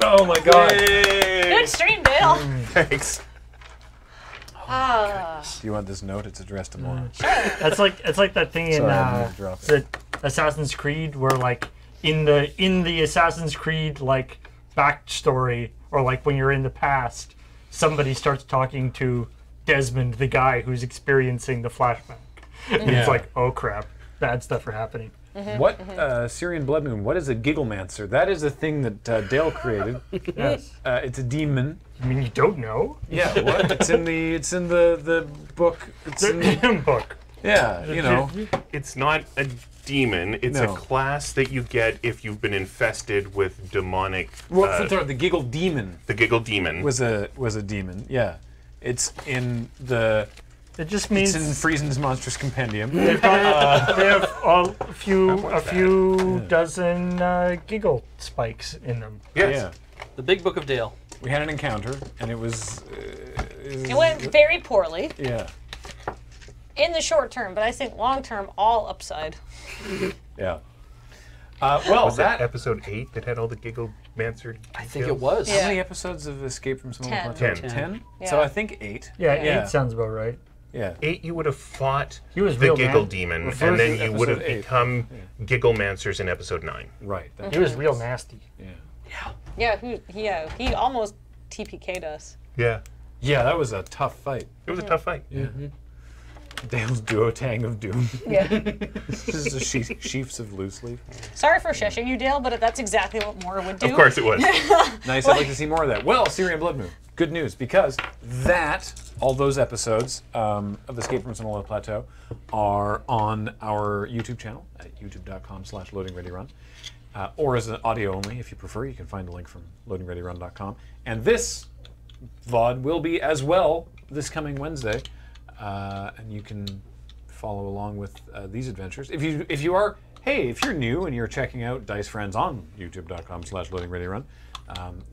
Oh my god. Good stream, Dale. Thanks. Do you want this note? It's addressed to Mora. It's like that thing in Sorry, I didn't drop it. the Assassin's Creed where like in the Assassin's Creed like backstory, or like when you're in the past, somebody starts talking to Desmond, the guy who's experiencing the flashback. And Yeah. it's like, oh crap, bad stuff are happening. What, Syrian Blood Moon, what is a Gigglemancer? That is a thing that Dale created. Yes. It's a demon. I mean, you don't know? Yeah, what? It's in the book. It's in the, Book. yeah, you know. It's not a demon. It's No. a class that you get if you've been infested with demonic. Well, sorry, the Giggle Demon The Giggle Demon. was a demon. Yeah, it's in the It just it's means in Friesen's Monstrous Compendium. they've got, they have a few dozen giggle spikes in them. Yes. Yeah, The Big Book of Dale. we had an encounter, and it was. It went very poorly Yeah, in the short term, but I think long term, all upside. yeah. Well, Was that that. episode 8 that had all the Giggle Mancer? I think it was. Yeah. How many episodes of Escape from Semolo 10. Plateau? 10. 10? Yeah. So I think 8. Yeah, Yeah. 8 sounds about right. Yeah. 8, you would have fought He was the real Giggle mad. Demon, Refers and then to you would have episode 8. become Giggle Mancers in episode 9. Right. That, He was real nasty. yeah. Yeah, he almost TPK'd us. Yeah. Yeah, that was a tough fight. It was a tough fight. Yeah. Dale's duotang of doom. Yeah. This is a sheafs of loose leaf. Sorry for shushing you, Dale, but that's exactly what Mora would do. Of course it was. Nice. I'd like to see more of that. Well, Syrian Blood Moon. Good news, because all those episodes of Escape from Semolo Plateau are on our YouTube channel at youtube.com/loadingreadyrun. Or as an audio only, if you prefer. You can find a link from loadingreadyrun.com. And this VOD will be as well this coming Wednesday. And you can follow along with these adventures. If you're new and you're checking out Dice Friends on youtube.com/loadingreadyrun,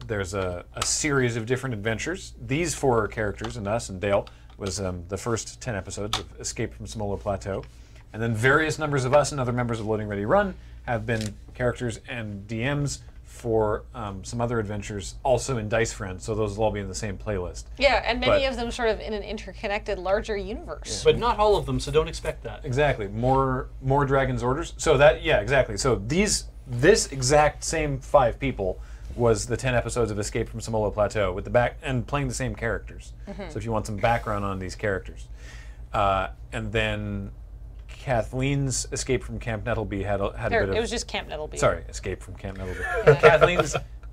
there's a series of different adventures. These 4 characters and us and Dale was the first 10 episodes of Escape from Semolo Plateau. And then various numbers of us and other members of Loading Ready Run have been characters and DMs for some other adventures also in Dice Friends, so those will all be in the same playlist. Yeah, and many But- of them sort of in an interconnected, larger universe. But not all of them, so don't expect that. Exactly. More Dragon's Orders. So that, yeah, exactly. So this exact same 5 people was the 10 episodes of Escape from Semolo Plateau with the back and playing the same characters. So if you want some background on these characters. And then Kathleen's Escape from Camp Nettleby had a bit of... It was just Camp Nettleby. Sorry, Escape from Camp Nettleby.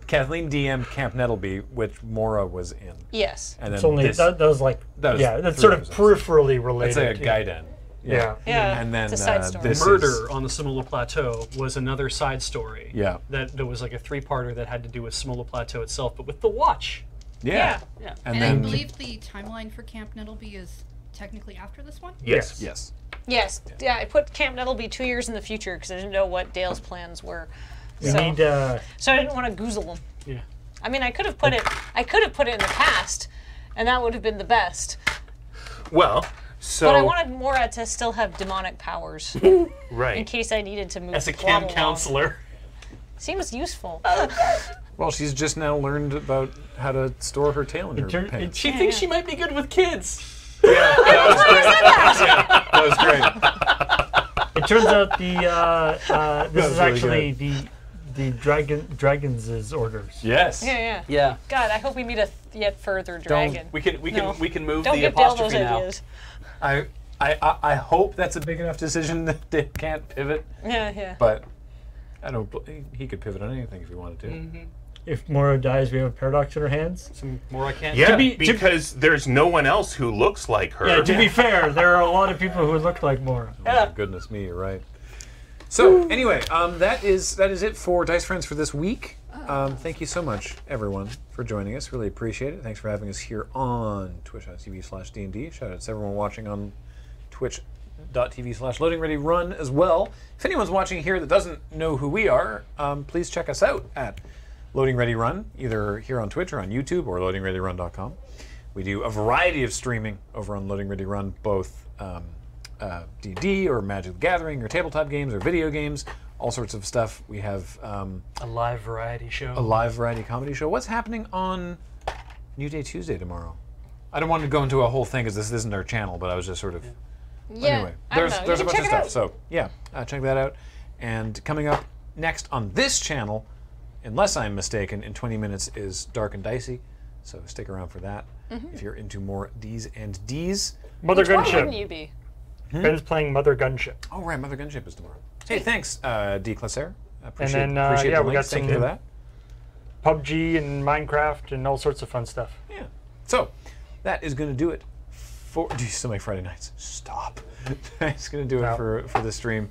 Kathleen DM'd Camp Nettleby, which Mora was in. Yes. And then It's only this, that was like that was that's 3 sort of episodes. peripherally related. It's like a Gaiden. Yeah. Yeah. And then it's a side story. this Murder is, on the Semolo Plateau was another side story. Yeah. That there was like a 3-parter that had to do with Semolo Plateau itself, but with the watch. Yeah. Yeah. And And I then believe the timeline for Camp Nettleby is technically after this one. Yes. yes. Yes. Yeah, I put Camp Nettleby 2 years in the future because I didn't know what Dale's plans were. We So, need so I didn't want to goozle them. Yeah. I mean, I could have put it in the past, and that would have been the best. Well, so But I wanted Mora to still have demonic powers in right. case I needed to move As a the plot camp along. counselor. Seems useful. Well, she's just now learned about how to store her tail in her pants. She thinks she might be good with kids. That was great. it turns out this is was really actually the dragon's orders. Yes. Yeah. Yeah. God, I hope we meet a yet further dragon. We can No. move Don't the give Dale those apostrophe now. ideas. I hope that's a big enough decision that they can't pivot, Yeah. but I don't. He could pivot on anything if he wanted to. Mm-hmm. If Mora dies, we have a paradox in our hands. Some more I can't. Yeah, be- because there's no one else who looks like her. Yeah, to be fair, there are a lot of people who look like Mora. Oh my goodness me, you're right. So anyway, that is it for Dice Friends for this week. Thank you so much, everyone, for joining us. Really appreciate it. Thanks for having us here on twitch.tv/D&D. Shout out to everyone watching on twitch.tv/loadingreadyrun as well. If anyone's watching here that doesn't know who we are, please check us out at Loading Ready Run, either here on Twitch or on YouTube or loadingreadyrun.com. We do a variety of streaming over on Loading Ready Run, both D&D or Magic the Gathering or tabletop games or video games, all sorts of stuff. We have A live variety show. a live variety comedy show. What's happening on New Day Tuesday tomorrow? I don't want to go into a whole thing because this isn't our channel, but I was just sort of... Yeah, Anyway, I don't there's know. there's You a can bunch of check it stuff. out. So yeah, check that out. And coming up next on this channel, unless I'm mistaken, in 20 minutes is Dark and Dicey. So stick around for that if you're into more D's and D's. Mother Which one wouldn't Gunship. you be? Ben's playing Mother Gunship. Oh right, Mother Gunship is tomorrow. Hey, thanks, D. Classer. Appreciate, then, appreciate yeah, the we links. got Thank you for some- that. PUBG and Minecraft and all sorts of fun stuff. Yeah. So that is going to do it for. Do you still make Friday nights? Stop. That's going to do it No. for the stream.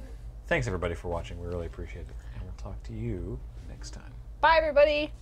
Thanks everybody for watching. We really appreciate it, and we'll talk to you next time. Bye, everybody.